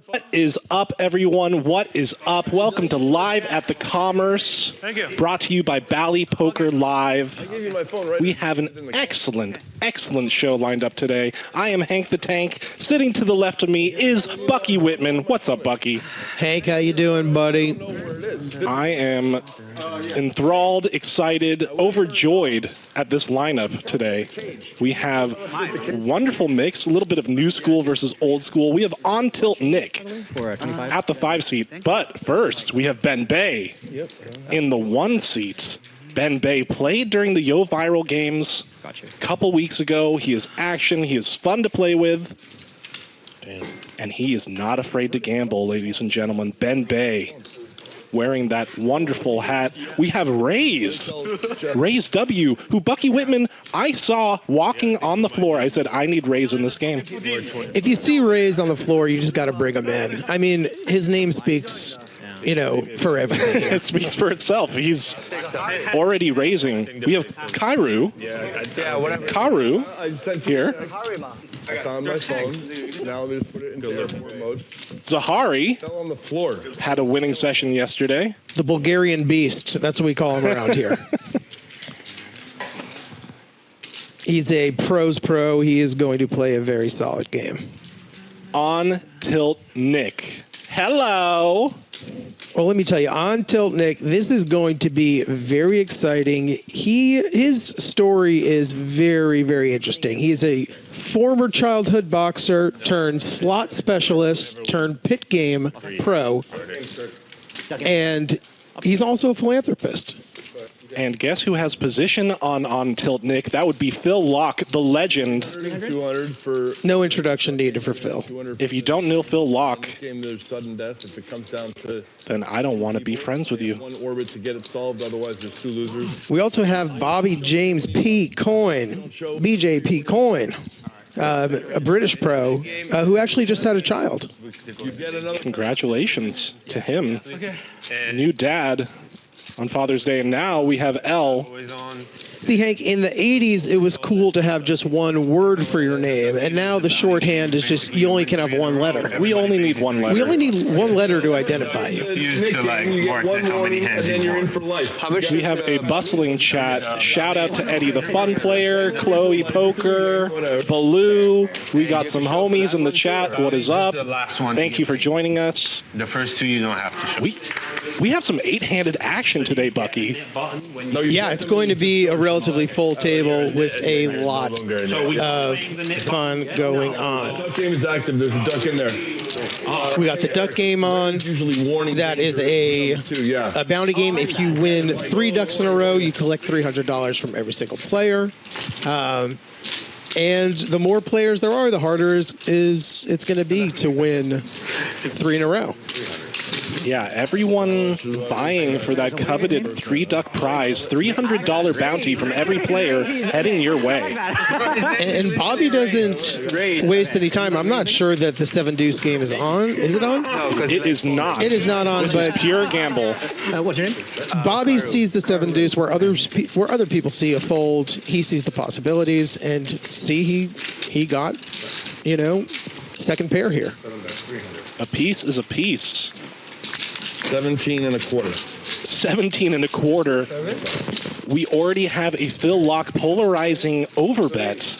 What is up, everyone? What is up? Welcome to Live at the Commerce. Thank you. Brought to you by Bally Poker Live. I gave you my phone, right? We have an excellent show lined up today. I am Hank the Tank. Sitting to the left of me is Bucky Whitman. What's up, Bucky? Hank, how you doing, buddy? I am enthralled, excited, overjoyed at this lineup today. We have a wonderful mix, a little bit of new school versus old school. We have ONTILTNICK at the 5 seat. But first, we have Ben Bay in the 1 seat. Ben Bay played during the Yo Viral games a couple weeks ago. He is action. He is fun to play with. And he is not afraid to gamble, ladies and gentlemen. Ben Bay wearing that wonderful hat. We have Raze W, who Bucky Whitman, I saw walking on the floor. I said, I need Raze in this game. If you see Raze on the floor, you just got to bring him in. I mean, his name speaks, you know, for everything. It speaks for itself. He's already raising. We have Karu here. I found my phone. Now let me just put it into airport mode. Zahari Fell on the floor. had a winning session yesterday. The Bulgarian Beast. That's what we call him around here. He's a pro's pro. He is going to play a very solid game. ONTILTNICK. Hello. Well, let me tell you, ONTILTNICK, this is going to be very exciting. His story is very, very interesting. He's a former childhood boxer turned slot specialist turned pit game pro, and he's also a philanthropist. And guess who has position on ONTILTNICK? That would be Phil LAAK, the legend. 200 for No introduction needed for Phil. If you don't know Phil LAAK, game. There's sudden death. If it comes down to then I don't want to be friends with you. one orbit to get it solved, otherwise there's 2 losers. We also have Bobby James P. Coin, BJPCOIN, a British pro who actually just had a child. You get another. Congratulations to him. New dad on Father's Day. And now we have L. See, Hank, in the 80s, it was cool to have just one word for your name. And now the shorthand is just, you only can have one letter. We only need one letter. We only need one letter to identify you. Used to like You work get at how one many word, hands and then you you're in want. for life. We have a bustling chat. Shout out to Eddie the Fun Player, Chloe Poker, Baloo. We got some homies in the chat. What is up? The last one. Thank you for joining us. The first 2 you don't have to show. We have some 8-handed action today, Bucky. Yeah, it's going to be a relatively full table with a lot of fun going on. Duck game is active. There's a duck in there. We got the duck game on. Usually warning. That is a bounty game. If you win 3 ducks in a row, you collect $300 from every single player. And the more players there are, the harder it's going to be to win 3 in a row. Yeah, everyone vying for that coveted 3-duck prize, $300 bounty from every player heading your way. And Bobby doesn't waste any time. I'm not sure that the 7-deuce game is on. Is it on? It is not. It is not on, This but is pure gamble. What's your name? Bobby sees the 7-deuce where other people see a fold. He sees the possibilities, and see he got, you know, second pair here. A piece is a piece. 17 and a quarter. 17 and a quarter. We already have a Phil LAAK polarizing overbet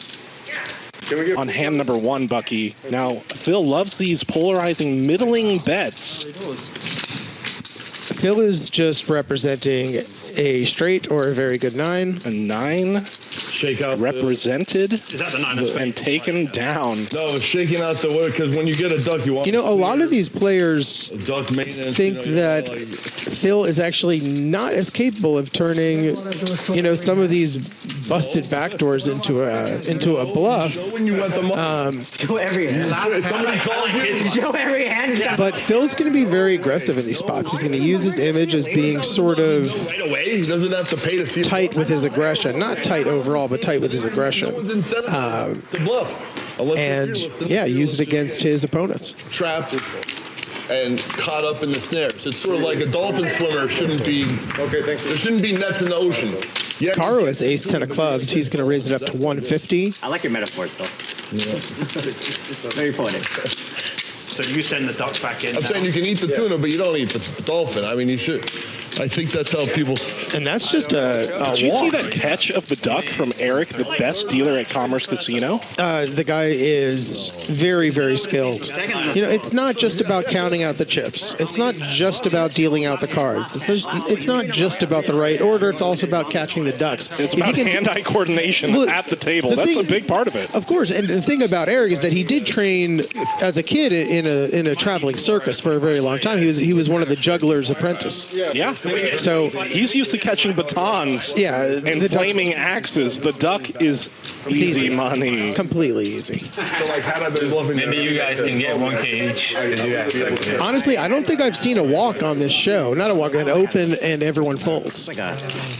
on hand number 1, Bucky. Now, Phil loves these polarizing middling bets. Phil is just representing a straight or a very good 9. A 9 Shake out. Represented Is that the 9? and taken down. No, shaking out the wood, because when you get a duck, you want. You know, a lot of these players duck maintenance. think that Phil is actually not as capable of turning, you know, some of these busted backdoors into a bluff. When you want them up. Show every hand. Somebody called you. Show every hand. But Phil's going to be very aggressive in these spots. He's going to use his image as being sort of Right away. He doesn't have to pay to see. tight with his aggression. Not tight overall, but tight with his aggression. No one's incentivized to bluff. Unless And, yeah, use it against his opponents. Trapped and caught up in the snares. It's sort of like a dolphin swimmer shouldn't be. Okay, thanks. There shouldn't be nets in the ocean. Yeah. Caro has ace 10 of clubs. He's going to raise it up to 150. I like your metaphors, though. Yeah. Very poetic. So you send the duck back in. I'm saying you can eat the tuna, but you don't eat the dolphin. I mean, you should. I think that's how people. And that's just a Did you see walk. that catch of the duck from Eric, the best dealer at Commerce Casino? The guy is very, very skilled. You know, it's not just about counting out the chips. It's not just about dealing out the cards. It's not just about the right order. It's also about catching the ducks. It's If you about can- hand-eye coordination Well, at the table. the That's thing- a big part of it. Of course, and the thing about Eric is that he did train as a kid in a traveling circus for a very long time. He was one of the juggler's apprentice. Yeah. So He's used to catching batons Yeah, and the duck's- flaming axes. The duck is easy easy. money. completely easy. So like, had I been bluffing, Maybe you guys can get 1K each. Honestly, I don't think I've seen a walk on this show. Not a walk, an open and everyone folds.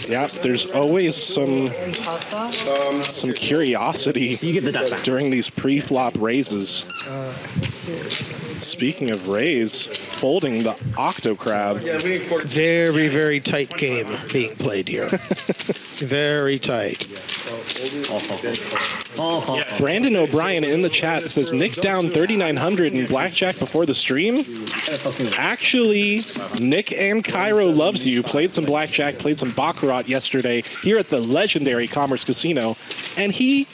Yeah, there's always some curiosity You give the duck back. during these pre-flop raises. Speaking of raise, folding the octo crab. Very, very tight game being played here. Very tight. Brandon O'Brien in the chat says Nick down 3,900 in blackjack before the stream. Actually, Nick and Cairo loves you. Played some blackjack, played some baccarat yesterday here at the legendary Commerce Casino, and he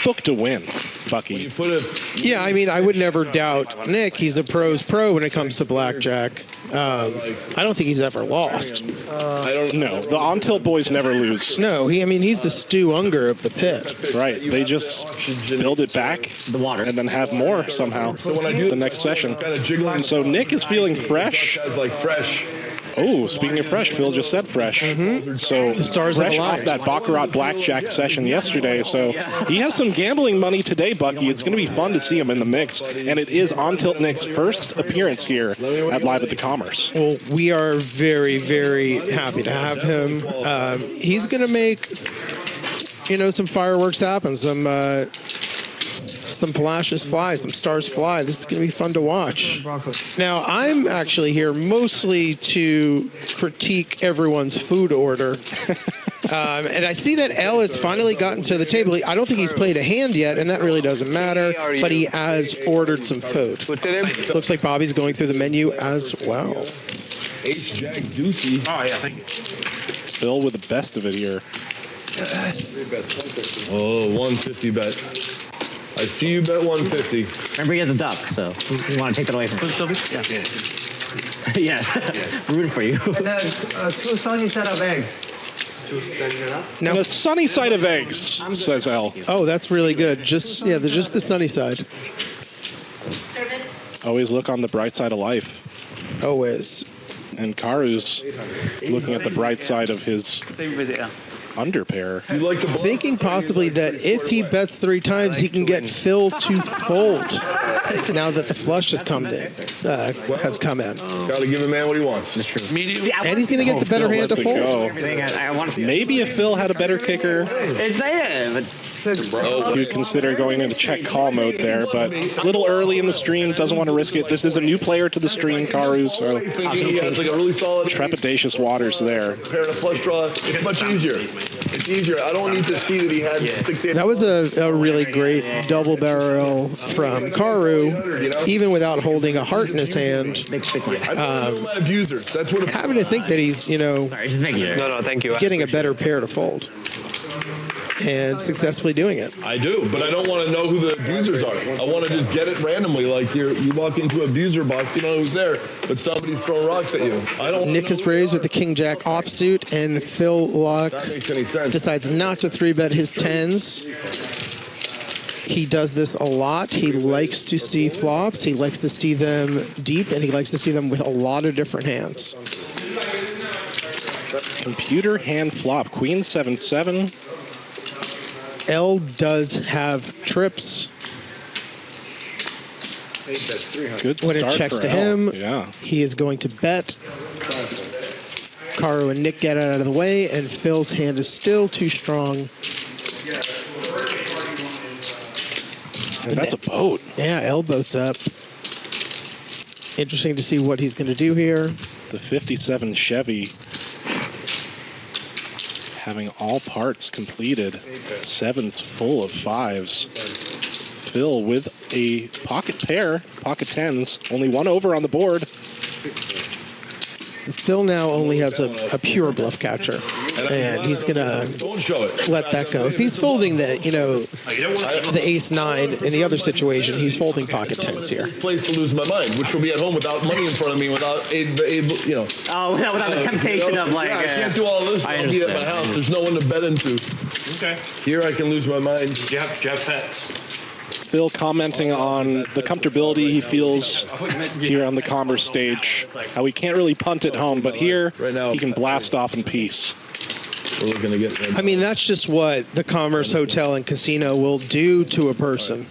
booked a win. Bucky. put it. Yeah, I mean, I would never doubt Nick. He's a pro's pro when it comes to blackjack. I don't think he's ever lost. I don't No, the on tilt boys never lose. No, he's the Stu Unger of the pit. Right, they just build it back The water. and then have more somehow when I do the next session. kind of jiggling. And so Nick is feeling fresh. Guys like fresh. Oh, speaking of fresh, Phil just said fresh. So the stars have fresh off aligned. that baccarat blackjack session yesterday. So he has some gambling money today, Bucky. It's going to be fun to see him in the mix, and it is On Tilt Nick's first appearance here at Live at the Commerce. Well, we are very, very happy to have him. He's going to make, some fireworks happen, some flashes fly, some stars fly. This is going to be fun to watch. Now, I'm actually here mostly to critique everyone's food order. And I see that L has finally gotten to the table. I don't think he's played a hand yet, and that really doesn't matter, but he has ordered some food. Looks like Bobby's going through the menu as well. H-Jack Deucey. Oh, yeah, thank you. Phil with the best of it here. Oh, 150 bet. I see you bet 150. Remember, he has a duck, so you want to take that away from him. Yeah. Yeah. Rooting for you. Two sunny set of eggs. And a sunny side of eggs, says L. Oh, that's really good. Just the sunny side. Always look on the bright side of life. Always. And Karu's looking at the bright side of his underpair. You like to Thinking possibly that if he bets 3 times, he can get Phil to fold. Now that the flush has come in. Gotta give a man what he wants. That's true. See, I And he's going to get the better Phil hand to lets it fold. go. everything I want to see. Maybe if Phil had a better kicker, It's there, but he would consider going into check call mode there, but a little early in the stream, doesn't want to risk it. This is a new player to the stream, Karu, so Thinking he has like a really solid trepidatious waters there. pair and a flush draw. It's much easier. It's easier. I don't need to see that he had 6-8. That was a really great double barrel from Karu, even without holding a heart in his hand. big one. I don't know my abusers. That's what. Having to think that he's, Sorry, just making sure. getting a better pair to fold. And successfully doing it. I do, but I don't want to know who the abusers are. I want to just get it randomly. Like you walk into an abuser box, you know who's there, but somebody's throwing rocks at you. I don't. Nick is raised with the King Jack offsuit, and Phil That LAAK makes any sense. decides not to 3-bet his 10s. He does this a lot. He likes to see flops. He likes to see them deep, and he likes to see them with a lot of different hands. Computer hand flop, Queen 7-7. L does have trips. Good When it start checks for to L. him, Yeah. he is going to bet. Karu and Nick get it out of the way, and Phil's hand is still too strong. And that's a boat. Yeah, L boats up. Interesting to see what he's going to do here. The 57 Chevy having all parts completed. 7's full of 5s. Phil with a pocket pair, pocket tens, only one over on the board. Phil now only has a pure bluff catcher, and he's gonna Don't show it. let that go. If he's folding the, the ace nine in the other situation, he's folding pocket tens here. Place to lose my mind, which will be at home without money in front of me, without Oh, without the temptation of like. Yeah, I can't do all this. I'll be at my house. There's no one to bet into. Okay. Here I can lose my mind. Do you have pets? Phil commenting on the comfortability he feels here on the Commerce stage, how he can't really punt it home, but here he can blast off in peace. We're looking to get. I mean, that's just what the Commerce Hotel and Casino will do to a person.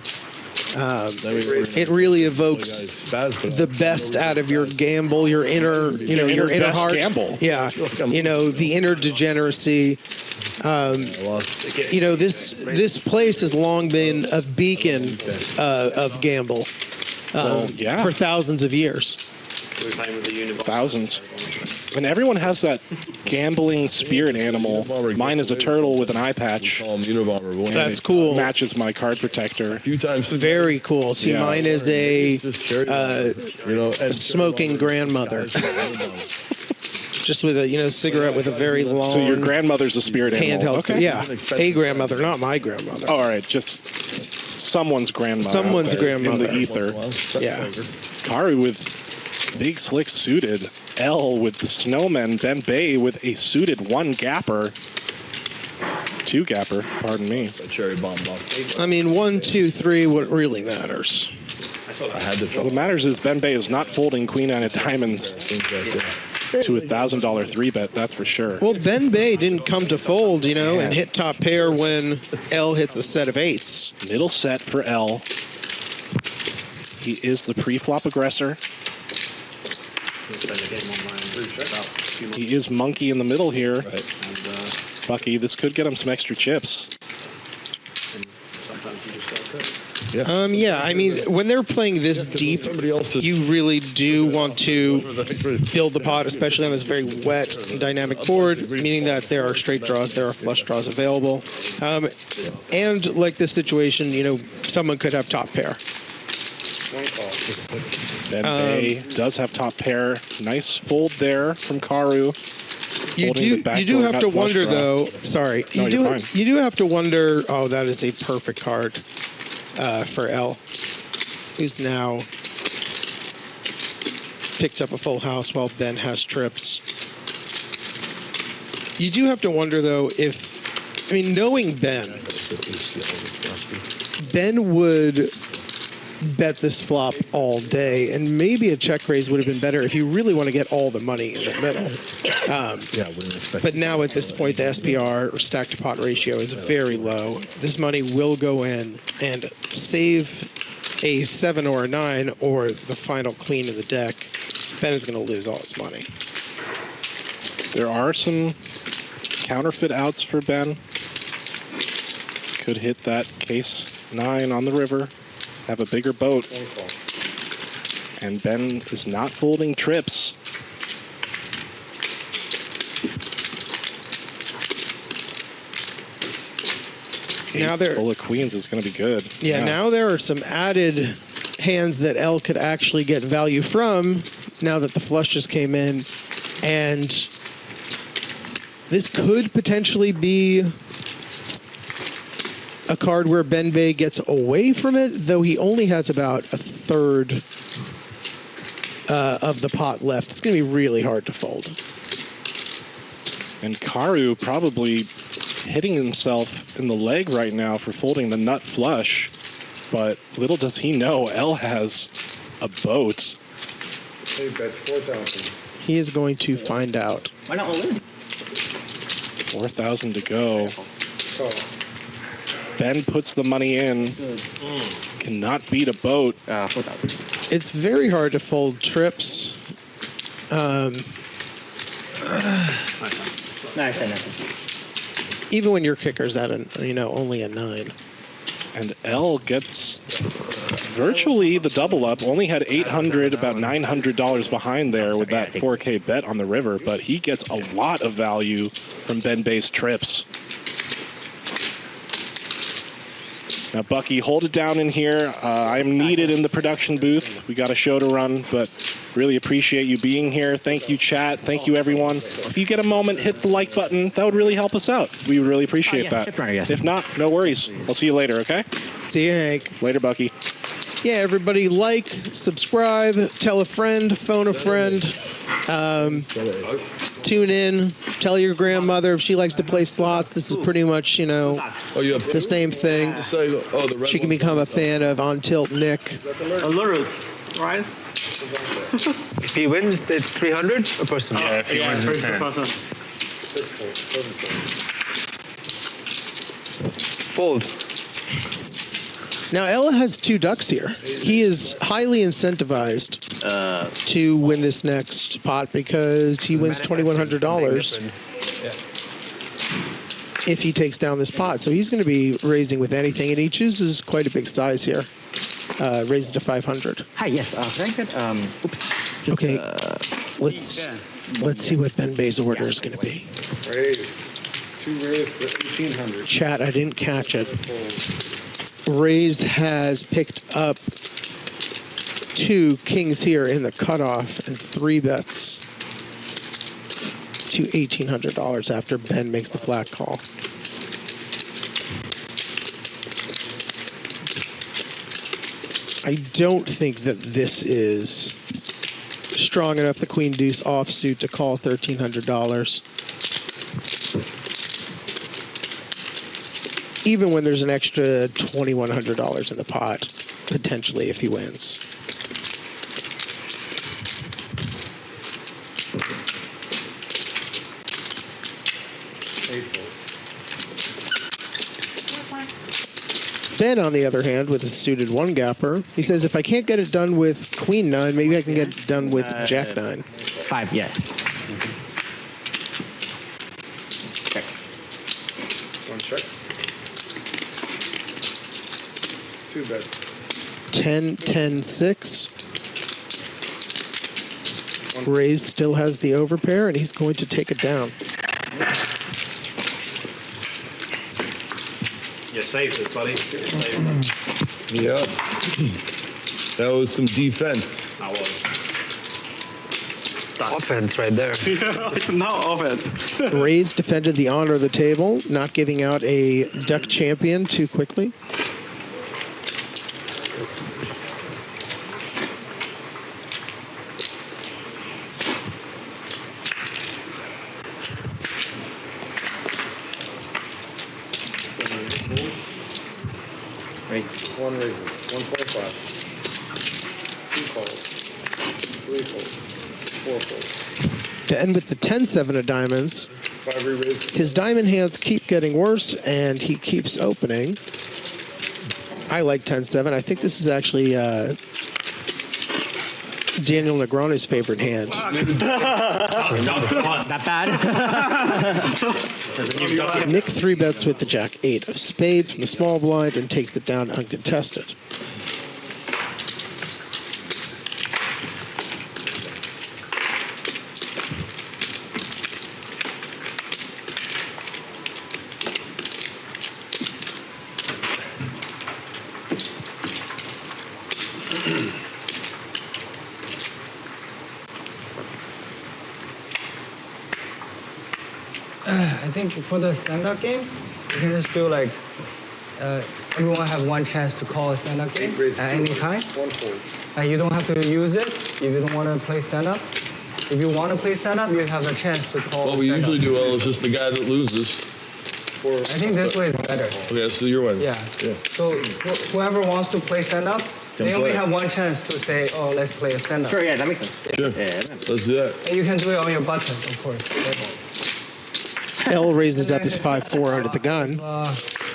It really evokes the best out of your gamble, your inner, your inner best heart. gamble. Yeah, the inner degeneracy. This place has long been a beacon of gamble for thousands of years. Thousands. And everyone has that gambling spirit animal. Mine is a turtle with an eye patch. That's cool. Matches my card protector. A few times. Very cool. See, Yeah. mine is a smoking grandmother. Just with a cigarette with a very long. So your grandmother's a spirit animal. handheld. Okay. Yeah, a grandmother, not my grandmother. Oh, all right, just someone's grandmother. Someone's out there grandmother. in the ether. Yeah. Karu with big slick suited. L with the snowman. Ben Bay with a suited one gapper. Two gapper, pardon me. A cherry bomb. I mean, 1, 2, 3. What really matters? I had the trouble. What matters is Ben Bay is not folding queen nine of diamonds to a $1,000 3 bet. That's for sure. Well, Ben Bay didn't come to fold, and hit top pair when L hits a set of eights. Middle set for L. He is the pre-flop aggressor. He is monkey in the middle here. Right. Bucky, this could get him some extra chips. Yeah, I mean, when they're playing this deep, you really do want to build the pot, especially on this very wet and dynamic board, meaning that there are straight draws, there are flush draws available. And like this situation, someone could have top pair. Ben Bay does have top pair. Nice fold there from Karu. You do have to wonder, though. Sorry, No, you're fine. you do have to wonder. Oh, that is a perfect card for L, who's now picked up a full house while Ben has trips. You do have to wonder, though, knowing Ben would bet this flop all day, and maybe a check raise would have been better if you really want to get all the money in the middle. But now at this point, the SPR, or stack to pot ratio, is very low. This money will go in and save a 7 or a 9 or the final queen of the deck. Ben is going to lose all his money. There are some counterfeit outs for Ben. Could hit that case 9 on the river. Have a bigger boat. And Ben is not folding trips. Now Ace they're full of queens is going to be good. Yeah, now there are some added hands that L could actually get value from now that the flush just came in. And this could potentially be a card where Ben Bay gets away from it, though he only has about a third of the pot left. It's going to be really hard to fold. And Karu probably hitting himself in the leg right now for folding the nut flush. But little does he know, L has a boat. Hey, bets 4,000. He is going to find out. Why not win? 4,000 to go. Ben puts the money in. Cannot beat a boat. 4,000. It's very hard to fold trips. Nice. Even when your kicker's at only a 9. And L gets virtually the double up. Only had $800, about $900 behind there with that 4K bet on the river, but he gets a lot of value from Ben Bay's trips. Now, Bucky, hold it down in here. I am needed in the production booth. We got a show to run, but really appreciate you being here. Thank you, chat. Thank you, everyone. If you get a moment, hit the like button. That would really help us out. We would really appreciate that. Runner, yes. If not, no worries. I'll see you later, okay? See you, Hank. Later, Bucky. Yeah, everybody like, subscribe, tell a friend, phone a friend, tune in, tell your grandmother if she likes to play slots. This is pretty much, you know, the same thing. She can become a fan of ONTILTNICK. A little, right? If he wins, it's 300 a person. Yeah, if he wins, it's 10. Fold. Now, Ella has 2 ducks here. He is highly incentivized to win this next pot because he wins $2,100 if he takes down this pot. So he's going to be raising with anything, and he chooses quite a big size here. Raise it to 500. Hi, yes. Can I get, oops. Okay, let's see what Ben Bay's order is going to be. Raise. 2 raise for 1,800. Chat, I didn't catch it. Raised has picked up 2 kings here in the cutoff and 3 bets to $1,800 after Ben makes the flat call. I don't think that this is strong enough, the queen deuce offsuit, to call $1,300. Even when there's an extra $2,100 in the pot, potentially, if he wins. Ben, on the other hand, with a suited 1-gapper, he says, if I can't get it done with queen 9, maybe I can get it done with jack 9. 5, yes. Check. 1 check. 2 bets. 10, 10, 6. Raise still has the overpair, and he's going to take it down. You saved it, buddy. You saved it. Yeah. That was some defense. I was. Offense right there. It's now offense. Raise defended the honor of the table, not giving out a duck champion too quickly. Raise. 1 raises. 1.5. 2 calls. 3 folds. 4 folds. To end with the 10-7 of diamonds, 5 re-raises. his diamond hands keep getting worse, and he keeps opening. I like 10-7. I think this is actually Daniel Negreanu's favorite hand. That bad? Nick 3-bets with the jack 8 of spades from the small blind and takes it down uncontested. I think for the stand-up game, you can just do like, everyone have 1 chance to call a stand-up game at any time. 1 fold. And you don't have to use it if you don't want to play stand-up. If you want to play stand-up, you have the chance to call What we stand-up. usually do, well, is just the guy that loses. I think this way is better. Okay, so you're winning. Yeah. So whoever wants to play stand-up, they only have 1 chance to say, oh, let's play a stand-up. Sure, yeah, that makes sense. Sure. Yeah. Let's do that. And you can do it on your button, of course. L raises up his 5-4 under the gun,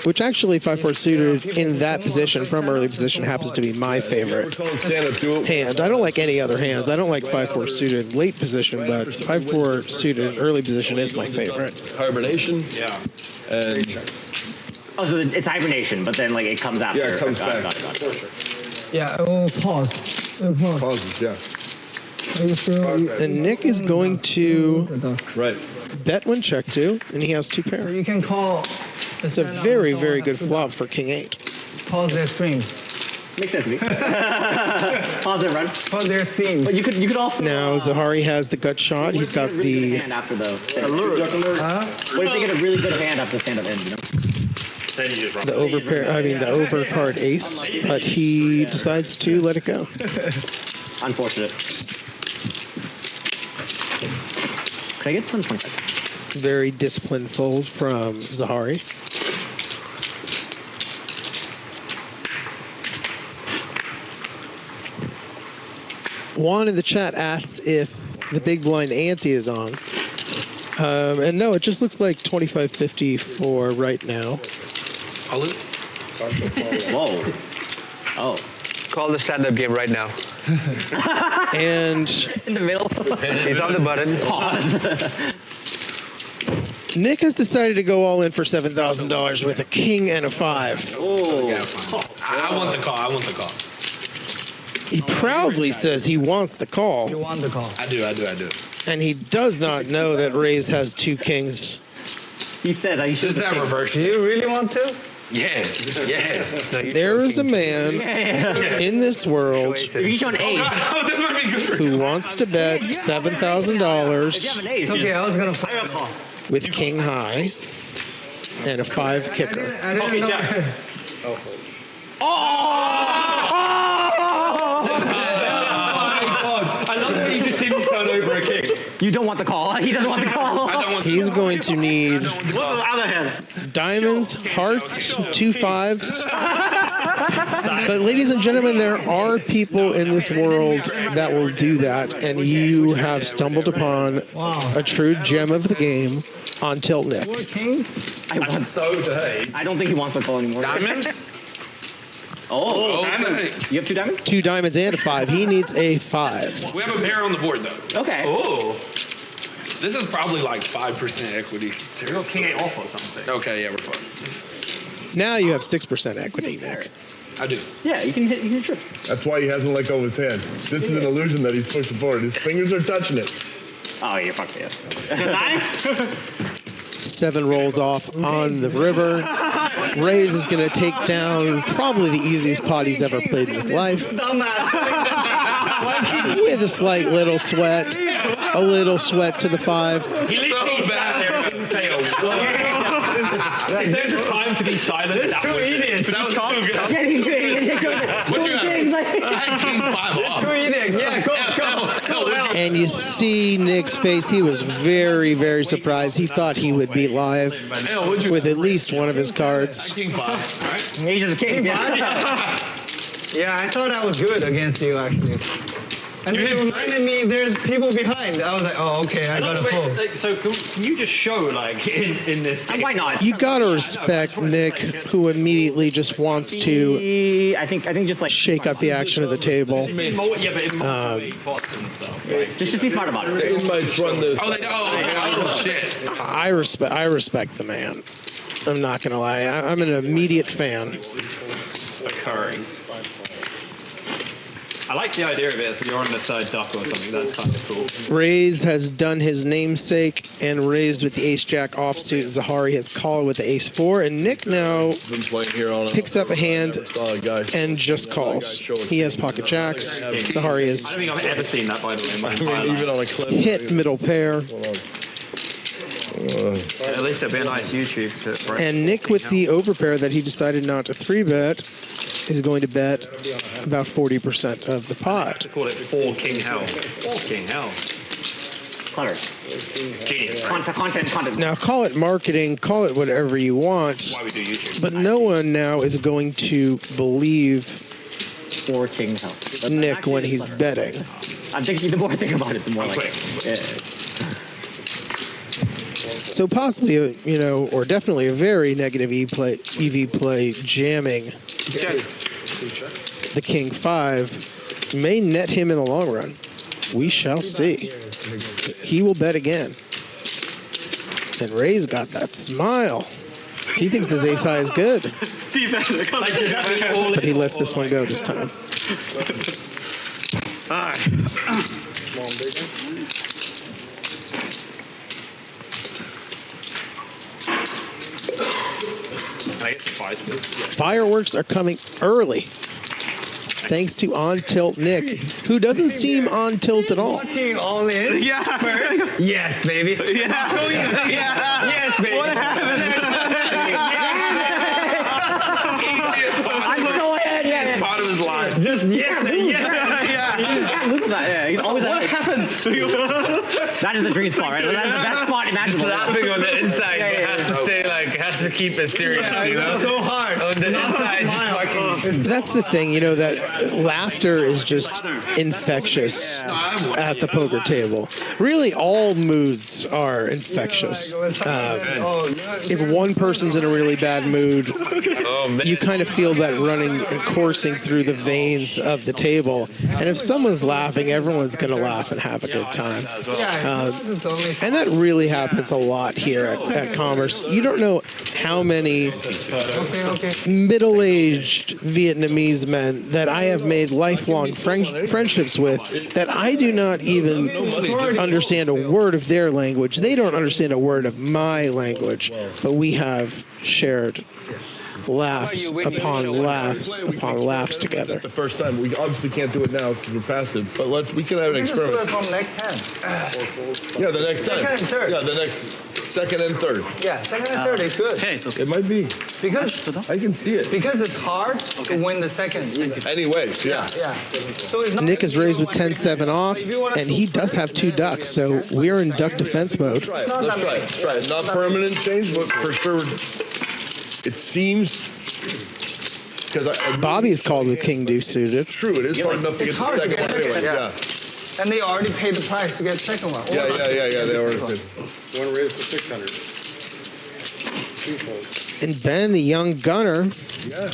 which actually 5-4 suited in that position from early position happens to be my favorite hand. I don't like any other hands. I don't like 5-4 suited in late position, but 5-4 suited in early position is my favorite. Hibernation. Yeah. And Oh, so it's hibernation, but then like it comes after. yeah, it comes Got back. it. Yeah, it will pause. It will pause. Pauses, yeah. Are you sure? And Nick is going to Right. bet when check 2, and he has 2 pair. You can call. It's a very, very good flop for King 8. pause their streams. Makes sense to me. Pause and run. Pause their streams. But you could also. Now Zahari has the gut shot. He's got really good the hand after the. Huh? What if they get a really good hand after the stand-up end? You know. Then you just run. the overcard ace, but he decides to let it go. Unfortunate. Can I get some 25? Very disciplined fold from Zahari. Juan in the chat asks if the big blind ante is on. And no, it just looks like 25.50 for right now. Whoa. Oh. Call the stand-up game right now. And In the middle. He's on the button. Pause. Nick has decided to go all in for $7,000 with a king and a 5. Oh. I want the call. I want the call. He proudly says he wants the You call, want the call. I do. and he does not know that Rays has 2 kings. He says I should. Is that reverse? Do you really want to? Yes. There is a man in this world If you show an ace. Oh, this might be good for who wants to bet If you have $7,000 an ace. Okay, I was gonna. I got a call. with king high and a 5 kicker. I didn't know. Jack. I love that you just didn't turn over a king. You don't want the call. He doesn't want the call. He's going to need What's the other hand? diamonds, hearts, 2 5s. But ladies and gentlemen, there are people in this world that will do that, and you have stumbled upon a true gem of the game on Tilt Nick. Kings? That's so dirty. I don't think he wants the call anymore. diamonds. Oh. Diamonds. You have 2 diamonds? 2 diamonds and a 5. He needs a 5. We have a pair on the board though. Okay. Oh. This is probably like 5% equity. You got king 8 off or something. Okay, yeah, we're fine. Now you have 6% equity, Nick. I do. Yeah, you can hit trips. That's why he hasn't let go of his hand. This is an illusion that he's pushing forward. His fingers are touching it. Oh, you're fucked, yeah. 7 rolls off on the river. Rays is going to take down probably the easiest pot he's ever played in his life. With a slight little sweat. A little sweat to the 5. He literally sat there and didn't say a word. If there's time to be silent, that was idiots. That was too good. Yeah, he's good. What you got? I had king 5 off. Yeah, go. And you see Nick's face. He was very, very surprised. He thought he would be live Hell, what'd you with at least one of his cards. king 5. All right. He's just a king. Yeah, I thought I was good against you actually. And then it reminded me there's people behind. I was like, oh, okay, I gotta fold. So can you just show like in this? And why not? You gotta respect Nick, who immediately just wants to I think just like shake up the action of the table. Yeah, but in multi pots and stuff. Like, just be smart about The it. invites run this. Oh, they oh shit. I respect the man. I'm not gonna lie. I'm an immediate fan. occurring. I like the idea of it if you're on the third duck or something. That's kind of cool. Rays has done his namesake and raised with the ace-jack offsuit. Zahari has called with the ace-4, and Nick now Been playing here on picks up a hand Saw a guy. and just calls. He has pocket jacks. Zahari I has don't think I've ever seen that, by the way, in my I entire mean, even life. on a clip. hit middle pair. Hold on. At least it'd be a nice YouTube to break. And Nick with the overpair that he decided not to 3-bet is going to bet about 40% of the pot. To call it 4 King Hell. 4 King Hell. Clever. Genius, right? Content. Now call it marketing, call it whatever you want, That's why we do YouTube. but no one now is going to believe 4 King Hell. Nick when he's betting. I'm thinking, the more I think about it, the more like Quick. yeah. So possibly, or definitely a very negative EV play jamming Check. the King 5 may net him in the long run. We shall see. He will bet again. And Ray's got that smile. He thinks his ace high is good, but he lets this one go this time. Can I get some Fireworks are coming early. Thanks to On Tilt Nick, who doesn't seem on tilt at all. Watching all in? Yeah. First? Yes, baby. Yeah. Yes, baby. What happened? It's part of his life. Just yes and yes. He's always What happened? That is the dream spot, right? That's the best spot imaginable. Laughing on the inside, but has to stay has to keep it serious, you know? It's so hard. On the inside, just fucking. That's the thing, that laughter is just infectious at the poker table. Really, all moods are infectious. If one person's in a really bad mood, you kind of feel that running and coursing through the veins of the table. And if someone's laughing, everyone's going to laugh and have a good time. And that really happens a lot here at Commerce. You don't know how many middle-aged Vietnamese men that I have made lifelong friendships with that I do not even understand a word of their language. They don't understand a word of my language, but we have shared laughs upon laughs together. The first time. We obviously can't do it now because we're passive, but we can have an experiment. Just do it from next hand. Yeah, the next time. Second and third. Yeah, the next second and third. Yeah, second and third is good. Okay, it's okay. It might be. Because I can see it. Because it's hard to win the second. Anyways, yeah. So it's not Nick is raised with 10-7 off, and he does have 2 ducks, so we're in duck defense mode. Let's try it. Not permanent change, but for sure. It seems because Bobby is called with King Deuce suited. True, it is hard enough to get the second one anyway. Yeah. And they already paid the price to get the second one. Yeah. They already paid. You want to raise to 600. 2 folds. And Ben, the young gunner, Yeah.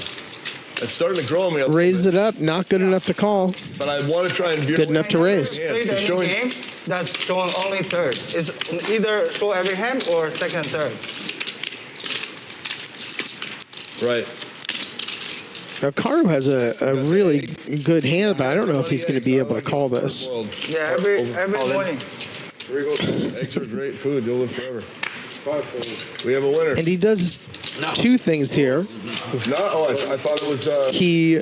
It's starting to grow on me. raised it up. Not good enough to call. But I want to try and Good enough to raise. Yeah, Played it's any showing. game that's showing only third. It's either show every hand or second and third. Right. Now, Karu has a really good hand, but I don't know if he's going to be able to call this. Yeah, every morning. Here we go. Eggs are great food. You'll live forever. 5 folds. We have a winner. And he does 2 things here. I thought it was. He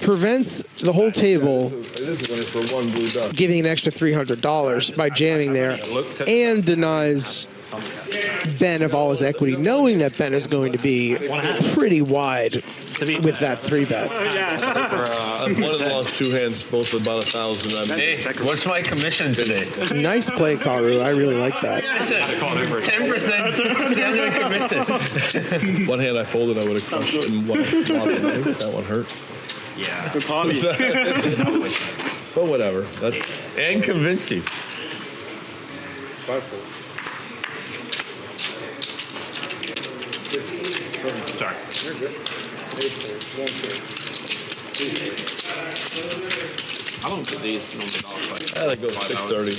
prevents the whole table It is a winner for 1 blue duck. giving an extra $300 by jamming there, and denies Ben of all his equity, knowing that Ben is going to be pretty wide with that 3-bet. I've won and lost 2 hands, both about 1,000. Hey, what's my commission today? Nice play, Karu. I really like that. 10% standard commission. One hand I folded, I would have crushed it and that one hurt. Yeah. But whatever. That's And convinced you. 5 folds. Sorry. You're good. 8 folds. 1 fold. 3 folds. How long do these numbers are? I like go 6:30.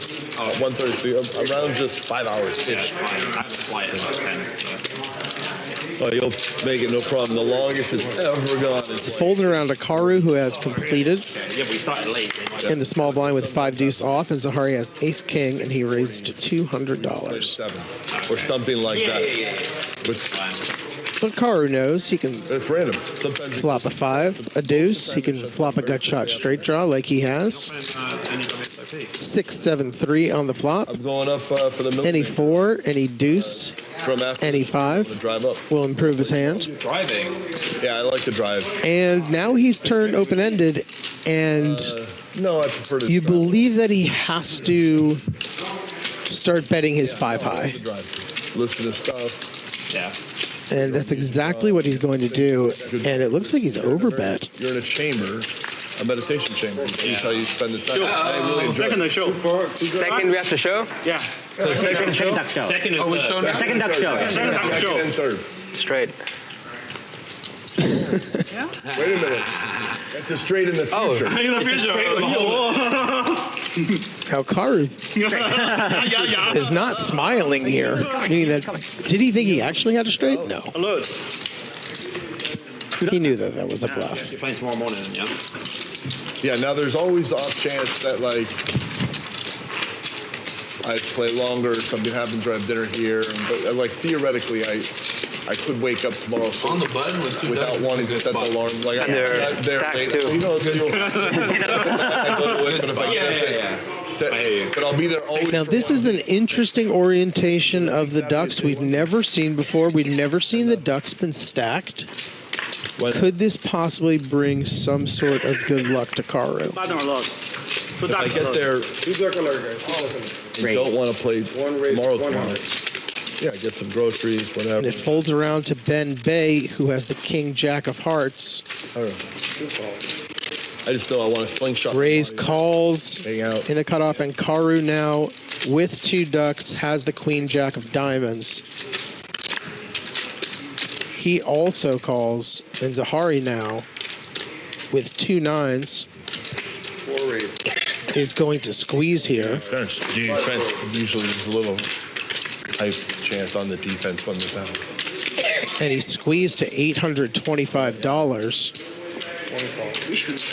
1:30. Around just 5 hours ish. I have a flight at like 10. Oh, you'll make it no problem. The longest it's ever gone. It's folded around to Karu, who has completed Yeah, but we started late. in the small blind with 5 deuce off, and Zahari has ace king, and he raised $200. 7 or something like that. But Karu knows he can It's random. Sometimes flop a 5, a deuce. He can flop a gut shot straight draw like he has. 6, 7, 3 on the flop. I'm going up for the military. Any 4, any deuce, From after any the 5 drive up. will improve his hand. Driving. Yeah, I like to drive. And now he's turned open-ended, and No, I prefer to you drive. believe that he has to start betting his 5 high. To drive. Listen to stuff. Yeah. And that's exactly what he's going to do. And it looks like he's overbet. You're in a chamber, a meditation chamber. This is how you spend the time. I really enjoy Second it. the show. Second we have to show? Yeah. So second show? Duck show. Second is Oh, we the- showed Second duck show. Second duck Second show. and third. Straight. Wait a minute. That's a straight in the future. In the future. Now, Karu Yeah. is not smiling here. Meaning that, did he think he actually had a straight? No. Alert. He knew that was a bluff. You're playing tomorrow morning, yeah? Yeah, now there's always the off chance that, like, I play longer, something happens, or I have dinner here. But, like, theoretically, I could wake up tomorrow On the button with 2 without ducks. wanting to set the alarm. Like And they're stacked late. too. You know, it's I go to work, but if I get up late, but I'll be there always. Now, this is an interesting orientation of the ducks we've never seen before. We've never seen the ducks been stacked. Could this possibly bring some sort of good luck to Karu? If I get there 2 duck alert, guys. 2 duck alert. and don't want to play One raise, tomorrow, one tomorrow. Yeah, get some groceries, whatever. And it folds around to Ben Bay, who has the King Jack of Hearts. I don't know. I just know I want to slingshot. Raise the body, calls hang out. in the cutoff, and Karu now, with 2 ducks, has the Queen Jack of Diamonds. He also calls, and Zahari now, with 2 9s, 4 raise. is going to squeeze here. Defense usually there's a little hype chance on the defense when this happens. And he squeezed to $825.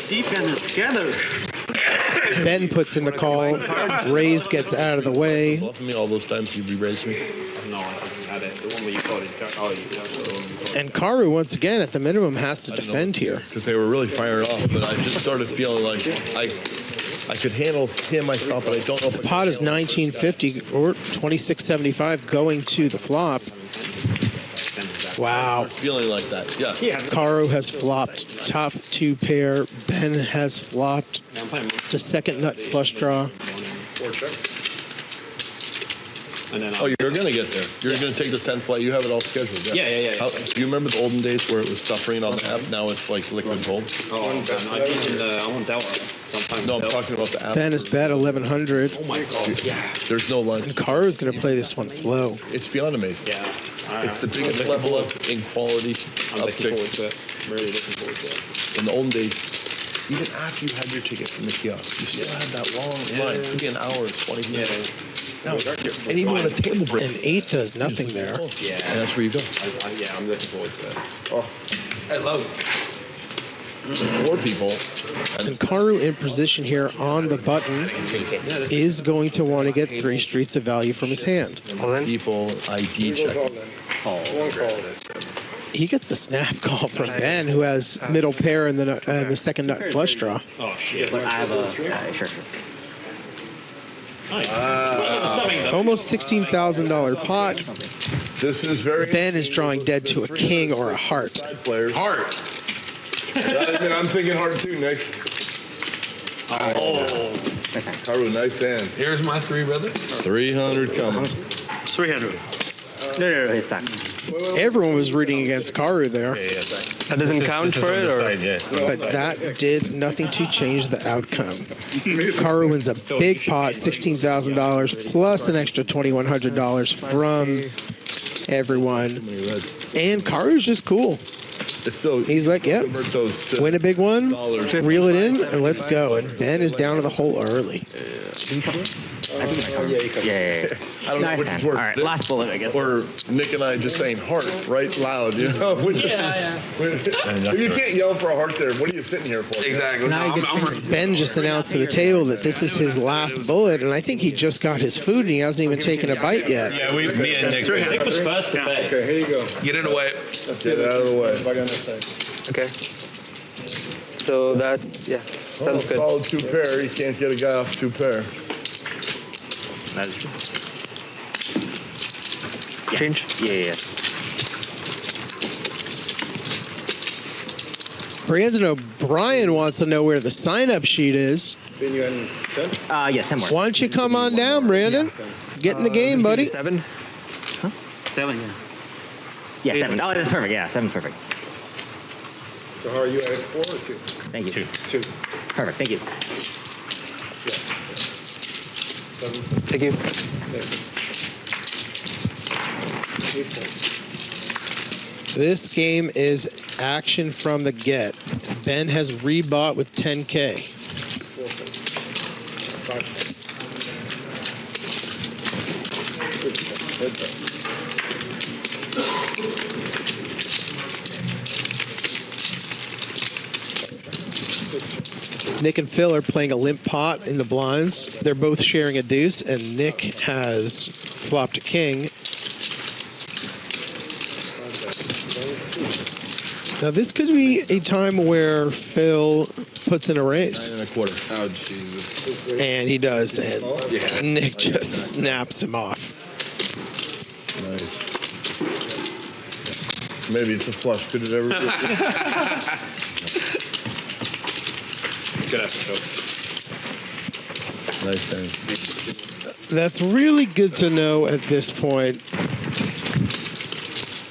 Defend it together. Ben puts in the call. Raise gets out of the way. Bluffing me all those times you re-raised me. No, I haven't had it. The one where you called it. Oh, that's the one you called it. And Karu, once again, at the minimum, has to defend here. Because they were really firing off, but I just started feeling like I could handle him, I thought, but I don't know if The pot is 1950 or 2675 going to the flop. Wow. it's feeling like that. Yeah. Karu has flopped top 2 pair. Ben has flopped Yeah, I'm playing. the second nut flush draw. 4 checks. And then Oh, you're going to get there. You're going to take the 10 flight. You have it all scheduled. Yeah. How, do you remember the olden days where it was suffering on the app? Now it's like liquid gold. Oh, I want Delta. Sometimes No, I'm Delta. talking about the app. Ben is bet 1100. Oh my god. Yeah. There's no lunch. And Karu is going to play this one slow. It's beyond amazing. Yeah. It's the biggest level up in quality I'm looking forward uptick to it. I'm really looking forward to it. in the olden days. Even after you had your ticket from the kiosk, you still had that long line. It could be an hour, 20 minutes. Now, and even when a table break. And 8 does nothing there. Yeah. And that's where you go. Yeah, I'm looking forward to it. Oh, I love it. 4 people. And Karu in position here on the button is going to want to get 3 streets of value from his hand. People ID 3 goes all check. in. 1 call. He gets the snap call from Ben, who has middle pair and the second nut flush draw. Oh shit. But I have a sure. Nice. Almost $16,000 pot. This is very. Ben is drawing dead to a king or a heart. Players. Heart. I'm thinking hard too, Nick. Oh. Karu, nice hand. Here's my 3 brothers. 300 coming. 300. No, it's not. Everyone was rooting against Karu there, That doesn't count for it, or? but that did nothing to change the outcome. Karu wins a big pot, $16,000 plus an extra $2,100 from everyone. And Karu's just cool. So He's like, yep, convert those to win a big one, dollars. reel it in, and let's go. And Ben is down to the hole early. Yeah. I don't Nice know which hand. is worse. All right, last bullet, I guess. Or Nick and I just saying heart right loud, you know? If you can't yell for a heart there, what are you sitting here for? Exactly. No, I'm Ben just announced to the table that this is his last bullet, and I think he just got his food and he hasn't even taken a bite yet. Yeah, me and Nick. Nick was first to pay. Okay, here you go. Get it away. Let's Get it out of the way. Back on this side. Okay. So that's, yeah, sounds good. Solid 2 pair. You can't get a guy off 2 pair. That is true. Change? Yeah. Brandon O'Brien wants to know where the sign-up sheet is. Then you had 10? Yeah, 10 more. Why don't you come on down, Brandon? Get in the game, buddy. 7? 7, yeah. Yeah, 7. Oh, that's perfect. Yeah, 7's perfect. So how are you at 4 or 2? Thank you. 2. Perfect. Thank you. Yeah. 7. Thank you. There. 8 points. This game is action from the get. Ben has rebought with 10K. 4 points. 5 points. 6 points. Heads up. Nick and Phil are playing a limp pot in the blinds. They're both sharing a deuce, and Nick has flopped a king. Now, this could be a time where Phil puts in a raise. 9 1/4. Oh, Jesus. And he does. And Yeah. Nick just snaps him off. Nice. Maybe it's a flush. Could it ever be? Good episode. Nice thing. That's really good to know at this point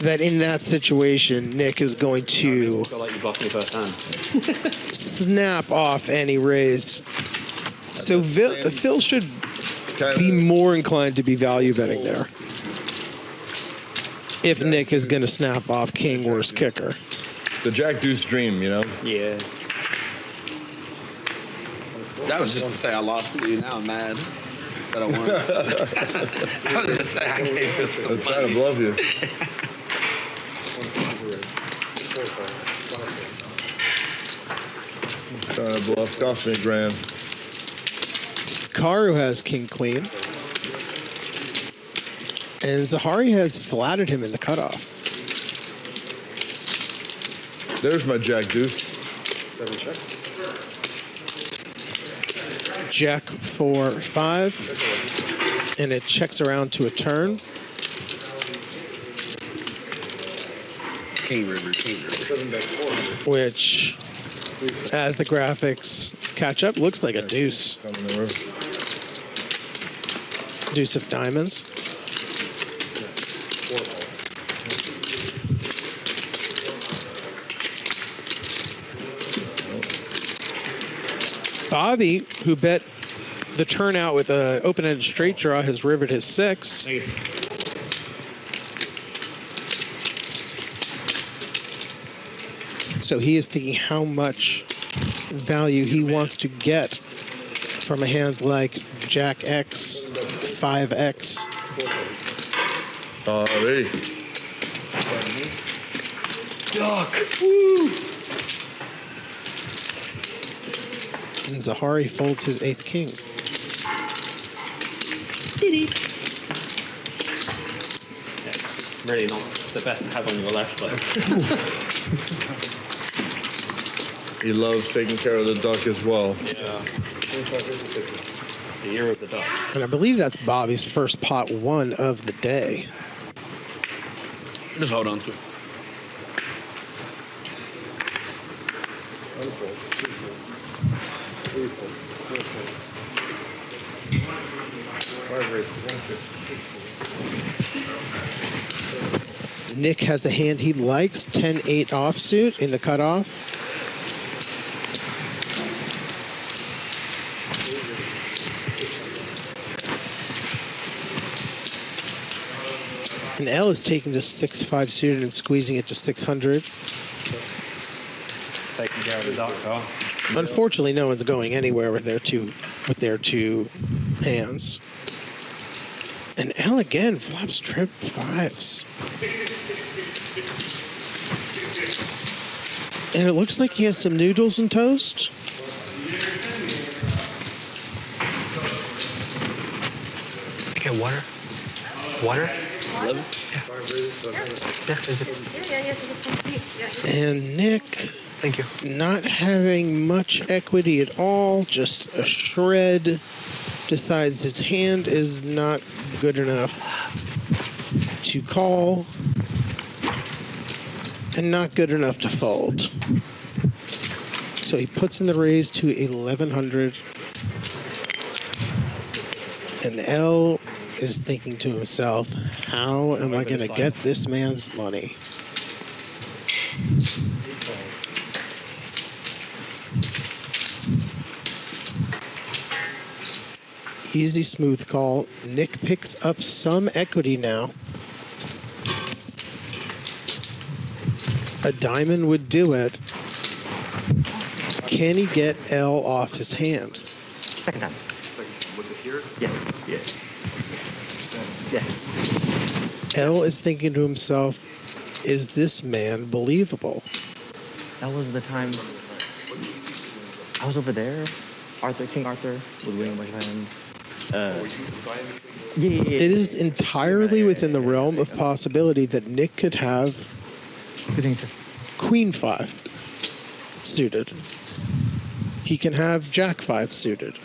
that in that situation, Nick is going to Feel like you blocked me first hand. snap off any raise. So Phil should Kind be of. more inclined to be value betting there. If Nick is going to snap off king worst kicker. The Jack Deuce dream, you know? Yeah. That was just to say I lost to you. Now I'm mad that I won. I was just saying I gave him some I'm trying to money. bluff you. Trying to bluff. Cost me $1,000. Karu has king queen. And Zahari has flattered him in the cutoff. There's my Jack Deuce. 7 checks. Jack 4-5. And it checks around to a turn. King River, King River. 7 bet 400. Which, as the graphics catch up, looks like a deuce. Coming in the room. Deuce of diamonds. 4 balls. Bobby, who bet the turnout with an open-ended straight draw, has riveted his 6. So he is thinking how much value he wants to get from a hand like Jack X, 5X. Alright. Duck. And Zahari folds his ace king. It's really not the best to have on your left, though. He loves taking care of the duck as well. Yeah. The year of the duck. And I believe that's Bobby's first pot 1 of the day. Just hold on to it. Unfold. 2 folds. 3 folds. 4 folds. 5 raises. 150. Nick has a hand he likes, 10-8 offsuit in the cutoff. And L is taking the 6-5 suited and squeezing it to 600. Taking care of the duck, huh? Unfortunately, no one's going anywhere with their two hands. And L again flops trip 5s. And it looks like he has some noodles and toast. Okay, water. Water? 11. 5 raises. Yeah, is it? And Nick, Thank you. not having much equity at all, just a shred, decides his hand is not good enough to call and not good enough to fold. So he puts in the raise to 1100. And L is thinking to himself, how am I going to get this man's money? Easy smooth call. Nick picks up some equity now. A diamond would do it. Can he get L off his hand? Second time. Was it here? Yes. Yes. Yes. L is thinking to himself, is this man believable? That was the time I was over there. King Arthur was winning a bunch of hands. Yeah. It is entirely within the realm of possibility that Nick could have Queen 5 suited. He can have Jack 5 suited.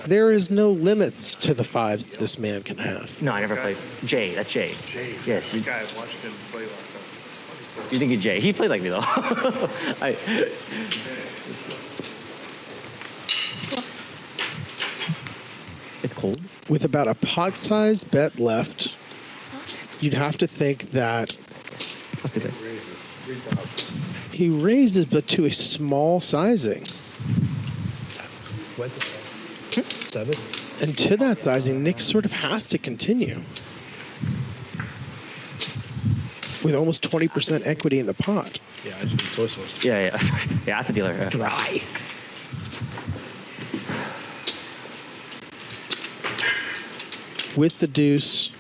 There is no limits to the 5s this man can have. No, I never played. Jay, that's Jay. Jay. Yes. The guy I watched him play last time. You think it's Jay? He played like me though. It's cold. With about a pot-sized bet left, you'd have to think that What's the thing? he raises, but to a small sizing. What's it? Service? And to that sizing, Nick sort of has to continue. With almost 20% equity in the pot. Yeah, I just need soy sauce. Yeah, yeah. Yeah, that's the dealer. Dry. With the deuce,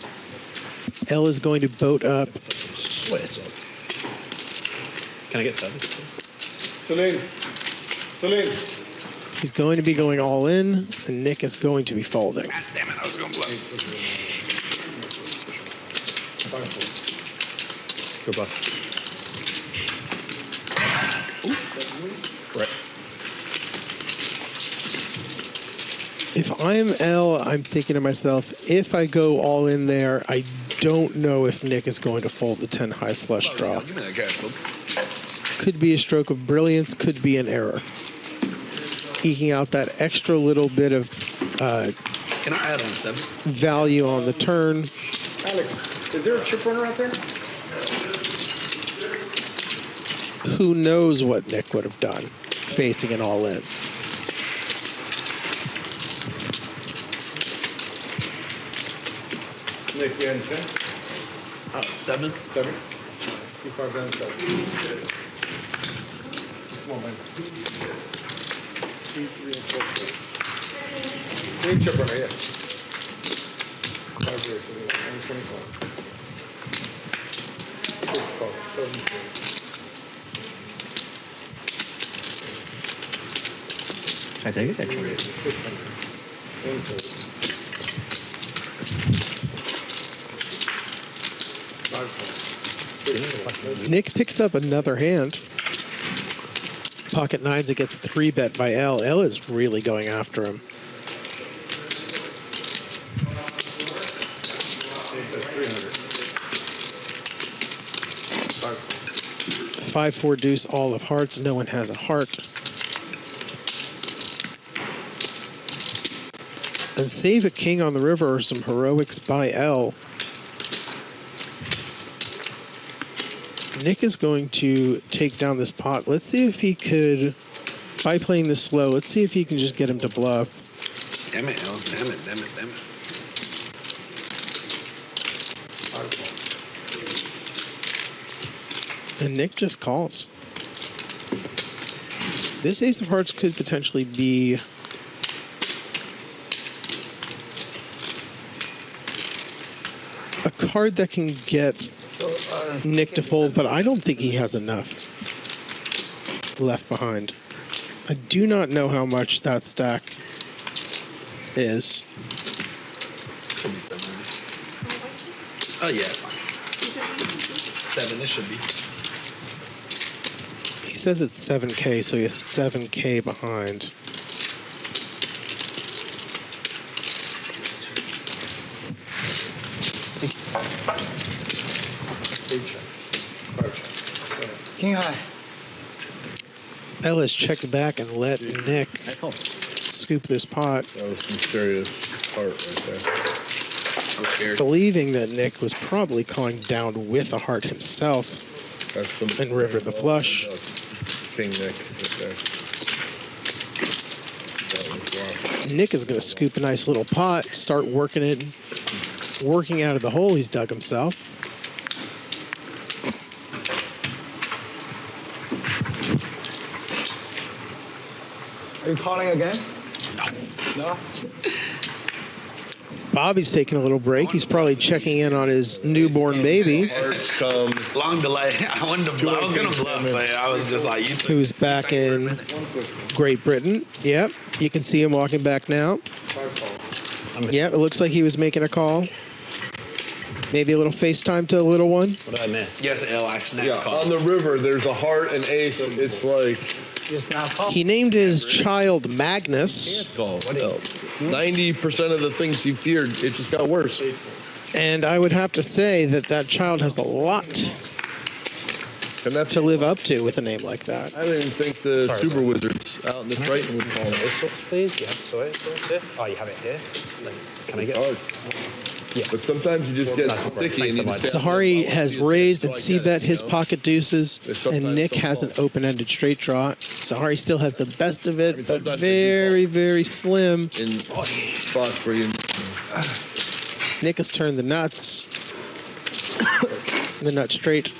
L is going to boat up. Soy sauce. Can I get service? Celine. Celine. He's going to be going all in, and Nick is going to be folding. God damn it, I was going to blow. Good luck. Right. If I'm L, I'm thinking to myself, if I go all in there, I don't know if Nick is going to fold the 10 high flush draw. Give me that cash, Luke. Could be a stroke of brilliance, could be an error. Eking out that extra little bit of Can I add on 7? value on the turn. Alex, is there a chip runner out there? Who knows what Nick would have done facing an all in. Nick, you had 10? 7? 7? 2 5 down 7. Small man. 2, 3, and 4. 3 chip runner, yes. 5 race, 125. 6 call, 7. I take it actually. 600. 130. 5 call. Nick picks up another hand. Pocket nines, it gets 3-bet by L. L is really going after him. That's 300. 5 5-4 deuce, all of hearts. No one has a heart. And save a king on the river or some heroics by L. Nick is going to take down this pot. Let's see if he could, by playing this slow, let's see if he can just get him to bluff. Damn it, Al. Damn it, damn it, damn it. And Nick just calls. This ace of hearts could potentially be a card that can get Nick to fold, but I don't think he has enough left behind. I do not know how much that stack is. Should be 7. Oh, yeah, it's fine. 7, this should be. He says it's 7K, so he has 7K behind. King high. Ellis checked back and let Nick scoop this pot, That was some serious heart right there. I'm scared. believing that Nick was probably calling down with a heart himself. That's some And river the flush. King Nick right there. That was wild. Nick is going to scoop a nice little pot, start working it, working out of the hole he's dug himself. Are you calling again? No. Bobby's taking a little break. He's probably checking in on his newborn baby, Hearts come. Long delay. I was going to bluff, but I was just like, you took who's back in Great Britain. Yep, you can see him walking back now. Yep, it looks like he was making a call. Maybe a little FaceTime to the little one. What did I miss? Yes, L. I snapped. Yeah, on the river, there's a heart and ace. It's like He named his child Magnus, called. 90% of the things he feared, it just got worse. and I would have to say that child has a lot And that's to live up to with a name like that. I don't even think the super wizards out in the Triton would call it. Please, yeah, sorry. Oh, you have it here. Can I get Hard. Yeah. But sometimes you just get sticky and you just Zahari has raised and c-bet his pocket deuces, and Nick has an open-ended straight draw. Zahari still has the best of it, but very, very slim. in spots where you Nick has turned the nuts. The nut straight.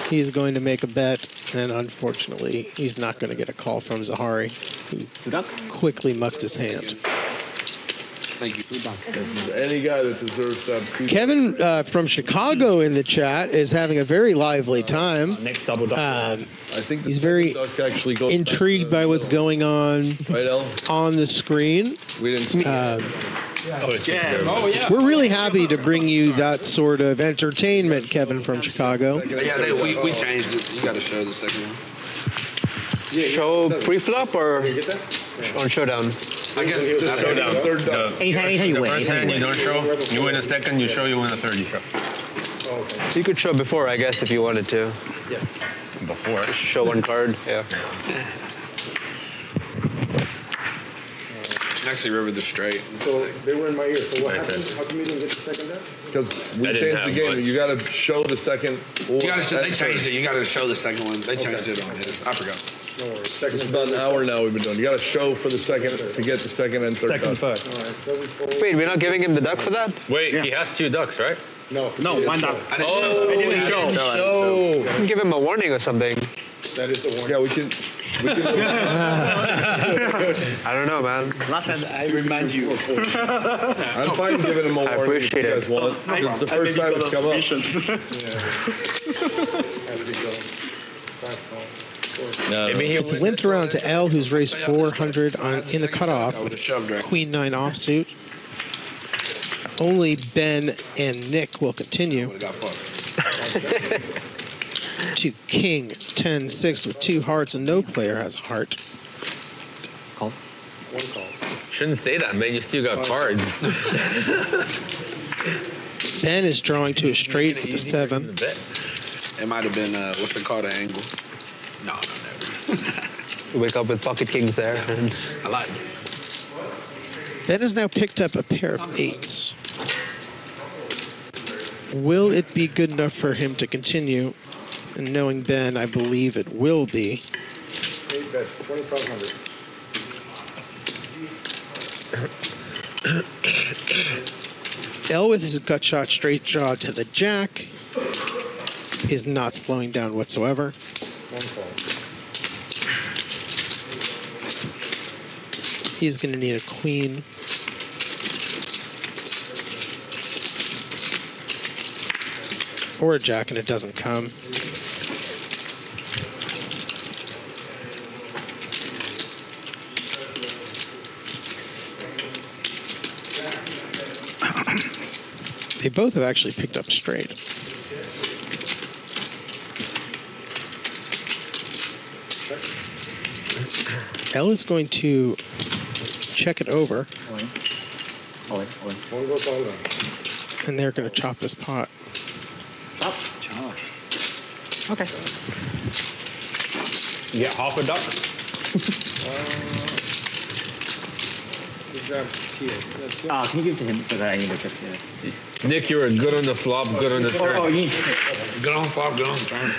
He's going to make a bet, and unfortunately, he's not going to get a call from Zahari, who quickly mucks his hand. Thank you. there's any guy that deserves to have two. Kevin from Chicago in the chat is having a very lively time. next double duck? I think the He's very duck actually goes intrigued by what's going on right, El? on the screen. We didn't see We're really happy to bring you that sort of entertainment, Kevin from Chicago. Yeah, we changed it. You got to show the second one. Show pre-flop or on showdown? I guess that's showdown. Third duck. Anytime you win. First hand, you don't show. You win the second, you show. You win the third, you show. You could show before, I guess, if you wanted to. Before. Show one card, yeah. Actually, river the straight. So they were in my ear. So what Nice happened? hit. How come you didn't get the second down? Because we I didn't changed the have game. much. You got to show the second. You got to. They changed it. You got to show the second one. They changed it on his. I forgot. No worries. Second It's and about third. an hour now we've been doing. You got to show for the second to get the second and third duck. All right, 7-4. Wait, we're not giving him the duck for that? Wait, he has two ducks, right? No, one duck. I didn't show. You can give him a warning or something. That is the one. Yeah, we can. I don't know, man. Last hand, I remind you. I'm fine giving him a I warning if you appreciate guys it. want. It's the first time it's come up. As we go. 5 call. Maybe he'll It's limped around to L, who's raised 400 in the cutoff with Queen 9 offsuit. Only Ben and Nick will continue to King 10-6 with 2 hearts, and no player has a heart. Call. One call. Shouldn't say that, man. You still got cards. Ben is drawing to a straight with the 7. It might have been what's it called, an angle? No, never. Wake up with pocket kings there. And I like it. Ben has now picked up a pair of 8s. Will it be good enough for him to continue? And knowing Ben, I believe it will be. 8 bets, 2,500. L with his gut shot straight draw to the jack is not slowing down whatsoever. One call. He's going to need a queen. Or a jack, and it doesn't come. They both have actually picked up straight. L is going to check it over, One goes all down. and they're going to chop this pot. Chop. Okay. You get half a duck. You grab TA. That's it. Can you give it to him so that I need to check it? Nick, you were good on the flop, good on the turn. Oh, you need to Good on flop, good on turn.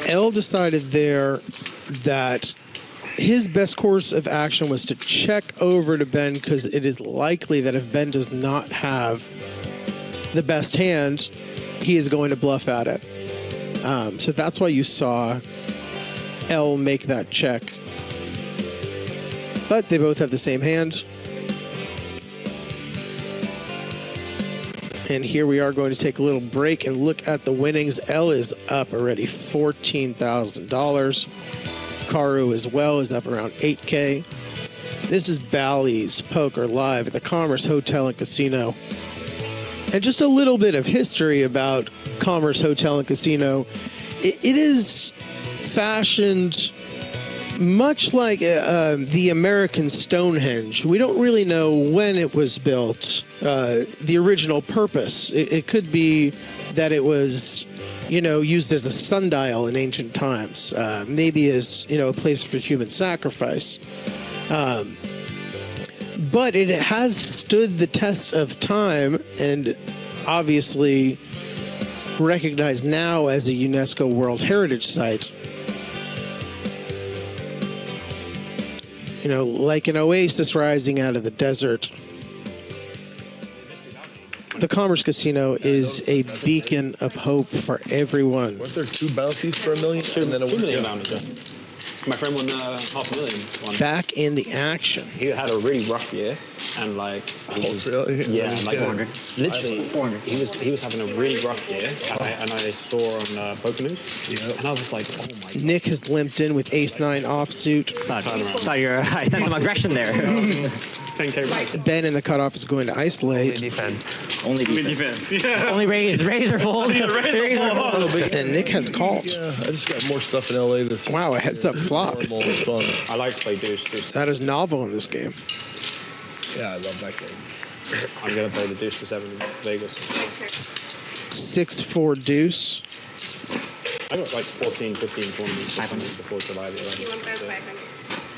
L decided there that his best course of action was to check over to Ben, because it is likely that if Ben does not have the best hand, he is going to bluff at it. So that's why you saw L make that check. But they both have the same hand. And here we are going to take a little break and look at the winnings. L is up already $14,000. Karu as well is up around 8K. This is Bally's Poker live at the Commerce Hotel and Casino. And just a little bit of history about Commerce Hotel and Casino. It is fashioned much like the American Stonehenge. We don't really know when it was built, the original purpose. It could be that it was, used as a sundial in ancient times, maybe as, a place for human sacrifice. But it has stood the test of time and obviously recognized now as a UNESCO World Heritage Site. Like an oasis rising out of the desert. The Commerce Casino is a beacon of hope for everyone. Weren't there 2 bounties for $1 million? $2 million bounties. My friend won $500,000 one. Back in the action. He had a really rough year, and Really? yeah, like 400. Literally, 400. He was having a really rough year, and I saw on Poker News, and I was like, oh my god. Nick has limped in with ace-9 offsuit. I sent some aggression there. 10K right. Ben in the cutoff is going to isolate. Only defense. Yeah. Only raise or fold. And Nick has called. Yeah, I just got more stuff in LA this Wow, a heads-up flop. I like to play deuce. That is novel in this game. Yeah, I love that game. I'm going to play the deuce to 7 in Vegas. 6-4 deuce. I got like 14, 15 tournaments before July the 11th.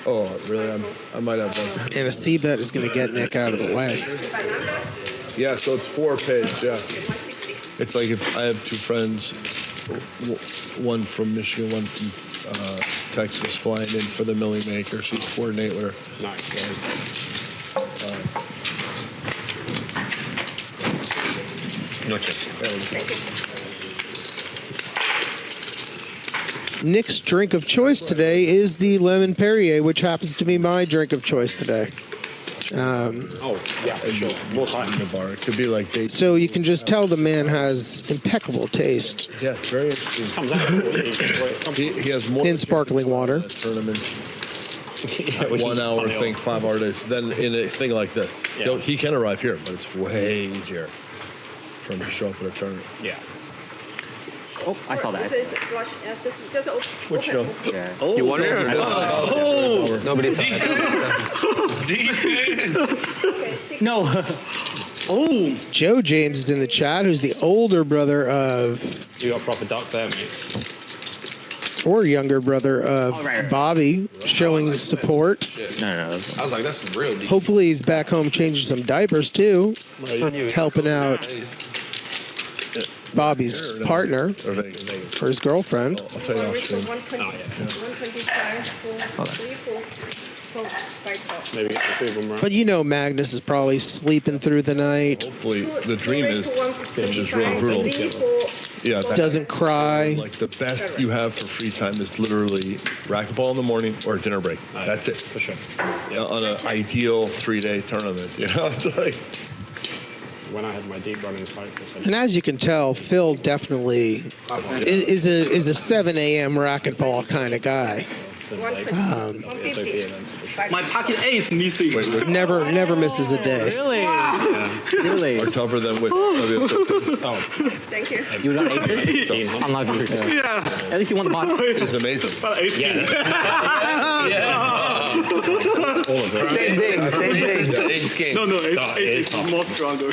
Oh, really? I might have one. And a C-bet is going to get Nick out of the way. Yeah, so it's 4-page, yeah. It's like I have 2 friends, one from Michigan, one from Texas, flying in for the Millie Maker. So you coordinate with her. Nice. No chips. Nick's drink of choice today is the Lemon Perrier, which happens to be my drink of choice today. Oh, yeah, for sure. More hot in the bar. It could be like date. So you can just tell the man has impeccable taste Yeah, it's very interesting. Comes out. He has more in sparkling water. tournament. Yeah, 1 hour thing, 5 hour days. Then in a thing like this, Yeah. he can arrive here, but it's way easier for him to show up at a tournament. Yeah. Oh, I saw that. Just open. Which show? Yeah. You won it? Oh, Nobody saw it. No. Oh, Joe James is in the chat, who's the older brother of, You got proper duck there, mate. or younger brother of right. Bobby, showing support. No. I was like, that's some real deep. Hopefully he's back home changing some diapers too, helping out Bobby's partner or his girlfriend. I'll tell you off stream. 125, Maybe get the food one right. But Magnus is probably sleeping through the night, Hopefully, the dream is, which is real brutal. Yeah, doesn't cry. Like the best you have for free time is literally racquetball in the morning or dinner break. That's it. For sure. On an ideal 3-day tournament, it's like. When I had my deep running cycle. And as you can tell, Phil definitely is a 7 a.m. racquetball kind of guy. My pocket ace missing. Never misses a day. Really? Yeah. Really? Or tougher than with. Oh, Thank you. You got aces? Unlucky. Yeah. At least you won the pot. It's amazing. Ace king. all of it. Same thing. Ace king. No, ace is more stronger.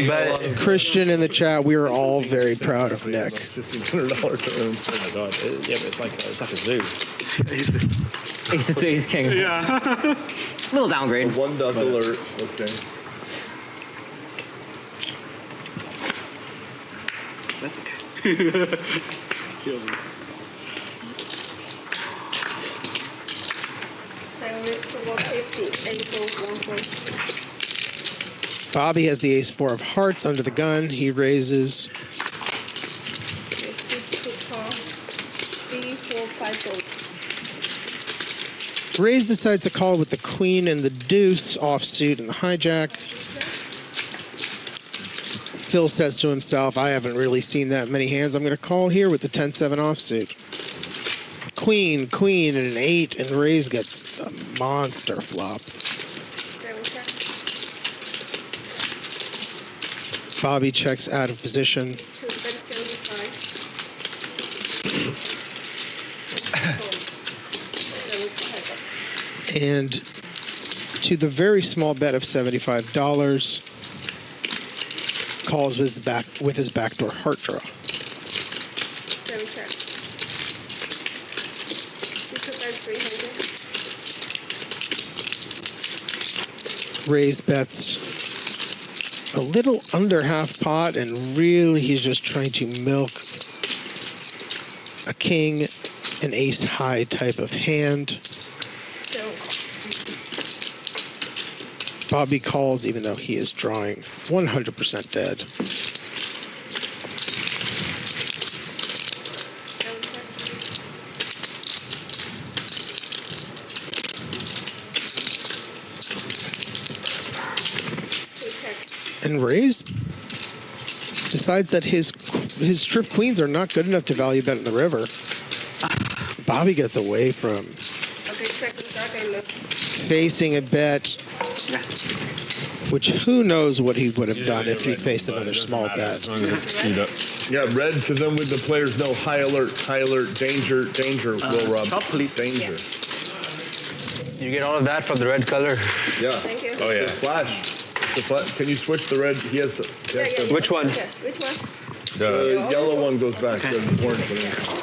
But Christian in the chat, we are all very proud of Nick. $1,500 tournament. Oh my god. Yeah, but it's like a zoo. Aces to ace king. Yeah. Little downgrade. 1 duck alert. Okay. That's okay. Bobby has the ace-4 of hearts under the gun. He raises. Raise decides to call with the queen and the deuce offsuit and the hijack. Phil says to himself, I haven't really seen that many hands. I'm going to call here with the 10-7 offsuit. queen, queen, and an 8, and Rays gets a monster flop. 7 check. Bobby checks out of position. 2 bet 75. 75. And to the very small bet of $75, calls with his backdoor heart draw. 7 check. Super bet 300. Raised bets a little under half pot, and really he's just trying to milk a king, an ace high type of hand. So, Bobby calls even though he is drawing 100% dead. 7 check. And Rays decides that his strip queens are not good enough to value bet in the river. Bobby gets away from Okay, second dark I look. facing a bet, which who knows what he would have done if he'd faced another small bet. Yeah, red, because then with the players know high alert, danger, danger, Will Rob. Chop, please. Danger. You get all of that from the red color. Yeah. Thank you. Oh, yeah. Flash. Can you switch the red? He has the. Which one? Yeah. Which one? The yellow one goes back. The orange one.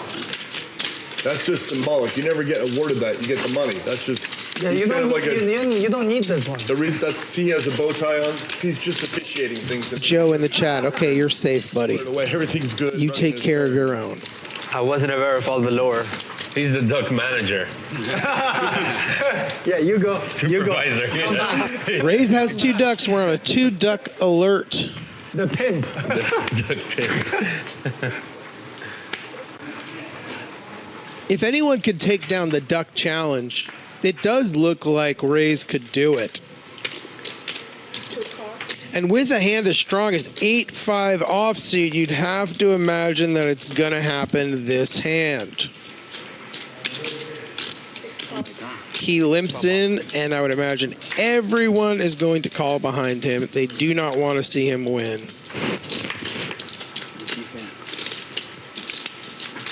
That's just symbolic. You never get awarded that. You get the money. That's just. Yeah, you don't, you don't need this one. The reason he has a bow tie on. He's just officiating things. Joe in the chat. Okay, you're safe, buddy. Everything's good. You take care of your own. I wasn't aware of all the lore. He's the duck manager. Yeah, you go. Supervisor. Rays has 2 ducks. We're on a 2 duck alert. The pimp. Duck pimp. If anyone could take down the duck challenge, it does look like Rays could do it. And with a hand as strong as 8-5 offsuit, you'd have to imagine that it's going to happen this hand. He limps in, and I would imagine everyone is going to call behind him. They do not want to see him win.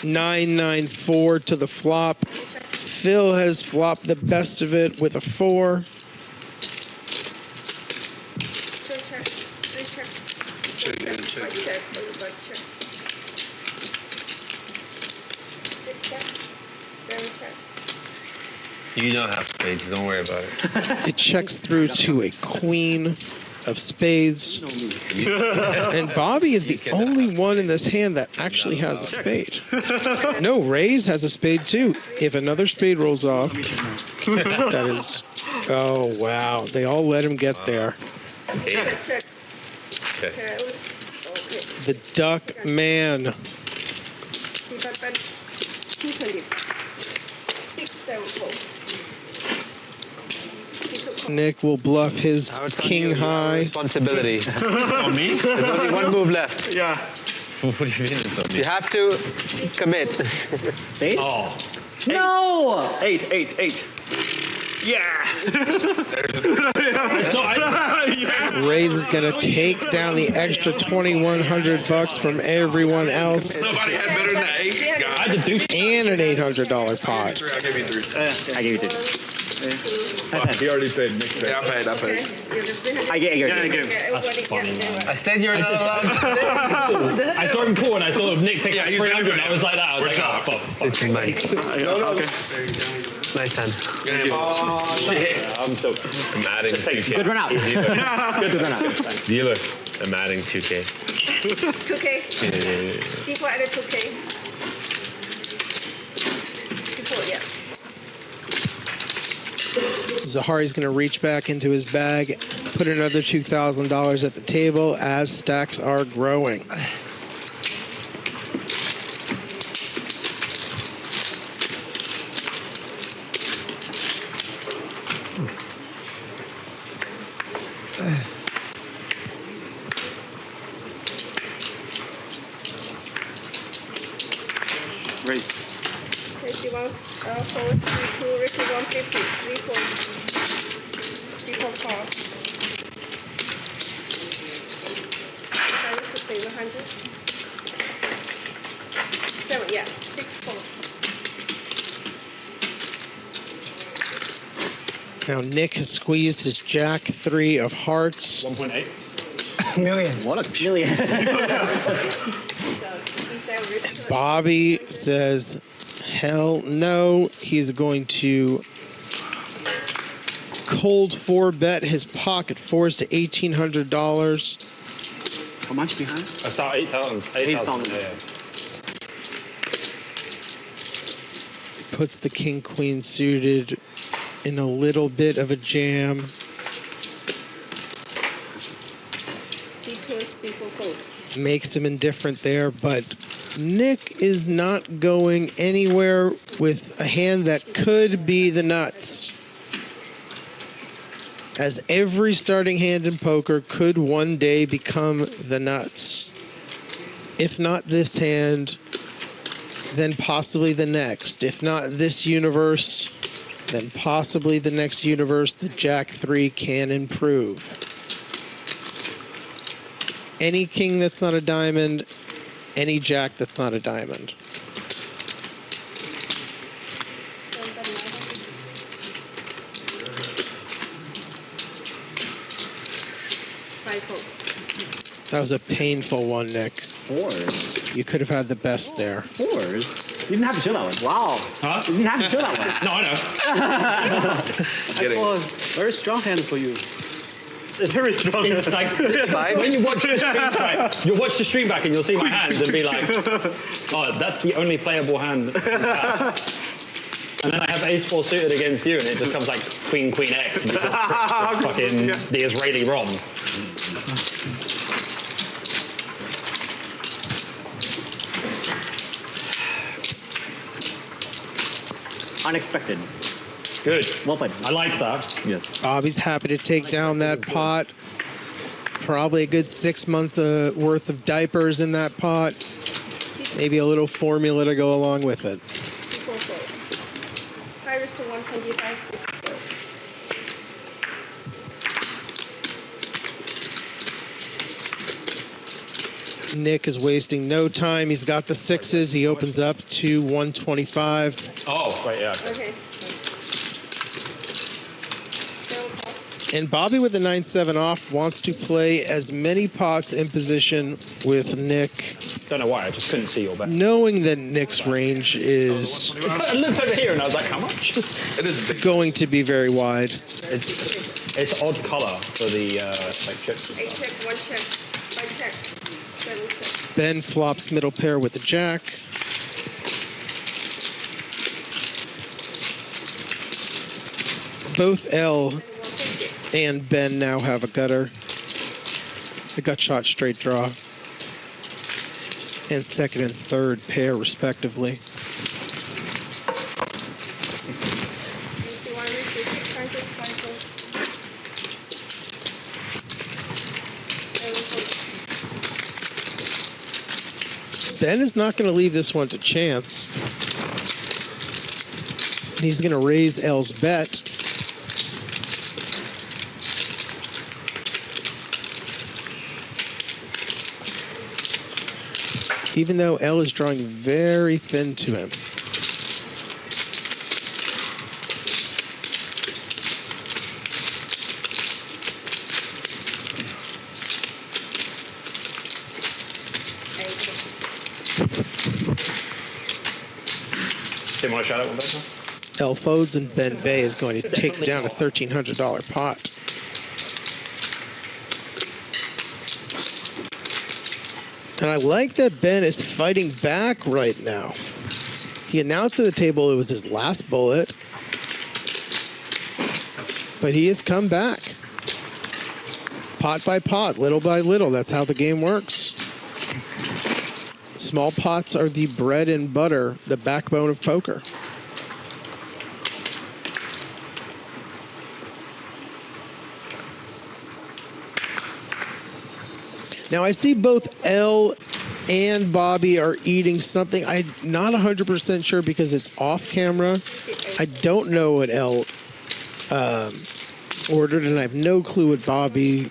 9-9-4 to the flop. Phil has flopped the best of it with a 4. Check. 6 check. 7 check. You don't have spades. Don't worry about it. It checks through to a queen of spades. And Bobby is the only one in this hand that actually has a spade. No, Rays has a spade too. If another spade rolls off, that is... Oh, wow. They all let him get there. Check. Okay. Okay. The duck man. 220. 6, 7, 4. Nick will bluff his king high. Responsibility. On me? There's only one move left. Yeah. What do you mean it's on me? You have to commit. Spade? Oh. No! 8. Yeah. Rays is going to take down the extra $2,100 from everyone else. Nobody had better than that 8. God. I just do. And an $800 pot. I gave you 3. I gave you 3. He already paid. Nick paid. Yeah, I paid. I gave you. That's funny, man. I said you're not allowed. I saw him pull and I saw Nick pick up he's 300 and I was like that. I was like, oh, fuck. This is mine. Okay. Nice hand. Oh, shit. I'm so... I'm adding 2K. Good run out. Good run out. Dealer. I'm adding 2K. 2K. Yeah. C4 added 2K. C4, yeah. Zahari's going to reach back into his bag, put another $2,000 at the table as stacks are growing. Raise. 51, 4, 3, 2, record 150, 3, 4. 3, 4, 4. I used to say 100. 7, yeah, 6, 4. Now Nick has squeezed his jack 3 of hearts. 1.8. Million. What a million. Bobby says, hell no. He's going to cold 4-bet his pocket 4s to $1,800. How much behind? I start 8,000. 8,000. Yeah. Puts the king queen suited in a little bit of a jam. C2, C4 fold. Makes him indifferent there, but Nick is not going anywhere with a hand that could be the nuts. As every starting hand in poker could one day become the nuts. If not this hand, then possibly the next. If not this universe, then possibly the next universe the Jack 3 can improve. Any king that's not a diamond, any jack that's not a diamond. That was a painful one, Nick. 4s. You could have had the best there. 4s? You didn't have to show that one. Wow. Huh? You didn't have to show that one. No, I know. I was very strong hand for you. Very strong. Like, when you watch the stream back, you'll watch the stream back and you'll see my hands and be like, oh, that's the only playable hand. And then I have ace-4 suited against you, and it just comes like queen, queen X, and fucking the Israeli ROM. Unexpected. Good. Well played. I like that. Yes. Bobby's happy to take down that pot. Probably a good 6 month worth of diapers in that pot. Maybe a little formula to go along with it. C4 fold. Iris to 125, 6, 4. Nick is wasting no time. He's got the 6s. He opens up to 125. Oh, right, yeah. Okay. And Bobby with the 9-7 off wants to play as many pots in position with Nick. Don't know why, I just couldn't see your bet. Knowing that Nick's range is I looked over here and I was like, how much? It is big. going to be very wide. It's odd color for the like chips and 8 stuff. check, 1 check, 5 check, 7 check. Ben flops middle pair with the jack. Both L and Ben now have a gutter. A gut shot straight draw. And second and third pair respectively. Ben is not going to leave this one to chance. He's going to raise L's bet. Even though L is drawing very thin to him. Didn't want to shout out one better? L folds and Ben Bay is going to take down a $1,300 pot. And I like that Ben is fighting back right now. He announced at the table it was his last bullet, but he has come back. Pot by pot, little by little, that's how the game works. Small pots are the bread and butter, the backbone of poker. Now I see both L and Bobby are eating something. I'm not 100% sure because it's off camera. I don't know what L ordered, and I have no clue what Bobby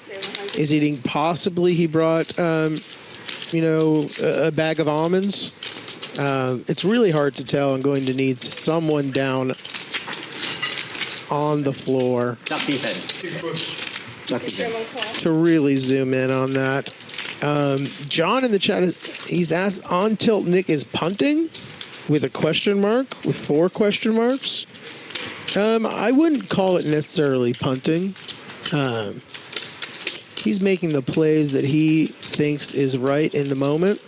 is eating. Possibly he brought, you know, a bag of almonds. It's really hard to tell. I'm going to need someone down on the floor to really zoom in on that. John in the chat, he's asked, ONTILTNICK is punting with a question mark, with 4 question marks. I wouldn't call it necessarily punting. He's making the plays that he thinks is right in the moment.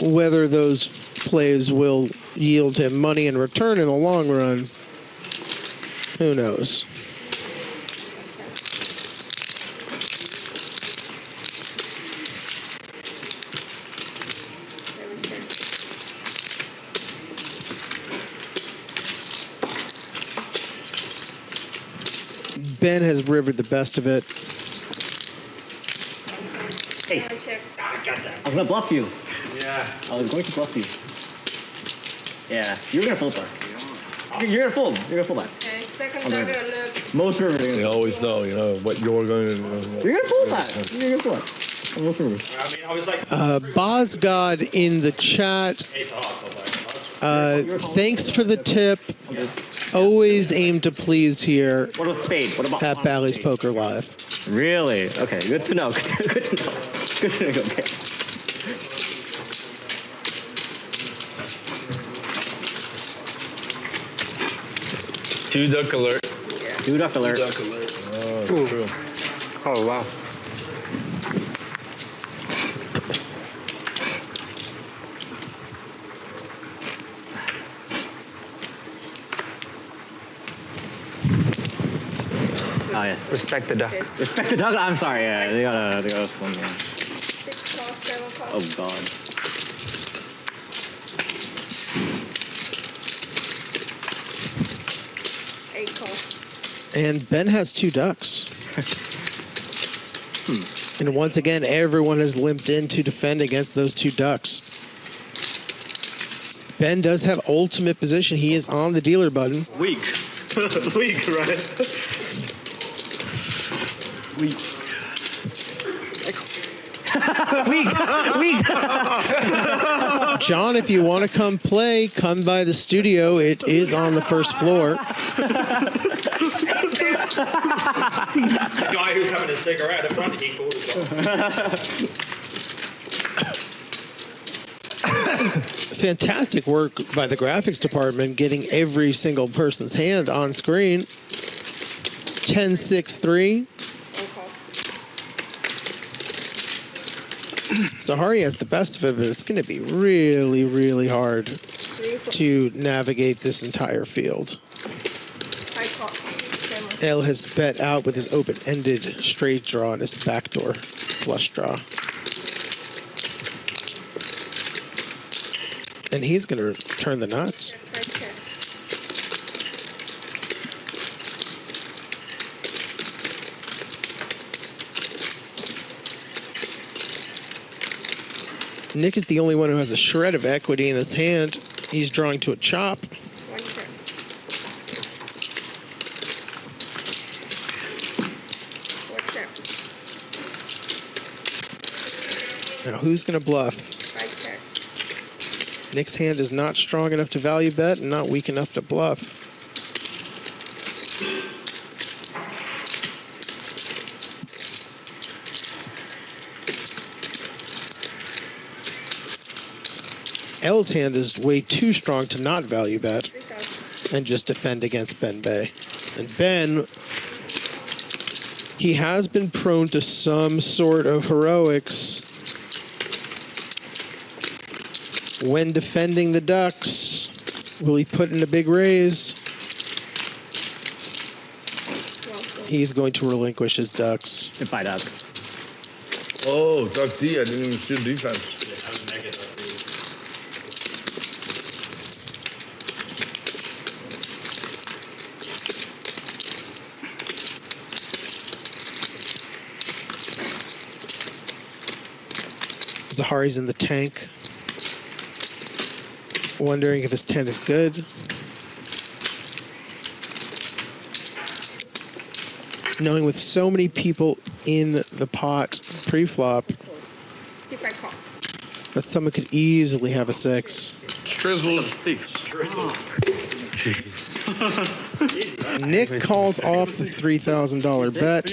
Whether those plays will yield him money in return in the long run, who knows? Ben has rivered the best of it. Ace. I was gonna bluff you. Yeah. I was going to bluff you. Yeah, you're gonna fold that. You're gonna fold. You're gonna fold that. Second dagger alert. Most river. They always know, you know, what you're going to do. You're gonna fold that. You're gonna fold that. Most river. I mean, I was like. Bosgod in the chat. Thanks for the tip. Always aim to please here. What about spade? What about at Bally's Poker Live? Really? Okay, good to know. Good to know. Good to know. Okay. Two duck alert. Two duck alert. Two duck alert. Oh, that's true. Oh, wow. Oh, yes. Respect the duck. Respect the duck. I'm sorry. Yeah, they gotta swim. Yeah. 6 calls, 7 calls. Oh, God. And Ben has 2 ducks. And once again, everyone has limped in to defend against those 2 ducks. Ben does have ultimate position. He is on the dealer button. Weak. Weak, right? Weak. Weak. John, if you want to come play, come by the studio. It is on the first floor. The guy who's having a cigarette at the front, he called us. Fantastic work by the graphics department, getting every single person's hand on screen. 10-6-3. Zahari has the best of it, but it's going to be really, really hard to navigate this entire field. L has bet out with his open-ended straight draw and his backdoor flush draw. And he's going to turn the nuts. Nick is the only one who has a shred of equity in his hand. He's drawing to a chop. Now, who's going to bluff? Nick's hand is not strong enough to value bet and not weak enough to bluff. L's hand is way too strong to not value bet and just defend against Ben Bay. And Ben, he has been prone to some sort of heroics when defending the ducks. Will he put in a big raise? He's going to relinquish his ducks. Goodbye, duck. Oh, duck D, I didn't even see the defense. Zahari's in the tank, wondering if his 10 is good. Knowing with so many people in the pot pre-flop See if I call. that someone could easily have a 6. Strizzles. Nick calls off the $3,000 bet.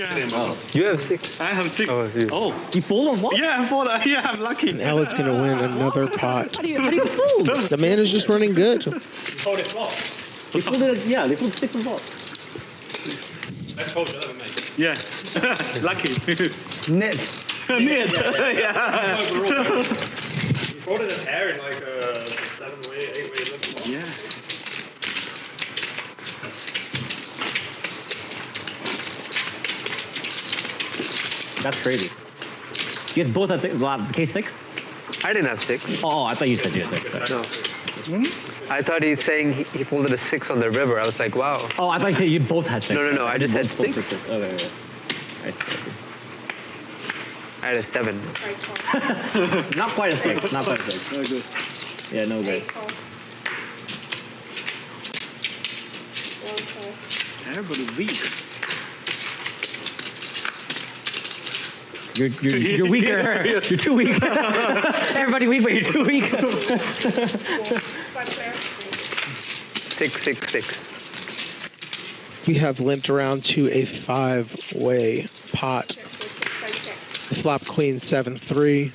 You have 6. I have 6. Oh, You fold on what? Yeah, I fold. Yeah, I'm lucky. And Ella's going to win another pot. How do you fold? The man is just running good. Hold it flop. They folded, yeah, they folded 6 on flop. Let's hold it, mate. Yeah, lucky. Net. Net. Yeah. You folded a pair in like a 7-way, 8-way limp flop. Yeah. That's crazy. You guys both had 6, K6? I didn't have 6. Oh, I thought you said you had 6. No. I thought he's saying he folded a 6 on the river. I was like, wow. Oh, I thought you said you both had 6. No. I just had Both 6. sixes. Okay. I see. I had a 7. I call. Not quite a 6. Not quite a 6. No good. Yeah, no I good. call. One call. Everybody weak. You're weaker. You're too weak. Everybody weak, but you're too weak. 5 pairs. 6. We have limped around to a 5-way pot. Check, 5 check. The flop queen 7-3. 8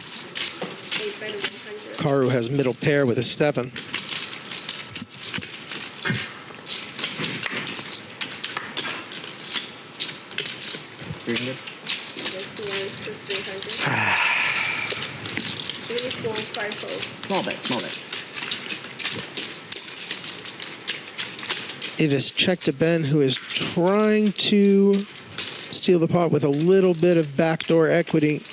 better than 100. Karu has middle pair with a 7. This one is to 300. 3, 4, 5 fold. Small bet, small bet. It is check to Ben, who is trying to steal the pot with a little bit of backdoor equity.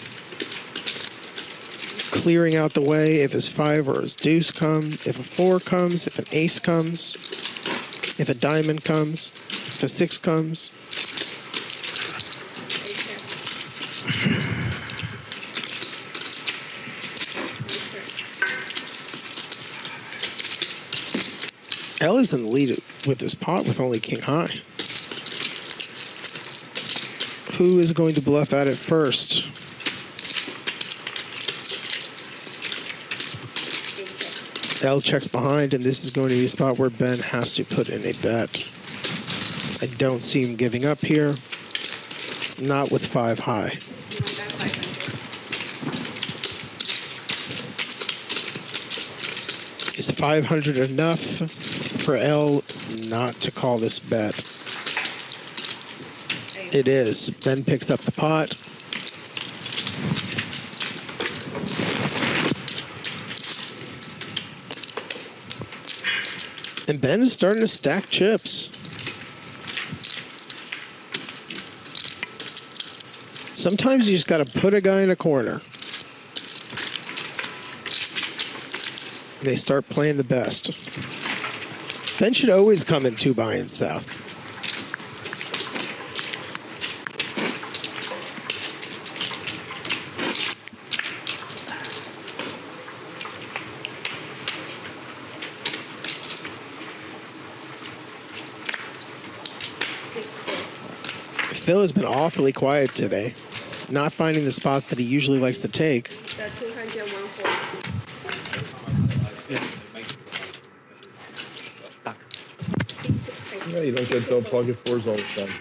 Clearing out the way if his 5 or his deuce come, if a 4 comes, if an ace comes, if a diamond comes, if a 6 comes. 8 check. Ella's in the lead with this pot with only king high. Who is going to bluff at it first? L checks behind, and this is going to be a spot where Ben has to put in a bet. I don't see him giving up here. Not with 5 high. Is 500 enough for L not to call this bet? It is. Ben picks up the pot. And Ben is starting to stack chips. Sometimes you just got to put a guy in a corner. They start playing the best. Ben should always come in 2 buy-ins south. Phil has been awfully quiet today, not finding the spots that he usually likes to take. That's 201 Yeah, you don't get pocket 4s all the time.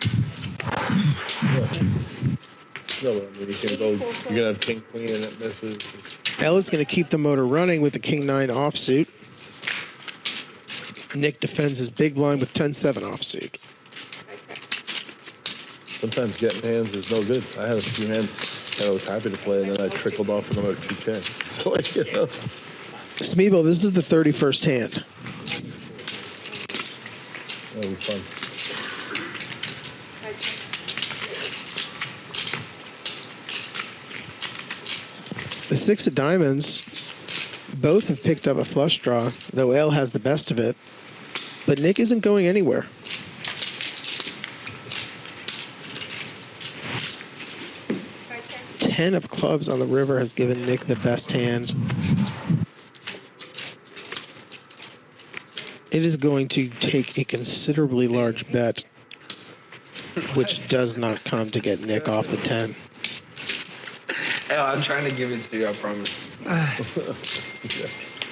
No, I mean, you can go, you're going to have king, queen, and it misses. Ella's going to keep the motor running with the king 9 offsuit. Nick defends his big blind with 10-7 offsuit. Sometimes getting hands is no good. I had a few hands that I was happy to play, and then I trickled off with another 2-10. So, like, you know. Smeebo, this is the 31st hand. That'll be fun. The 6 of diamonds, both have picked up a flush draw, though L has the best of it. But Nick isn't going anywhere. 10 of clubs on the river has given Nick the best hand. It is going to take a considerably large bet, which does not come to get Nick off the 10. Hell, I'm trying to give it to you, I promise.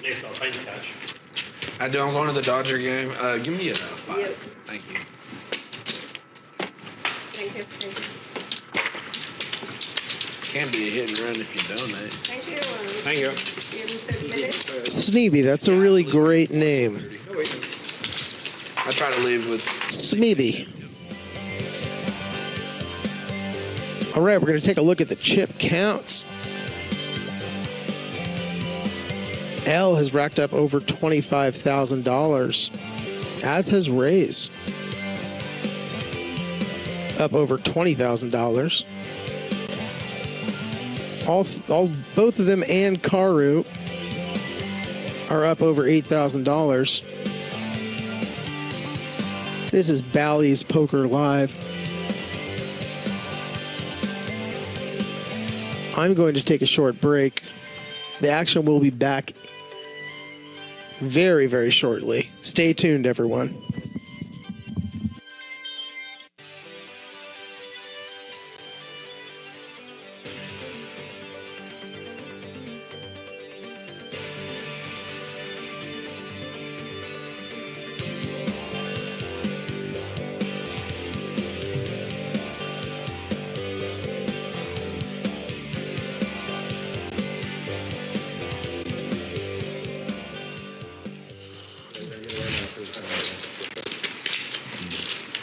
Nick's got a paint catch. I do. I'm going to the Dodger game. Give me a 5. Yep. Thank you. Thank you. Thank you. Can't be a hit and run if you donate. Thank you. Thank you. Sneeby, that's a really great name. I try to leave with Sneeby. All right, we're going to take a look at the chip counts. L has racked up over $25,000, as has Ray's. Up over $20,000. Both of them and Karu are up over $8,000. This is Bally's Poker Live. I'm going to take a short break. The action will be back very, very shortly. Stay tuned, everyone.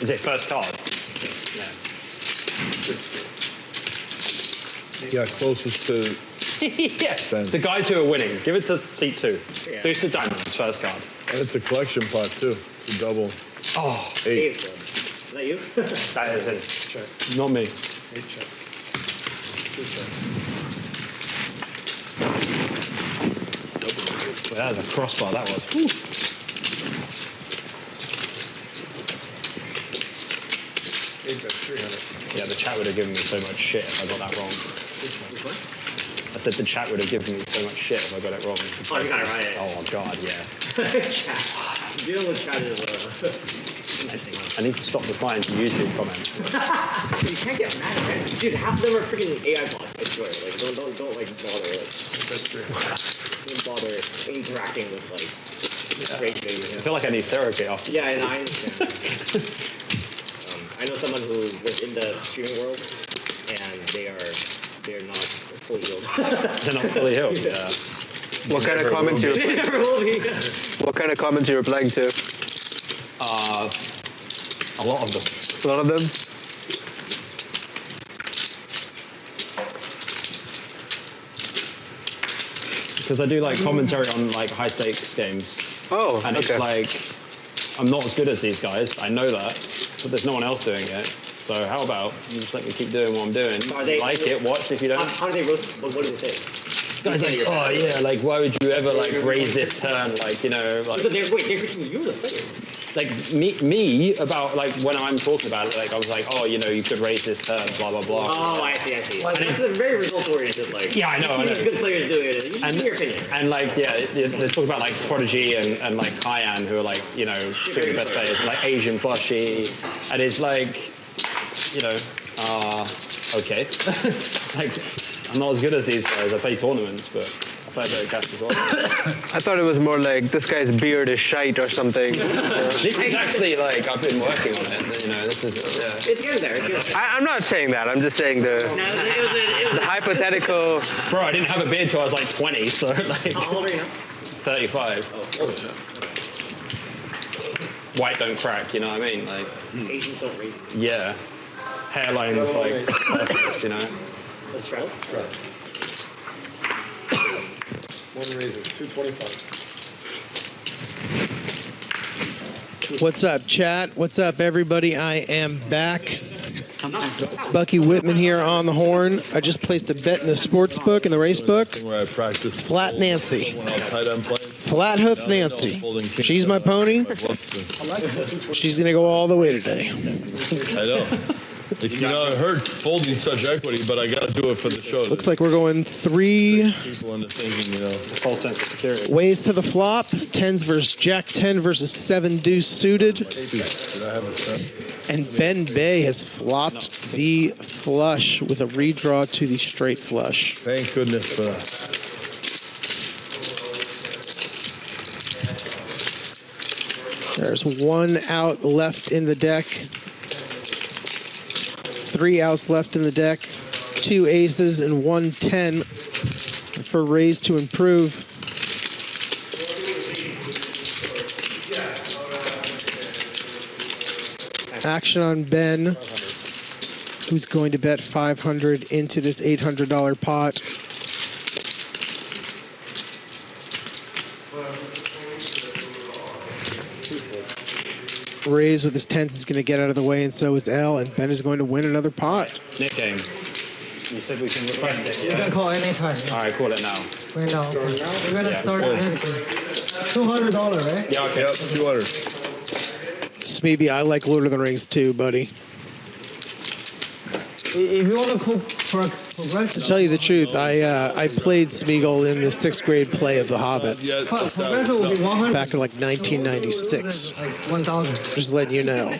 Is it first card? Yeah, closest to. Yeah. Ben. The guys who are winning, give it to seat 2. Yeah. Deuce of diamonds, first card. And it's a collection pot too. It's a double. Oh, 8. Is that you? that is it. Check. Not me. 8 checks. 2 checks. Well, that was a crossbar, that was. Whew. Yeah, the chat would have given me so much shit if I got that wrong. I said the chat would have given me so much shit if I got it wrong. Oh, you got it right. Oh, God, yeah. Chat. Dealing with chat is I need to stop replying to YouTube comments. you can't get mad at it. Dude, half of them are freaking AI bots, I swear. Like, don't like, bother, That's true. don't bother interacting with, like, great videos. I feel like I need therapy after. Yeah, and I understand. I know someone who was in the streaming world, and they're not fully healed. They're not fully healed. Yeah. What kind of comments you? What kind of comments you replying to? A lot of them. A lot of them. Because I do like commentary on like high stakes games. Oh, and okay. it's like I'm not as good as these guys. I know that, but there's no one else doing it. So how about you just let me keep doing what I'm doing? Like it, watch if you don't. How do they roast? What do they say? Guys like, oh yeah, like why would you ever like raise this turn? Like, you know, like. But they're critiquing you, the player. Like me about like when I'm talking about it, like I was like, oh, you know, you could raise this turn, blah blah blah. Oh, I see. Like, that's a very result oriented. Like, yeah, I know. Good players do it. You should give your opinion. And like, yeah, they talk about like Prodigy and like Kyan, who are like, you know, two of the best players, like Asian Flushy, and it's like, you know, okay, like I'm not as good as these guys. I play tournaments, but I play a bit of cash as well. I thought it was more like this guy's beard is shite or something. This is actually like I've been working on it. You know, this is. Yeah. It's good there. I'm not saying that. I'm just saying the hypothetical. Bro, I didn't have a beard till I was like 20, so like. How old are you now? 35. Oh. White don't crack, you know what I mean? Like. Asians don't raise. Yeah. Hairline's like, perfect, you know. Let's try. One raise is 225. What's up, chat? What's up, everybody? I am back. Bucky Whitman here on the horn. I just placed a bet in the sports book and the race book. Where I practice. Flat Nancy. When I'm tight end playing. Flat Hoof Nancy. She's my pony. She's going to go all the way today. I know. You know, it hurts folding such equity, but I got to do it for the show. Looks like we're going 3 People into thinking, you know. False sense of security. ways to the flop. 10s versus Jack 10 versus 7 deuce suited. Did I have a set? And Ben Bay has flopped the flush with a redraw to the straight flush. Thank goodness for that. There's 1 out left in the deck. 3 outs left in the deck. 2 aces and 1 10 for raise to improve. Action on Ben, who's going to bet 500 into this $800 pot. Raise with his 10s is going to get out of the way, and so is L, and Ben is going to win another pot. Nick game. You said we can request it. You can call anytime. All right, call it now. Right now. Okay. We're gonna Yeah, start cool. at anything. $200, right? Yeah, okay. Yep, 200. Smeeby, I like Lord of the Rings too, buddy. If you want to progress, To tell you the truth, I played Smeagol in the 6th grade play of The Hobbit progress will be 100. back in like 1996. Like 1,000. Just letting you know.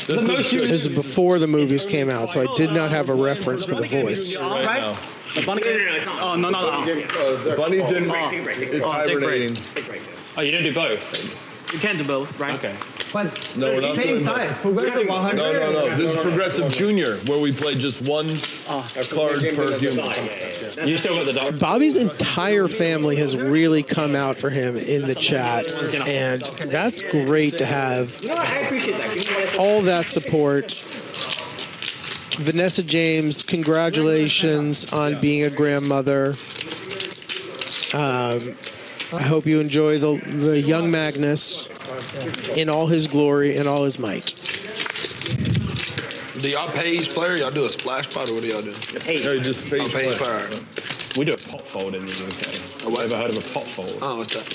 The most you This is before the movies came out, so I did not have a reference for the voice. Right now. The bunny. Oh no. Bunny's in. Is hibernating. Oh, you don't do both. You can't do both, right? Okay. But No, we're not same doing size. that. Progressive 100. No. This is Progressive Junior, where we play just 1 card per human. You still got the dog. Bobby's entire family has really come out for him in the chat, and that's great to have You know what? I appreciate that. You know what? all that support. Vanessa James, congratulations on being a grandmother. I hope you enjoy the young Magnus in all his glory and all his might. Do y'all pay each player? Y'all do a splash pot, or what do y'all do? Yeah, just Oh, face pay each play. player. We do a pot fold in the UK. A what? Ever heard of a pot fold? Oh, what's that?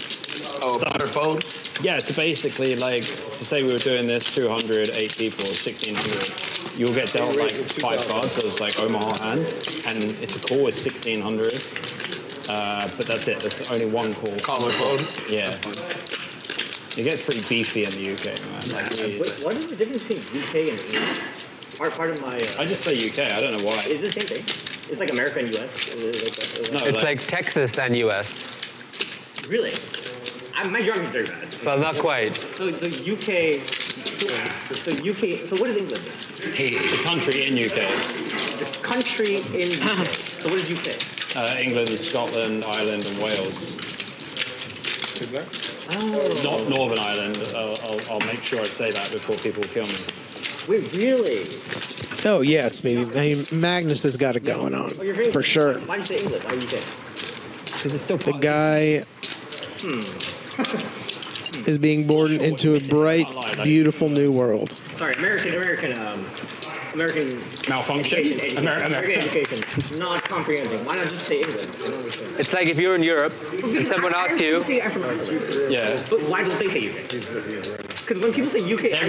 Oh, a potter fold? Yeah, so basically, like, to say we were doing this 200, 8 people, 1,600, you'll get dealt like 5 cards, so it's like Omaha hand, and if the call is 1,600, but that's it, there's only 1 call. Call or fold? Yeah. It gets pretty beefy in the UK, man. Like, Wait, what is the difference between UK and England? Part of my. I just say UK, I don't know why. Is it the same thing? It's like America and US? No, It's like Texas and US. Really? My geography's very bad. Well, not quite. So UK. So what is England? The country in UK. The country in UK. So what is UK? England, Scotland, Ireland, and Wales. Oh. Not Northern Ireland. I'll make sure I say that before people kill me. Wait, really? Oh, yes, maybe. I mean, Magnus has got it going on, Oh, you're very for sure. Why do you say England? Why UK? Because it's still The guy is being born into a bright, beautiful new world. Sorry, American malfunction. education. American education. Not comprehending. Why not just say England? I don't understand. It's like if you're in Europe and someone asks you. I'm from Ireland. Yeah. But why don't they say UK? Because when people say UK, They're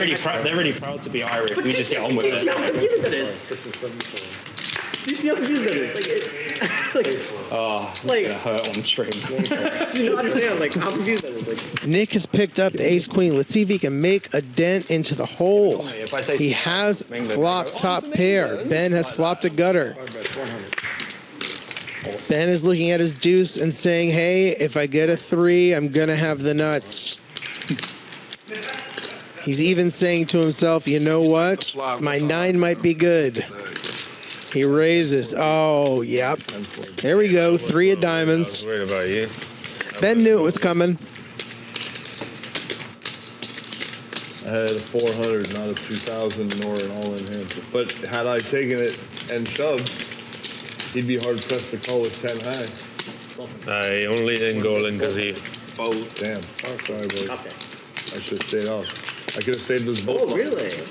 really proud to be Irish. We just get on with do you see how it. confusing that is? Do you see how confusing that is? Oh, it's Like- gonna hurt on stream. Do you not understand like how confused that is? Like, Nick has picked up the ace queen. Let's see if he can make a dent into the hole. If I say He has flopped top pair. Ben has flopped a gutter. Ben is looking at his deuce and saying, hey, if I get a 3, I'm going to have the nuts. He's even saying to himself, you know what? My 9 might be good. He raises. Oh, yep. There we go. 3 of diamonds. Worried about you. Ben knew it was coming. I had a 400, not a 2,000, nor an all-in hand. But had I taken it and shoved, he'd be hard pressed to call with 10 high. I only didn't go in because he. Fold. Damn. Oh, sorry, boy. I should have stayed off. I could have saved those both. Oh, really?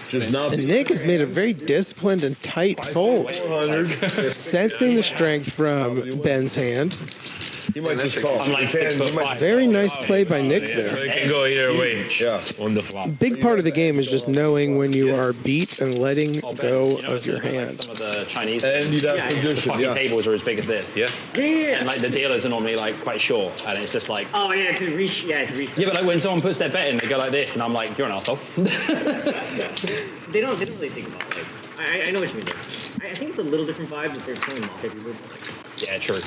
Just not. And Nick has made a very disciplined and tight fold. 400. Sensing the strength from Ben's hand. He might just call. I'm like 6'5". Very nice play by Nick there. It can go either way. Yeah. On the flop. Big part of the game is just knowing when you are beat and letting go of your hand. Some of the Chinese. And you'd have The position, fucking yeah. tables are as big as this. Yeah. Yeah. And like the dealers are normally like quite short, and it's just like. Oh yeah, to reach. Yeah, to reach. Yeah, but like when someone puts their bet in, they go like this, and I'm like, you're an asshole. They don't really think about like. I know what you mean. There. I think it's a little different vibe if they're playing mafia people. Like, Yeah, true.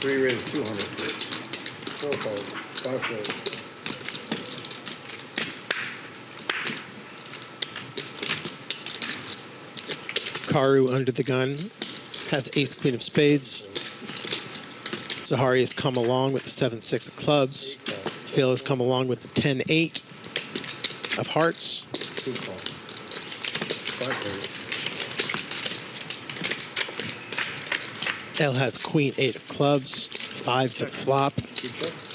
3 raises, 200. 4 calls, 5 folds. Karu under the gun has ace queen of spades. Zahari has come along with the 7-6 of clubs. Phil has come along with the 10-8 of hearts. 2 calls. 5 raises. L has queen 8 of clubs, 5 to the flop. 2 checks.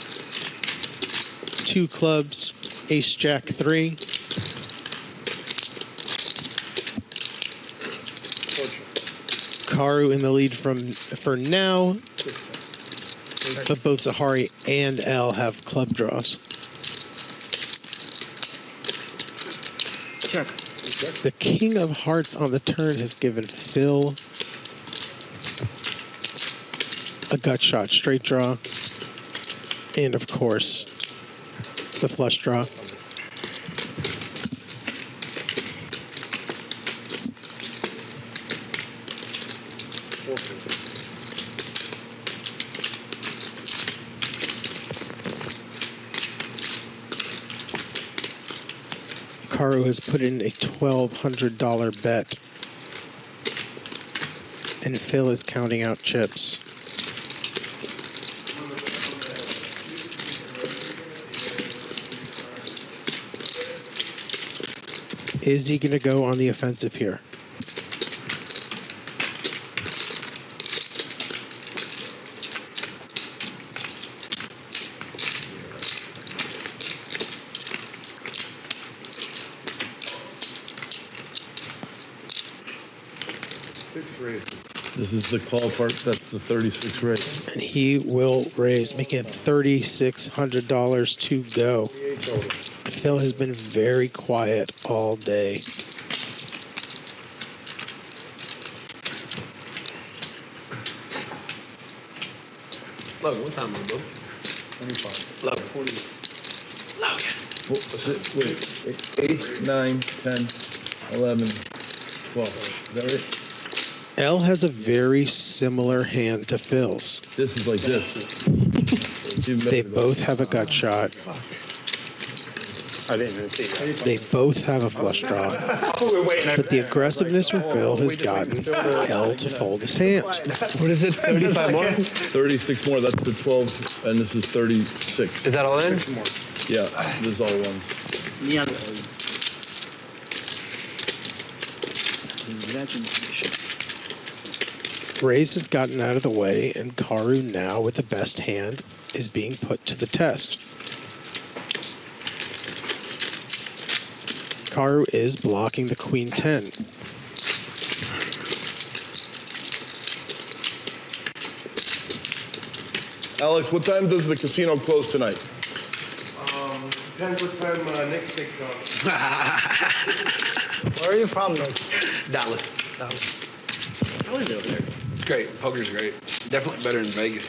2 clubs, ace jack 3. 4 checks. Karu in the lead for now, but both Zahari and L have club draws. check. The king of hearts on the turn has given Phil a gut shot straight draw, and of course, the flush draw. Karu has put in a $1,200 bet, and Phil is counting out chips. Is he going to go on the offensive here? This is the call part. That's the 36 raise. And he will raise, making it $3,600 to go. Phil has been very quiet all day. Look, what time is it, bro? 25. Look. 40. Wait, 8, 9, 10, 11, 12. Is that right? L has a very similar hand to Phil's. This is like this. They both have a gut shot. I didn't even see that. They both have a flush draw. But the aggressiveness from Phil has gotten L to fold his hand. What is it? 35 more? 36 more. That's the 12, and this is 36. Is that all in? Yeah, this is all ones. Yeah. Raise has gotten out of the way, and Karu now with the best hand is being put to the test. Karu is blocking the queen 10. Alex, what time does the casino close tonight? Depends what time Nick takes off. Where are you from, Nick? Dallas. How is it over there? It's great. Poker's great. Definitely better in Vegas.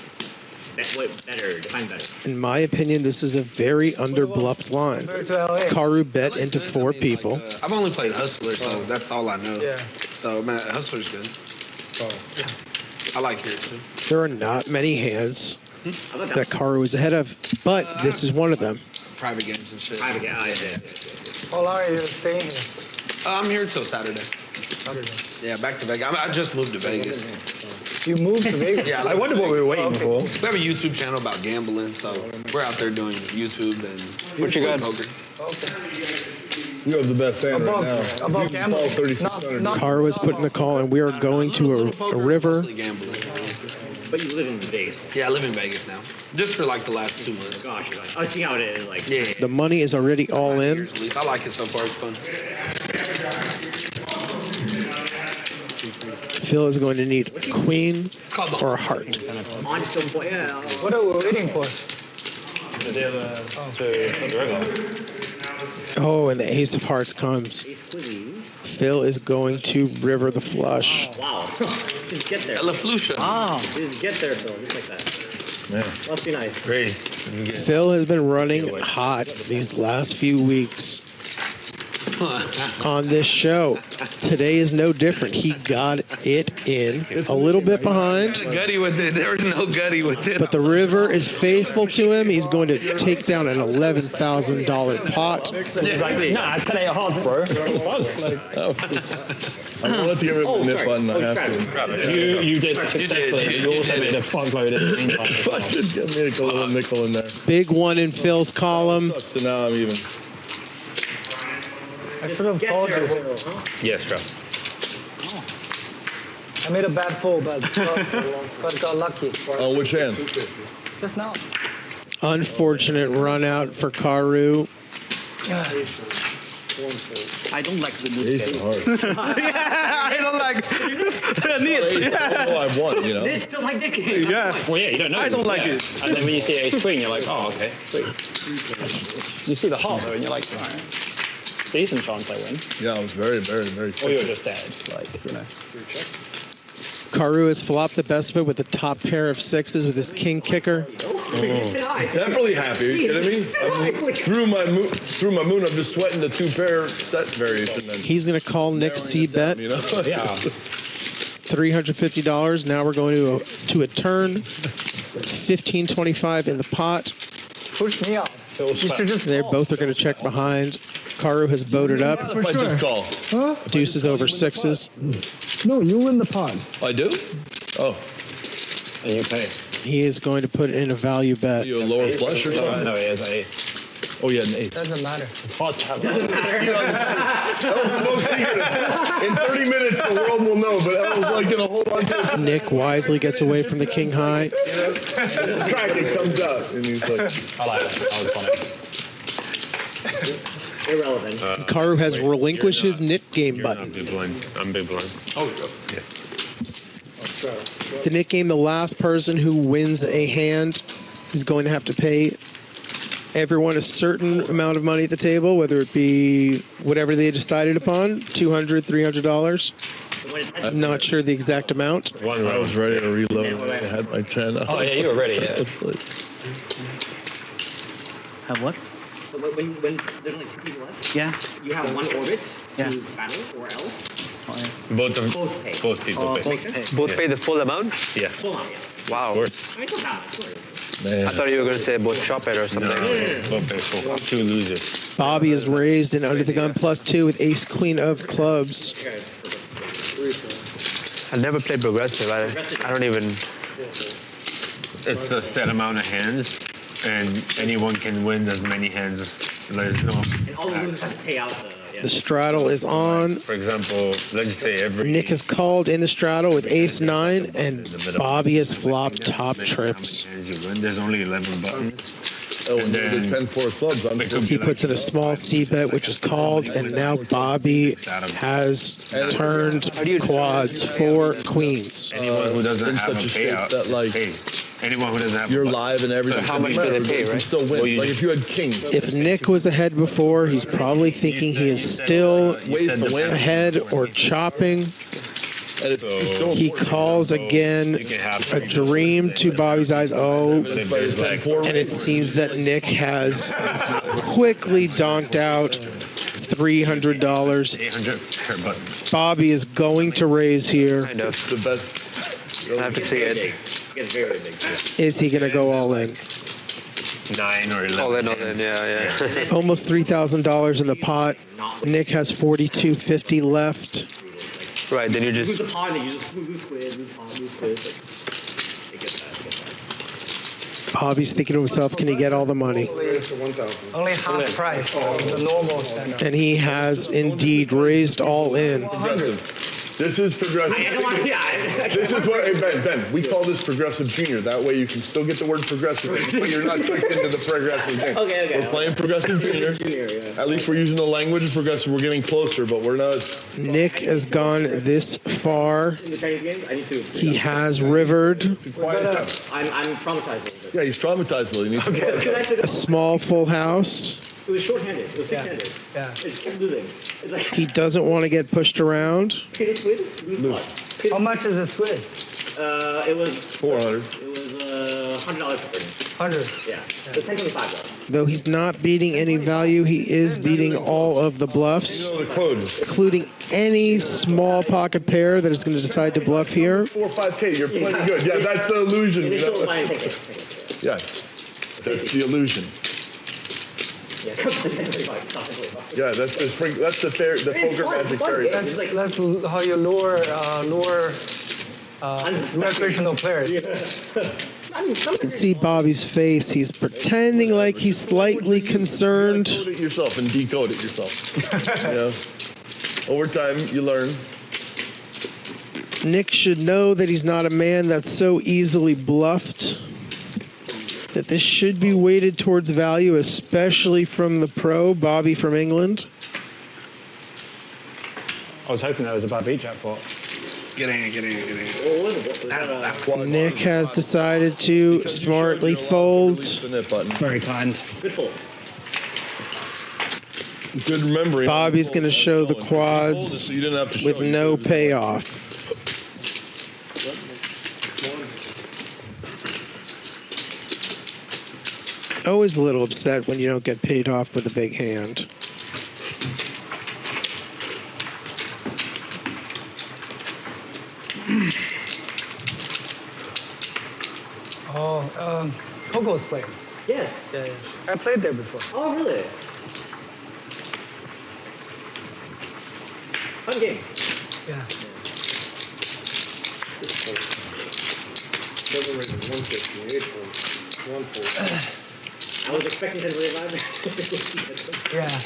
Wait, better. Define better. In my opinion, this is a very underbluffed line. Karu bet into 4 people. I've only played Hustler, so that's all I know. Yeah. So, man, Hustler's good. Oh. I like here, too. There are not many hands that Karu is ahead of, but this is one of them. Private games and shit. Private game. Oh, yeah. How long are you staying here? I'm here till Saturday. Saturday. Yeah, back to Vegas. I just moved to Vegas. You moved to Vegas? Yeah, I wonder what we were waiting for. We have a YouTube channel about gambling, so we're out there doing YouTube and What you got? poker. Okay. You have the best hand right now. Above You can call gambling. 3600. Not- Karu has put in the call, and we are going to a river. Mostly gambling. But you live in Vegas. Yeah, I live in Vegas now. Just for like the last 2 months. Gosh, I see how it is. Like, Yeah. The money is already all in. At least I like it so far. It's fun. Phil is going to need a queen or a heart. On some point, yeah. What are we waiting for? Oh, and the ace of hearts comes. Phil is going to river the flush. Wow. Just get there. La Flusha. Ah, just get there, Phil. Just like that. Yeah. Must be nice. Grace. Phil has been running hot these last few weeks on this show. Today is no different. He got it in a little bit behind. Gutty with it. There was no gutty with it. But the river is faithful to him. He's going to take down an $11,000 pot. Exactly. Nah, today a hearts, bro. I wanted to give it a nip button. I have to. You did successfully. You also made a fuckload in the meantime. Fucking get me a little nickel in there. Big one in Phil's column. So now I'm even. I should have called you. Yes, bro. I made a bad fold, but got lucky. On which hand? Just now. Unfortunate run out for Karu. I don't like the mood. Ace of hearts. Yeah, I don't like I know I won, you know. It's still like Nick. Yeah. Well, yeah, you don't know. I don't like it. And then when you see ace queen, you're like, oh, okay. Sweet. You see the heart though, and you're like, all right. Decent chance I win. Yeah, I was very, very, very. Or you're just dead. Like, you know. Karu has flopped the best of it with the top pair of sixes with his king kicker. Definitely happy. Are you kidding me? Through my moon, I'm just sweating the 2-pair set variation. And He's going to call Nick C bet. you know? Yeah. $350. Now we're going to a turn. $15.25 in the pot. Push me out. You should just They both are going to check behind. Karu has boated up. I just call. Huh? Deuces over sixes. No, you win the pot. I do? Oh. And you pay. He is going to put in a value bet. You a lower flush or something? No, he has an ace. Oh, yeah, an ace. Doesn't matter. It's hard to have. That was the most secretive. In 30 minutes, the world will know, but I was like going to hold on to it. Nick wisely gets away from the king high. The crack, it comes out. And he's like, I like it. That was funny. Irrelevant. Karu has relinquished his knit game button. Big blind. I'm big blind. oh, Yeah. The knit game, the last person who wins a hand is going to have to pay everyone a certain amount of money at the table, whether it be whatever they decided upon, $200, $300. I'm not sure the exact amount. One I was round. ready to reload. I had my 10. Oh, yeah, you were ready, yeah. Have what? So when there's only 2 people left, Yeah. you have one orbit Yeah. to battle, or else Both of both pay. both people pay. Makes sense? Both pay the full amount? Yeah. Full on, yeah. Wow. I mean, it's not that much. Man. I thought you were going to say both chop it or something. Both pay full. 2 losers. Bobby is raised in under the gun +2 with ace queen of clubs. I never played progressive. I don't even. It's a set amount of hands, and anyone can win as many hands. There's no. And all the losers have to pay out The straddle is on. For example, let's say every. Nick is called in the straddle with ace 9, and Bobby has flopped top trips. Hands you win. There's only 11 buttons. Oh, and then the 10-4 clubs. He puts in a small C bet, which is called, and now Bobby has turned quads for queens. Anyone who doesn't have a such a shape payout that, like, pays. Anyone who doesn't have You're a live and everything. So how much do they pay, You right? still win. Well, you like just- if you had kings. If Nick was ahead before, he's probably thinking he is still Ways to win. ahead or chopping. And it's so He important. calls again, a dream to Bobby's eyes. Oh, That's why it's 10-4. and it seems that Nick has quickly donked out $300. 800 per button. Bobby is going to raise here. Kind of. The best. I have to see it. It gets very big. Is he going to go all in? 9 or 11. All in, yeah. Almost $3,000 in the pot. Nick has $42.50 left. Right, then you Lose just. the pot, and you just lose squid, lose pot, lose squid. It gets bad, it gets bad. Bobby's thinking to himself, can he get all the money? Only half price. The normal standard. And he has indeed raised all in. Progressive. This is progressive. I don't want to. Yeah. This is what, hey, Ben, we call this progressive junior. That way you can still get the word progressive, but you're not tricked into the progressive game. Okay. We're playing progressive junior. Yeah. At least we're using the language of progressive. We're getting closer, but we're not. Nick has gone this far. In the Chinese games, I need to. He has rivered. I'm traumatized. Yeah, he's traumatized. He needs to A small full house. It was short-handed. It was six-handed. Yeah. It's kept losing. It's like He doesn't want to get pushed around. pay the squid, lose blood. How much is the squid? It was 400. It was $100 per person. 100. Yeah. It's $10.25 though. Though he's not beating any value, he is beating all of the bluffs, You know the code. including any small pocket pair that is going to decide to bluff here. 4 or 5K. You're plenty good. Yeah, that's the illusion. You Initial know? line, take it. Yeah, that's the illusion. Yeah, $10.25. Yeah, that's the spring. That's the fair. The It's poker fun, magic it's fun. fairy. It's like That's how you lure recreational players. You can see Bobby's face. He's pretending like he's slightly concerned. Code it yourself and decode it yourself. You know? Over time, you learn. Nick should know that he's not a man that's so easily bluffed. That this should be weighted towards value, especially from the pro, Bobby from England. I was hoping that was a bad beat jackpot. Get in. Nick has decided to smartly fold. Very kind. good fold. Good memory. Bobby's going to show the quads So you didn't have to with show it. no payoff. Always a little upset when you don't get paid off with a big hand. Oh, Coco's place. Yes. Yeah. I played there before. Oh, really? Fun game. Yeah. Seven raises 150, 8 folds, 1 fold. I was expecting to revive. Yeah.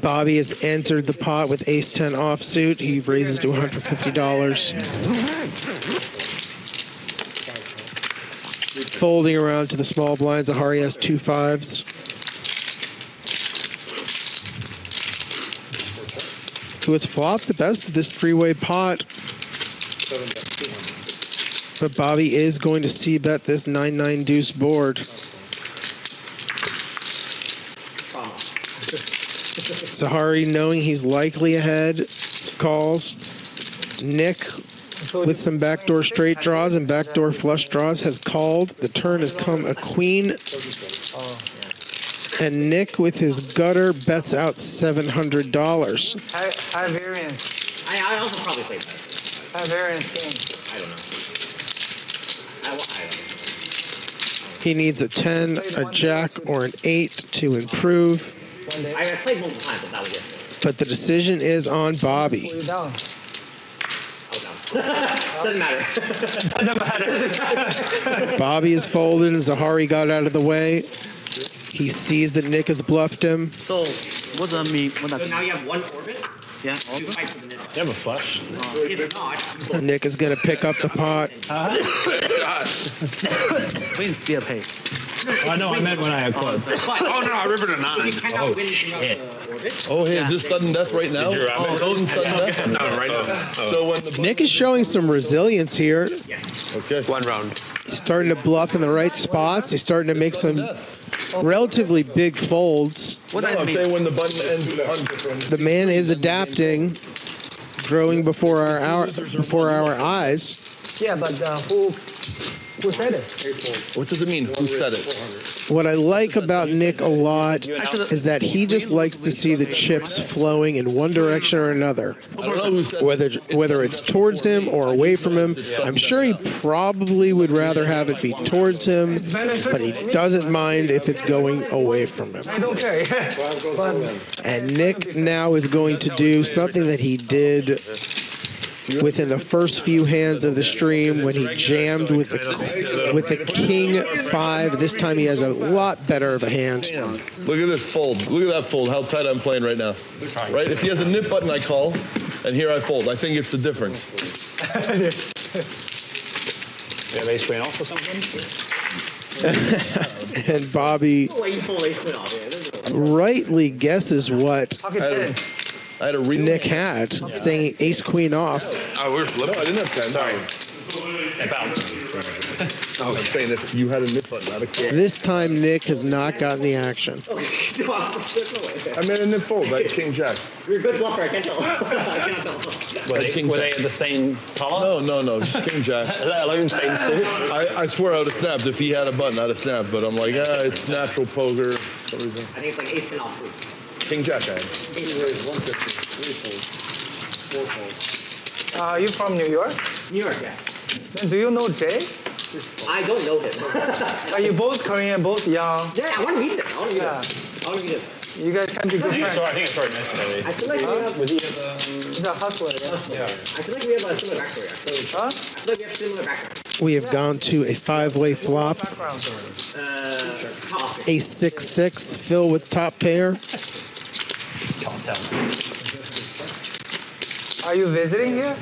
Bobby has entered the pot with ace-10 offsuit. He raises to $150. Folding around to the small blinds. Ahari has 2 5s. Who has flopped the best of this three-way pot. But Bobby is going to c-bet this 9-9 deuce board. Zahari, knowing he's likely ahead, calls. Nick, with some backdoor straight draws and backdoor flush draws, has called. The turn has come a queen. And Nick, with his gutter, bets out $700. High variance. I also probably played that. High variance game. I don't know. I don't know. He needs a 10, a jack, or an 8 to improve. I played multiple times, but that was yesterday. But the decision is on Bobby. Pull you down. I was down. Doesn't matter. Doesn't matter. Bobby is folded and Zahari got out of the way. He sees that Nick has bluffed him. So, what's that mean? So now you have one orbit? Yeah. Two fights with the net. You have a flush. If not, Nick is going to pick up the pot. We still pay. I know, I meant when I had clubs. Oh no, I rivered a 9. You cannot win throughout the orbit. Oh, hey, is this sudden death right now? Did you wrap it? Sudden death? No, right now. So when the Nick is showing some resilience here. okay. 1 round. He's starting to bluff in the right spots. He's starting to make some relatively big folds. No, I'm saying when the button ends. The man is adapting, growing before our eyes. Yeah, but who said it? What does it mean? Who said it? What I like about Nick a lot is that he just likes to see the chips flowing in one direction or another. I don't know who said it. Whether it's towards him or away from him. I'm sure he probably would rather have it be towards him, but he doesn't mind if it's going away from him. I don't care. Yeah. But And Nick now is going to do something that he did within the first few hands of the stream when he jammed with the king 5. This time he has a lot better of a hand. Look at this fold. Look at that fold. How tight I'm playing right now. Right? If he has a nip button, I call. And here I fold. I think it's the difference. You have ace queen off or something? And Bobby rightly guesses what I had a real Nick had, saying ace queen off. Oh, we're flipping. No, I didn't have 10. Sorry. It bounced. I was saying if you had a nip button, not a king. This time Nick has not gotten the action. I made a nip fold. I had king jack. You're a good bluffer, I can't tell. I cannot tell. Were they the same color? No, just king jack. Is that alone same suit? I swear I would have snapped. If he had a button, I'd have snapped. But I'm like, it's natural poker. For some reason. I think it's like ace 10 off suit. King jack, I had. He raised 150, 3 folds, 4 folds. Are you from New York? New York, yeah. Then do you know Jay? I don't know him. Are you both Korean, both young? Yeah, I want to meet him. I want to meet him. You guys can be good friends. I think it's right yesterday. I feel like we have... Was he He's a hustler, yeah. I feel like we have a similar backstory, actually. Huh? I feel like we have similar background. We have gone to a 5-way flop. A 6-6, Phil with top pair. Are you visiting here?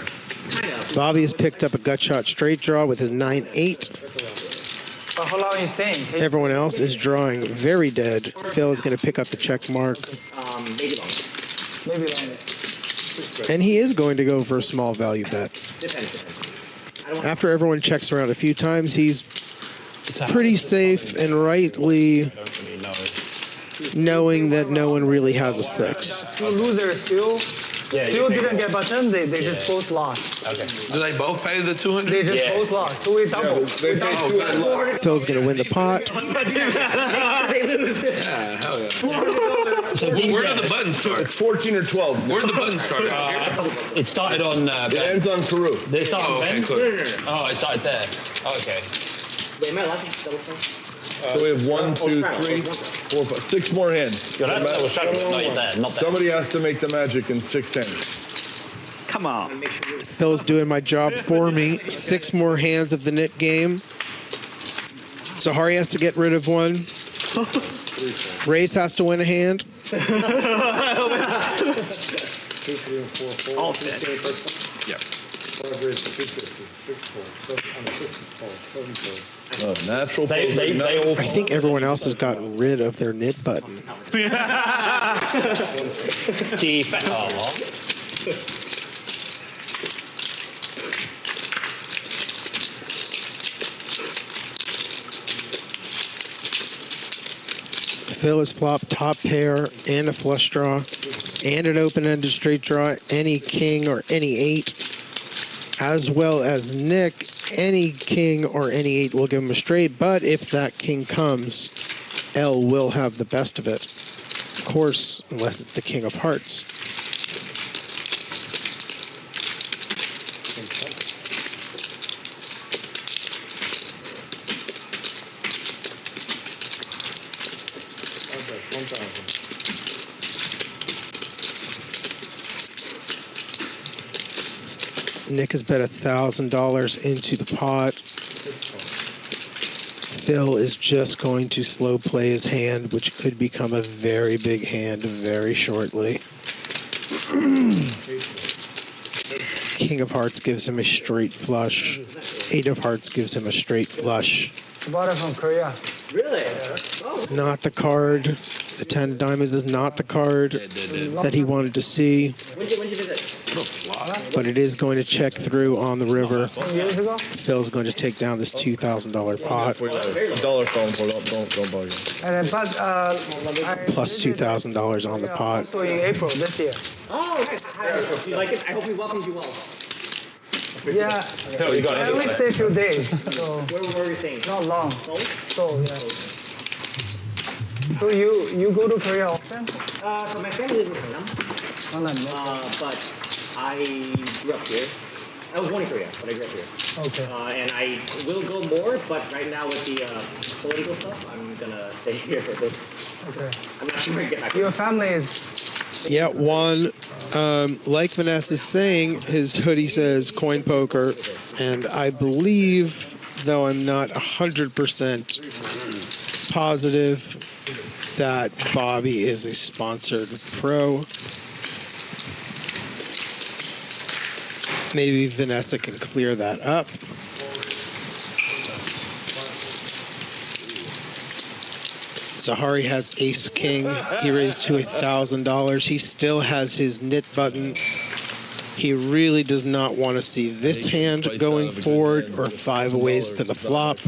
Bobby has picked up a gut shot straight draw with his 9-8. But how long are you staying? Everyone else is drawing very dead. Phil is going to pick up the check mark. Maybe longer. Maybe longer. And he is going to go for a small value bet. Depends. After everyone checks around a few times, he's pretty safe and rightly knowing that no one really has a 6. Two losers still. Still didn't get button. They just both lost. Okay. Do they both pay the 200? They just both lost. So we double. Phil's going to win the pot. Yeah, hell yeah. So where do the buttons start? It's 14 or 12. Where do the buttons start? It started on... it ends on Peru. Did it start on Ben? No. Oh, it started there. Okay. Wait, am I allowed to double spend? So we have 1, 2, 3, 4, 5, 6 more hands. Somebody has to make the magic in 6 hands. Come on. Phil's doing my job for me. 6 more hands of the knit game. Zahari has to get rid of one. Race has to win a hand. 2, 3, and 4 fold. All Yep. 5 raised 250, 6 folds, 7 on 6 folds, 7 folds. Natural I think everyone else has gotten rid of their knit button. Phil has flopped top pair and a flush draw and an open-ended straight draw, any king or any 8, as well as Nick. Any king or any 8 will give him a straight, but if that king comes, L will have the best of it. Of course, unless it's the king of hearts. That's 1,000. Nick has bet $1,000 into the pot. Phil is just going to slow play his hand, which could become a very big hand very shortly. King of Hearts gives him a straight flush. 8 of Hearts gives him a straight flush. Bought it from Korea. Really? It's not the card. The 10 of diamonds is not the card that he wanted to see. When did you visit? But it is going to check through on the river. Years ago? Phil's going to take down this $2,000 pot. Dollar phone for don't bug him. And then, but Plus $2,000 on the pot. also in April this year. Oh, nice. Do you like it? I hope he welcomes you well. Yeah. No, you got I it. only stay a few days. So Where were you staying? not long. Seoul? So yeah. So you go to Korea often? So my family lives in Gangnam. But I grew up here. I was born in Korea, but I grew up here. Okay. And I will go more, but right now with the political stuff, I'm gonna stay here for a bit. Okay. I'm not sure when I get back. Your family is... Yeah, Juan, like Vanessa's saying, his hoodie says coin poker, and I believe, though I'm not 100% positive, that Bobby is a sponsored pro. Maybe Vanessa can clear that up. Zahari has ace king. He raised to $1,000. He still has his knit button. He really does not want to see this hand going forward or 5 ways to the flop.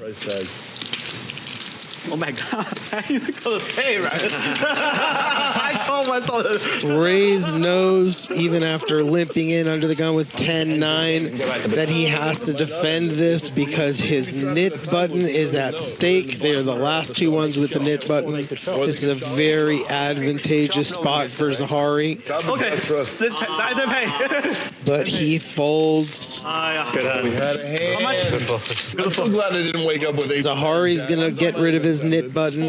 Oh my god, I even got to pay, right? I told myself. Raise knows, even after limping in under the gun with 10-9, that he has to defend this because his knit button is at stake. They are the last 2 ones with the knit button. This is a very advantageous spot for Zahari. Okay, let's pay. I didn't pay. But he folds. We had a hand. How much? I'm so glad I didn't wake up with ace. Zahari's going to get rid of his knit button,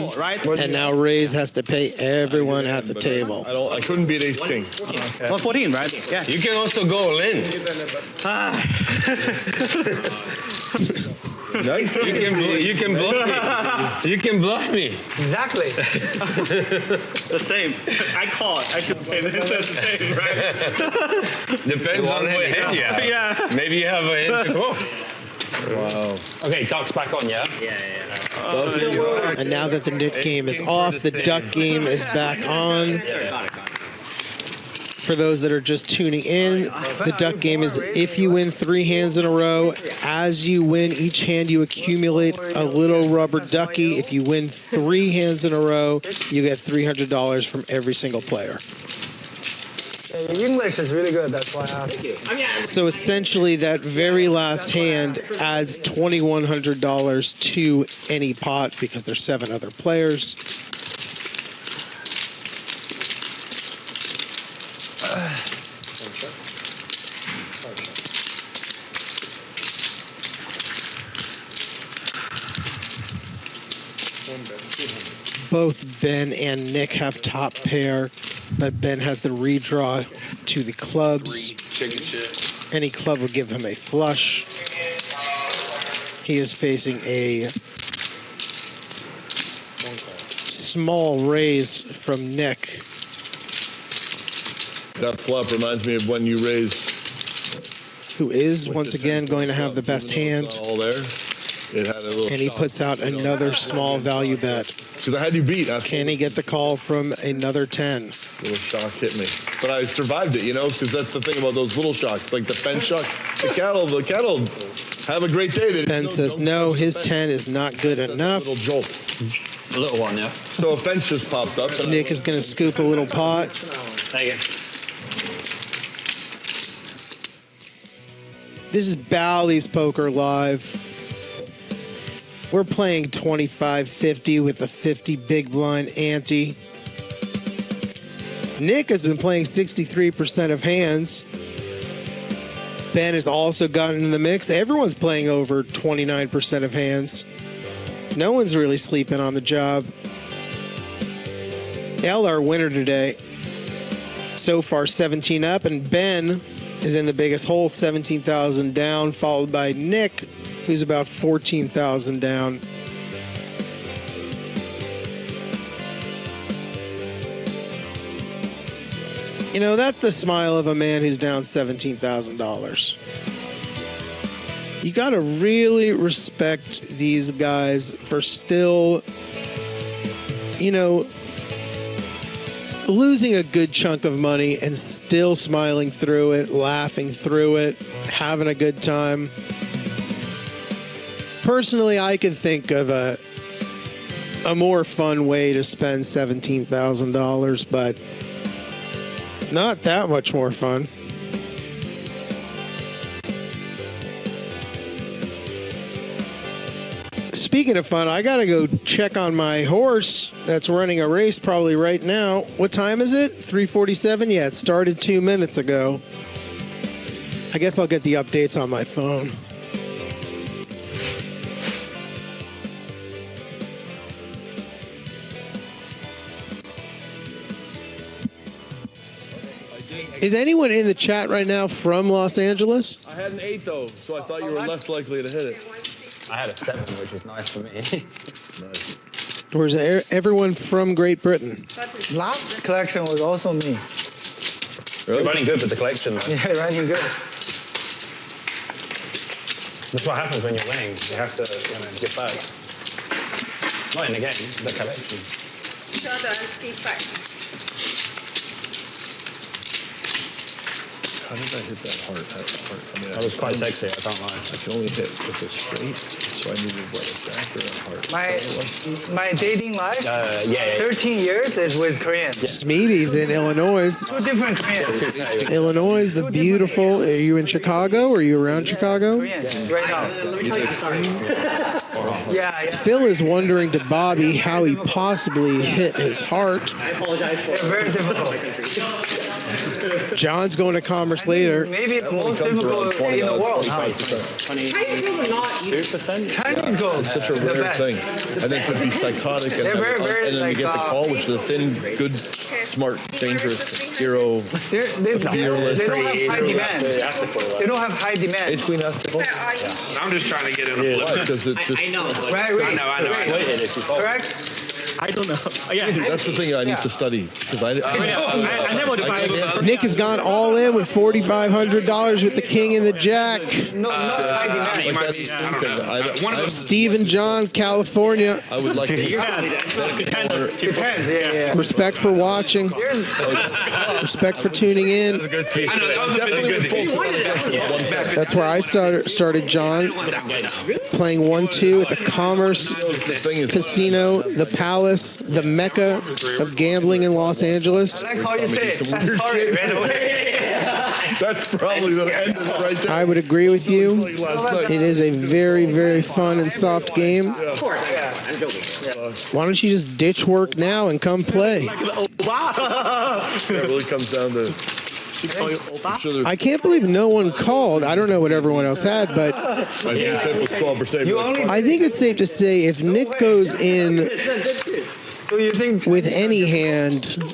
and now Raise has to pay everyone at the table. I couldn't beat ace king. 114, right? Yeah. You can also go all in. Nice. You can bluff me. You can bluff me. Exactly. The same. I call it. I should pay this. That's the same, right? Depends on what hand you have. Yeah. Maybe you have a hand to go. Wow. Okay, duck's back on, yeah? And now that the knit game is off, the duck game is back on. For those that are just tuning in, the duck game is if you win 3 hands in a row, as you win each hand, you accumulate a little rubber ducky. If you win 3 hands in a row, you get $300 from every single player. Your English is really good, that's why I asked. So essentially, that very last hand adds $2,100 to any pot because there's 7 other players. Both Ben and Nick have top pair, but Ben has the redraw to the clubs. Chicken shit. Any club would give him a flush. He is facing a small raise from Nick. That flop reminds me of when you raised. Who is, once again, going to have the best hand. All there. It had a little And he shock. puts out another small value bet. Because I had you beat. Can he get the call from another 10? Little shock hit me. But I survived it, you know, because that's the thing about those little shocks, like the fence shock. The cattle have a great day. Ben says no, his 10 is not good enough. Little jolt. A little one, yeah. So a fence just popped up. Nick is going to scoop a little pot. Thank you. This is Bally's Poker Live. We're playing 25-50 with a 50 big blind ante. Nick has been playing 63% of hands. Ben has also gotten in the mix. Everyone's playing over 29% of hands. No one's really sleeping on the job. L, our winner today, so far 17 up, and Ben is in the biggest hole, 17,000 down, followed by Nick, who's about 14,000 down. You know, that's the smile of a man who's down $17,000. You got to really respect these guys for still, you know, losing a good chunk of money and still smiling through it, laughing through it, having a good time. Personally, I could think of a more fun way to spend $17,000, but not that much more fun. Speaking of fun, I gotta go check on my horse that's running a race probably right now. What time is it? 3:47? Yeah, it started 2 minutes ago. I guess I'll get the updates on my phone. Is anyone in the chat right now from Los Angeles? I had an 8 though, so I thought you were less likely to hit it. I had a 7, which is nice for me. Nice. Or is everyone from Great Britain? Last collection was also me. Really? You're running good with the collection, though. Yeah, running good. That's what happens when you're winning. You have to, give back. Not in the game, the collection. Show the C5. How did I hit that heart? I mean, That was quite sexy, I can't lie. I can only hit with a straight, so I needed what, a back or a heart? My dating life, yeah. 13 years is with Korean. Smeeby's in Illinois. Two different Korean. Illinois, the beautiful. Are you in Chicago? Are you around Chicago? Korean, right now. Let me tell you, sorry. Yeah. Phil is wondering to Bobby how he possibly hit his heart. I apologize for Very difficult. John's going to Commerce later. Maybe the most difficult in the world. Huh? Chinese girls are not 2%? Chinese girls. It's such a the rare best. thing. And then to be psychotic and, They're very, and then like, you get the call, which is a thin, good, smart, dangerous hero. They don't have high demand. They don't have high demand. Ace Queen has to go. I'm just trying to get in a flip. Because it's just, I know. But Right. I know. Correct? I don't know. Yeah. that's the thing I need to study. Because I never defined. Nick has gone all in with $4,500 with the king and the jack. No, not high demand. Steve and John, California. I would like to. Depends. Yeah. Respect for watching. Respect for tuning in. That's where I started, John. Playing 1-2 at the Commerce Casino, the Palace, the Mecca of gambling in Los Angeles. I like how you say it. I'm sorry, right away. That's probably the end of it right there. I would agree with you. Last night. It is a very, very fun and soft game. of course, I'm joking. Why don't you just ditch work now and come play? It really comes down to. I'm sure there's, I can't believe no one called. I don't know what everyone else had, but I think it was 12%. I think it's safe to say if Nick goes in So you think with any hand,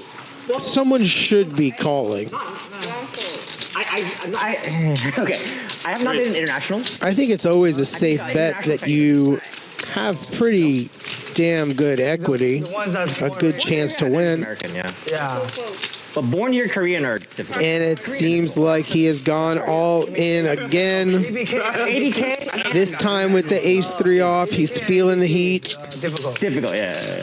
someone should be calling. Okay. I have not been international. I think it's always a safe bet that you have pretty damn good equity, a good chance to win. American, yeah. Yeah. But born here Korean are difficult. And it seems like he has gone all in again. 80K? This time with the ace-3 off, he's feeling the heat. Difficult. Yeah.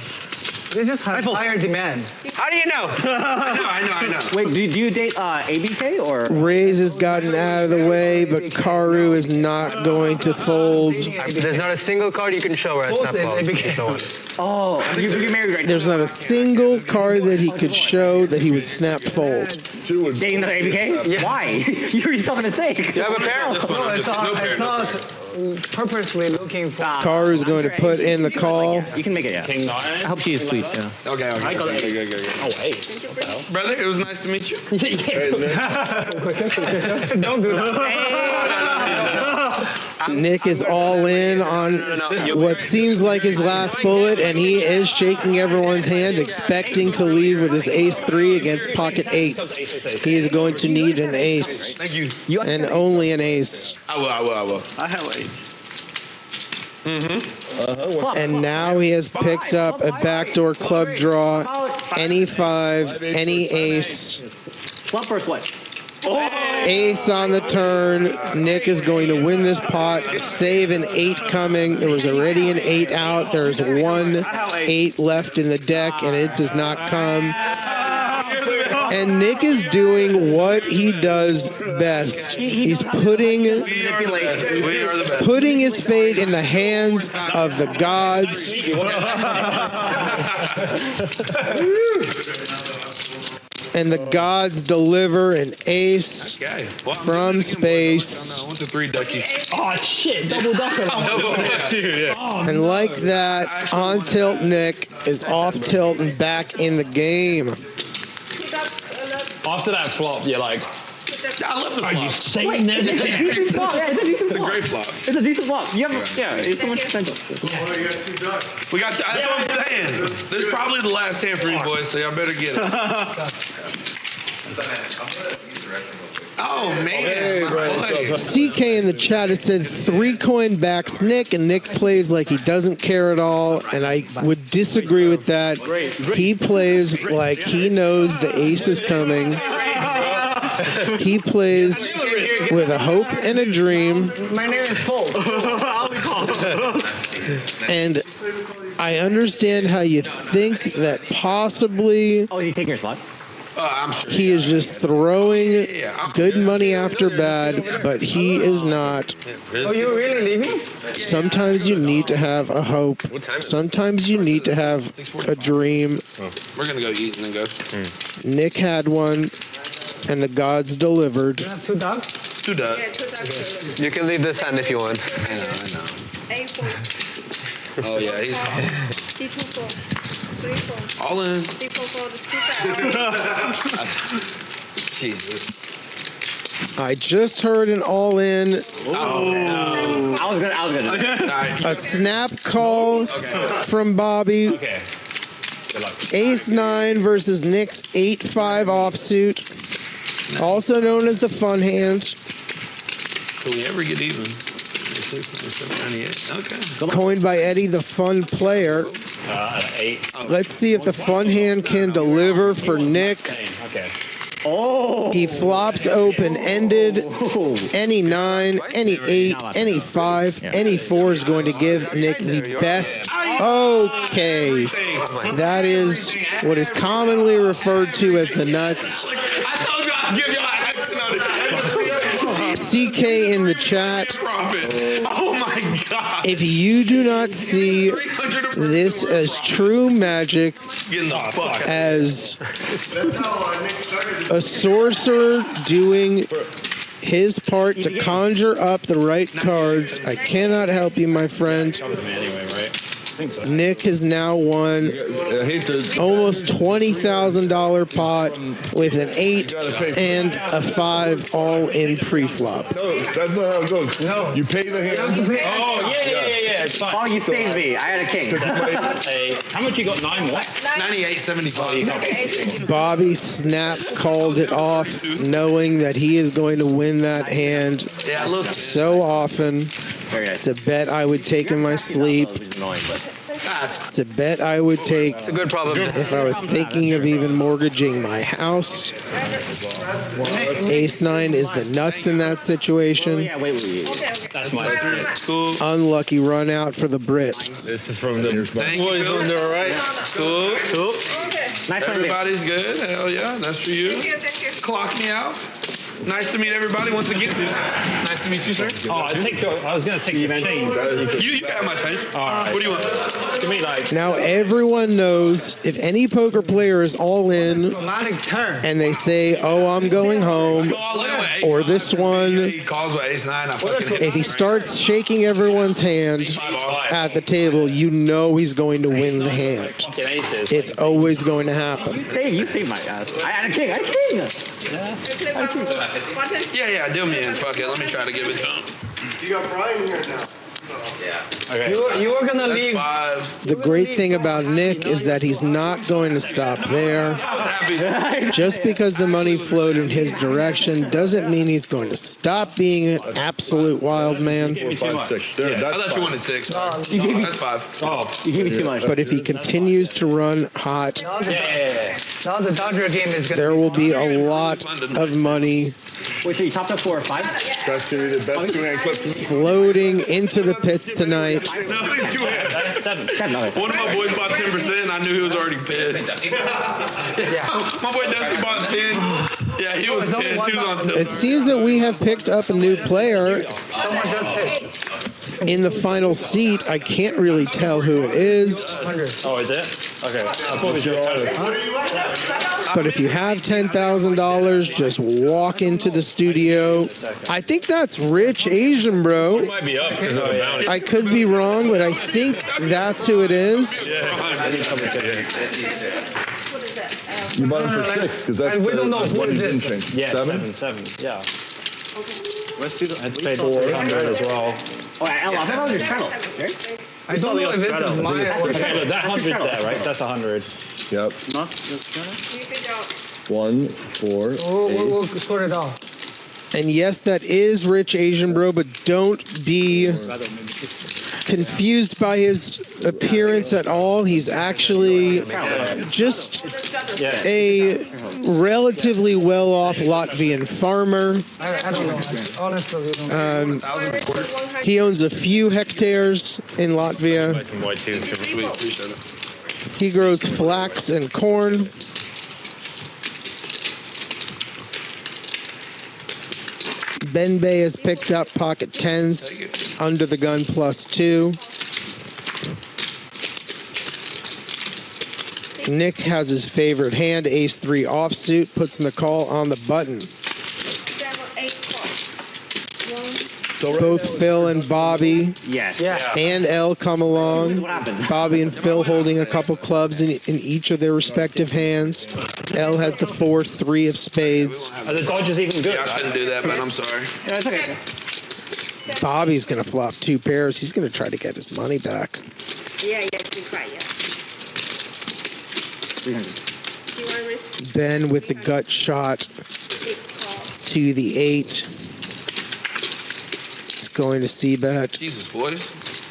This is higher demand. How do you know? I know. Wait, do you date ABK or? Raze has gotten out of the way, but Karu is not going to fold. There's not a single card you can show where it's not called. Oh, you're married right now. There's not a single card that he could show that he would snap fold. Dating another ABK? Yeah. Why? You're yourself a mistake. You have a pair? No, it's not purposely looking for. Karu is going to put in the call. You can make it, yeah. King 9? I hope she's sweet, yeah. Okay. I got it. Good. Oh, 8. What the hell? Brother, it was nice to meet you. Don't do that. Nick is all in on what seems like his last bullet, and he is shaking everyone's hand, expecting to leave with his ace-3 against pocket 8s. He is going to need an ace, Thank you. and only an ace. I will. I have 8. And now he has picked up a backdoor club draw, any 5, any ace. Flop first what? Ace on the turn. Nick is going to win this pot. Save an 8 coming. There was already an 8 out. There's 1 8 left in the deck, and it does not come. And Nick is doing what he does best. He's putting his fate in the hands of the gods. And the gods deliver an ace from space. What's the 3 ducky? Oh, shit. Double ducker. And like that, on tilt Nick is off tilt and back in the game. After that flop, you're like, I love the flop. are you saying this? It's a decent flop. Yeah, it's a decent flop. It's a great flop. It's a decent flop. You have, it's so much potential. We got. That's what I'm saying. This is probably the last hand for you boys, so y'all better get it. Oh man! CK in the chat has said 3 coin backs Nick, and Nick plays like he doesn't care at all, and I would disagree with that. He plays like he knows the ace is coming. He plays with a hope and a dream. My name is Paul. I'll be called. And I understand how you think that possibly. Oh, is he taking your spot? I'm sure. He is just throwing good money after bad, but he is not. Oh, you really leaving? Sometimes you need to have a hope. Sometimes you need to have a dream. We're gonna go eat and then go. Nick had one, and the gods delivered. You have 2 dogs? 2 dogs. Yeah, 2 dogs. You can leave this hand if you want. I know. 8-4. Oh yeah, he's C2-4. 3-4. all in. C4 for the super. Jesus. I just heard an all-in. Oh no. I was gonna. A snap call from Bobby. Okay. Good luck. Ace-9 versus Nick's 8-5 offsuit, also known as the fun hand. Can we ever get even? 98. Okay. Coined by Eddie, the fun player. 8. Let's see if the fun hand can deliver for Nick. Okay. Oh. He flops open-ended. Any 9, any 8, any 5, any 4 is going to give Nick the best. Okay. That is what is commonly referred to as the nuts. I told you I'd give y'all action on it. CK in the chat. Oh my God. If you do not see this as true magic, as a sorcerer doing his part to conjure up the right cards, I cannot help you, my friend. Nick has now won almost $20,000 pot with an 8 and a 5 all in pre-flop. No, that's not how it goes. No. You pay the hand. Oh, yeah. It's fine. Oh, you saved me. I had a king. How much you got? 9 what? 98.75. Bobby snap called it off, knowing that he is going to win that hand so often. Very nice. It's a bet I would take in my sleep. Which is annoying, but. It's a bet I would take It's a good problem. if I was thinking of even mortgaging my house. Ace-9 is the nuts in that situation. Yeah, wait. That's my Cool. Unlucky run out for the Brit. This is from the Thank boys you. on the right. Cool. Nice one, Everybody's good. Hell yeah. That's for you. Thank you. Clock me out. Nice to meet everybody once again. Nice to meet you, sir. Oh, I was going to take your chain. You can have my change. All right. What do you want? Give me like. Now everyone knows if any poker player is all in Dramatic turn. and they say, oh, I'm going home, or this one, He calls with ace 9. I fucking hit if he starts shaking everyone's hand at the table, you know he's going to win the hand. Fucking aces. It's always going to happen. You saved my ass. I had a king. Yeah, deal me in. Fuck it. Let me try to give it to him. You got Brian here now. Okay. You were gonna That's leave. 5. The great thing about Nick is that he's not going to stop there. Just because the money flowed in his direction doesn't mean he's going to stop being an absolute wild man. 4, 5, 6. There, I thought you wanted 6. That's 5. Oh, You gave me too much. But if he continues to run hot, Now the Dodger game is gonna there will be a lot of money Wait, so you topped up 4 or 5? That's gonna be the best thing I clipped. floating into the pits tonight. No, these 2 hands. 7. One of my boys bought 10%, and I knew he was already pissed. My boy Dusty bought 10. Yeah, he was pissed. He was on tilt. It seems that we have picked up a new player someone just hit. in the final seat. I can't really tell who it is, Oh, is it? Okay. I thought it was your but if you have $10,000, just walk into the studio. I think that's Rich Asian Bro. Might be up because of the bounty. I could be wrong, but I think that's who it is. You bought him for 6 because that's And we don't know that's who what is he didn't this. change. Yeah, 7? 7. Yeah. Let's do that. I'd pay 400 as well. Oh, I thought that was your channel, right? I don't know if this is my or Okay, look, that 100's there, right? That's 100. Yep. 1, 4, 8. We'll sort it out. And yes, that is Rich Asian Bro, but don't be confused by his appearance at all. He's actually just a relatively well-off Latvian farmer. I don't know. Honestly, I don't know. He owns a few hectares in Latvia. Some white too. Sweet, appreciate it. He grows flax and corn. Benbei has picked up pocket 10s, under the gun +2. Nick has his favorite hand, ace-3 offsuit, puts in the call on the button. 7, 8, 4. 1. Both Phil and Bobby Yeah. and L come along. What happened? Bobby and Phil holding a couple clubs in each of their respective hands. L has the 4-3 of spades. Are the dodges even good? Yeah, I shouldn't do that, man. I'm sorry. Yeah, it's okay. Bobby's going to flop 2 pairs. He's going to try to get his money back. Yeah, yes, we try, yeah. 300. Do you want to risk Ben with the gut shot 6 call? to the 8. He's going to c-bet. Jesus, boys.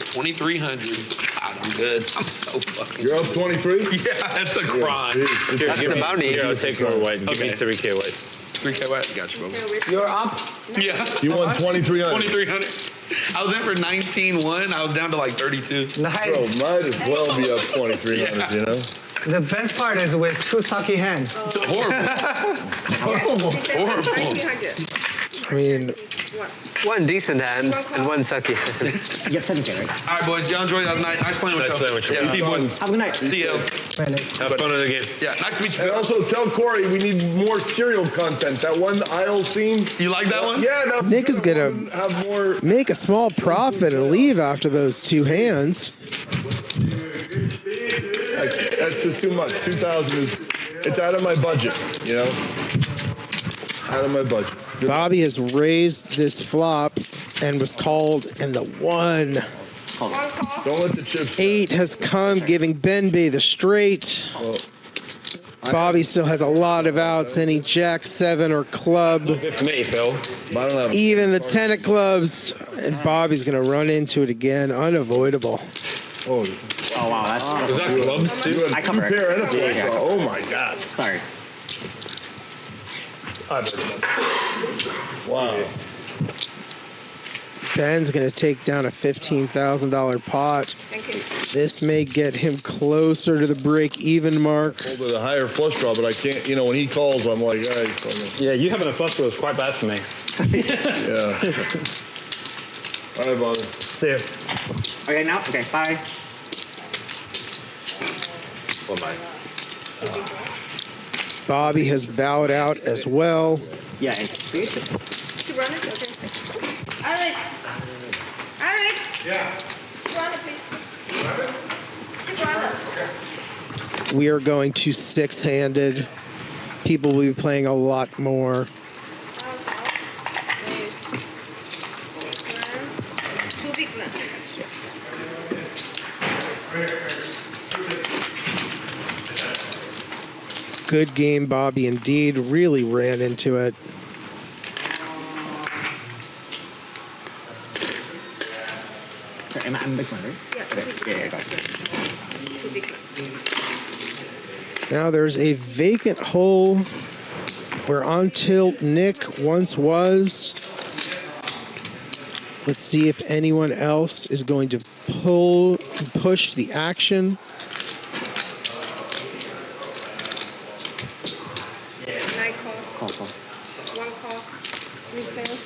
2,300. God, I'm good. I'm so fucking. You're up 23? Yeah, that's a crime. That's the bounty. Here, I'll take more white. Give me Okay. 3K white. 3K white. Got you, bro. You're up. Yeah. You won 2,300. 2,300. I was in for 19-1. I was down to like 32. Nice. Bro, might as well be up 2,300, you know? The best part is with 2 sucky hands. Horrible. Horrible. Horrible. 1,900. I mean, One decent hand and one sucky hand. You have 7K, right? All right, boys. Y'all enjoy. That was nice playing with Nice y'all. playing with you. Yeah, see you, boys. Have a good night. See you. Have fun in the game. Yeah, nice to meet you. And also tell Corey we need more serial content. That one aisle scene. You like that one? Yeah, that was Nick is good. going to have more. make a small profit and leave after those 2 hands. That's just too much. 2,000 is, it's out of my budget, you know? Out of my budget. Good. Bobby has raised this flop and was called, and the 1. Don't let the chips. 8 has come, giving Benbei the straight. Well, Bobby still has a lot of outs. Any jack 7 or club. Good for me, Phil. I don't have Even the 10 of clubs. And Bobby's going to run into it again. Unavoidable. Oh, Oh, wow. That's Was that clubs you too? had I 2 cover it. pair and a flush Yeah. draw. Oh my God. Sorry. Wow. Ben's going to take down a $15,000 pot. Thank you. This may get him closer to the break-even mark. Hold with a higher flush draw, but I can't, you know, when he calls, I'm like, all right, fucking. Yeah, you having a flush draw is quite bad for me. Yeah. All right, Bobby. See you. Okay, now? Okay, bye. What am I? Bobby has bowed out as well. Yeah. And To run it? Okay. All right. All right. Yeah. To run it, please. To run it. We are going to 6-handed. People will be playing a lot more. Two big ones. Good game, Bobby, indeed. Really ran into it. sorry, I'm big one, right? Yeah. Yeah, got it. Two big ones. Now there's a vacant hole where On Tilt Nick once was. Let's see if anyone else is going to push the action. Nine calls. Call. 1 call. 3 pairs.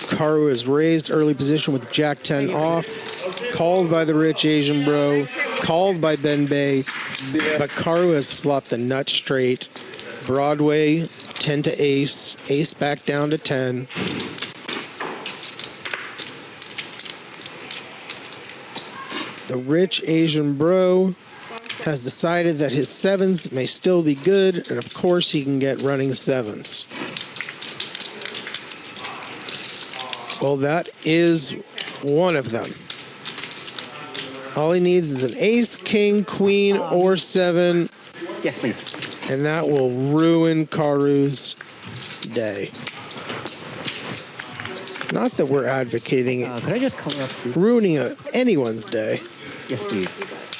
Karu is raised early position with Jack 10 off. Called by the rich Asian bro. Called by Benbei. But Karu has flopped the nut straight. Broadway 10 to ace. Ace back down to 10. The rich Asian bro has decided that his 7s may still be good, and of course he can get running 7s. Well, that is one of them. All he needs is an ace, king, queen, or 7. Yes, please. And that will ruin Karu's day. Not that we're advocating Could I just color up, please? ruining anyone's day. Yes, please.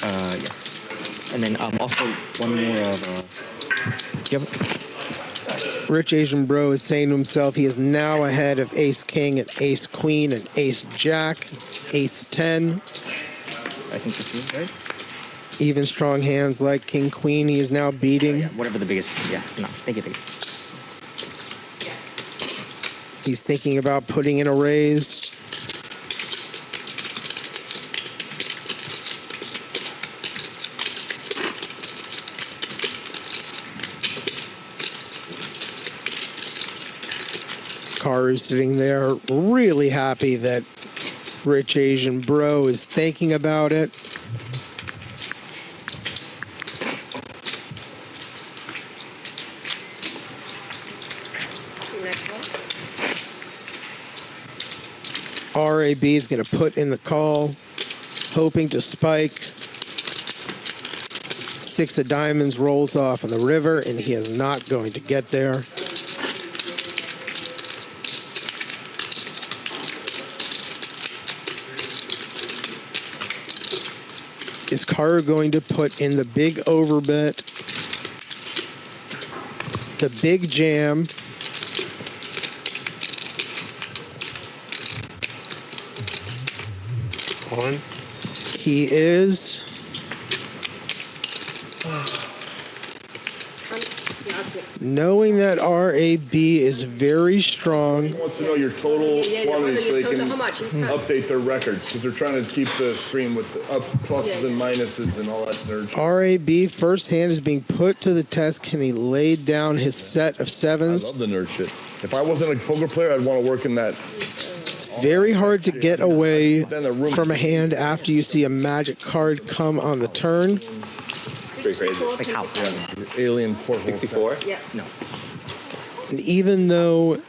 Yes. And then also one more of. Yep. Rich Asian Bro is saying to himself he is now ahead of Ace King and Ace Queen and Ace Jack, Ace 10. I think this is right. Even strong hands like King Queen he is now beating. Yeah, whatever the biggest. Yeah. No. Thank you. He's thinking about putting in a raise. Karu's sitting there really happy that Rich Asian Bro is thinking about it. RAB is going to put in the call, hoping to spike. 6 of diamonds rolls off on the river, and he is not going to get there. Is Karu going to put in the big overbet, the big jam? On. He is. Knowing that RAB is very strong. He wants to know your total quantity so they can update their records because they're trying to keep the stream with the up pluses and minuses and all that nerd. RAB first hand is being put to the test. Can he lay down his set of sevens? I love the nerd shit. If I wasn't a poker player, I'd want to work in that. It's very hard to get away from a hand after you see a magic card come on the turn. Pretty crazy. Like how? Yeah, alien portal. 64? Yeah. No. And even though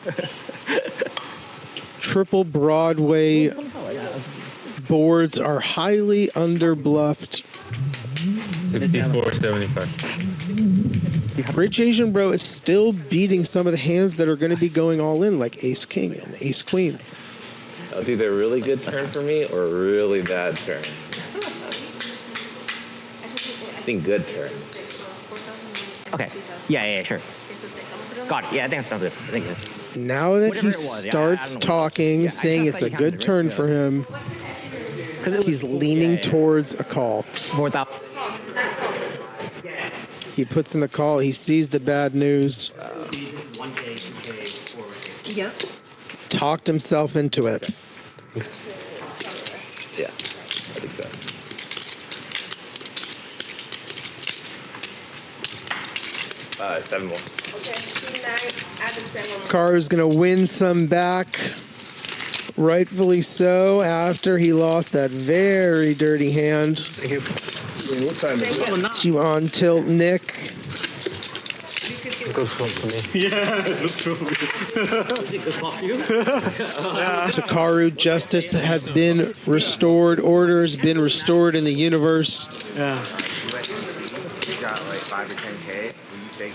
Triple Broadway boards are highly underbluffed, 64-75. Rich Asian Bro is still beating some of the hands that are going to be going all in, like Ace King and Ace Queen. That was either a really good turn for me or a really bad turn. I think good turn. Okay. Yeah, sure. Got it. Yeah, I think that sounds good. I think that's Now that whatever he it was, starts talking, saying it's a good turn for him, he's leaning towards a call. 4,000. He puts in the call. He sees the bad news. Yeah. Talked himself into it. Yeah, I think so. Seven more. Okay, 9 add the 7 more. Karu's going to win some back. Rightfully so, after he lost that very dirty hand. Thank you. What time is it? To on tilt Nick. Good swap for me. Yeah, that's cool. To Karu, justice has been restored. Order has been restored in the universe. Yeah. You got like 5 or 10K. Will you take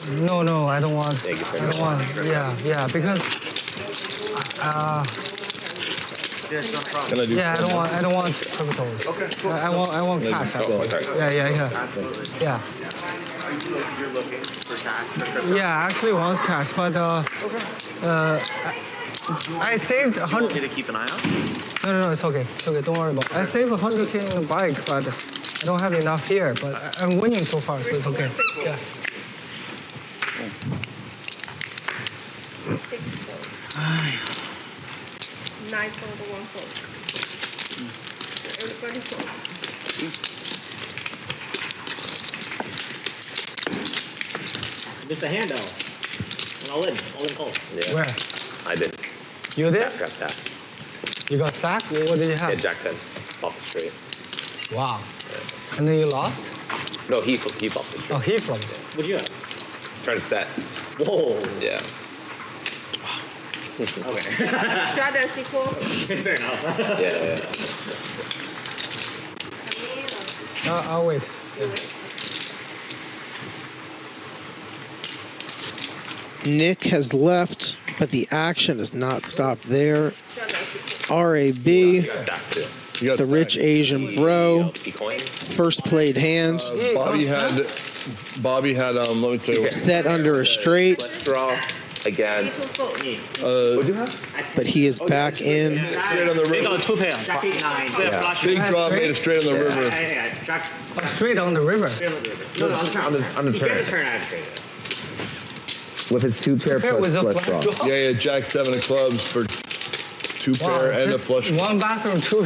No, I don't want. I don't want. Yeah, because. Can I do? Yeah, I don't want capitals. Okay, cool. I want cash. Oh, sorry. Yeah. You're looking for cash or crypto? Yeah, I actually wants cash, but I saved 100. You want me to keep an eye out? No, it's okay. Don't worry about it. I saved 100K in the bike, but I don't have enough here. But I'm winning so far, so it's okay. Yeah. 6 fold. 9 fold or 1 fold. So everybody fold. Just a handout. And all in call. Yeah. Where? I did. You did? Got stacked. You got stacked? What did you have? Yeah, Jack 10. Flopped it straight. Wow. And then you lost? No, he flopped it straight. Oh, he flopped. What'd you have? Trying to set. Whoa. Yeah. Okay. Strata is equal. Fair enough. Yeah. I'll wait. Yeah. Nick has left, but the action has not stopped there. RAB. Got stacked too. the rich Asian bro. First played hand. Bobby had, let me tell you what. Set under a straight. Let's draw again. What'd you have? But he is back in. Straight on the river. Big draw made a straight on the river. Straight on the river. No, on the turn. You get the turn out of straight. With his two pair plus flush draw. Yeah, Jack 7 of clubs for 2 pair and a flush. One bathroom, 2.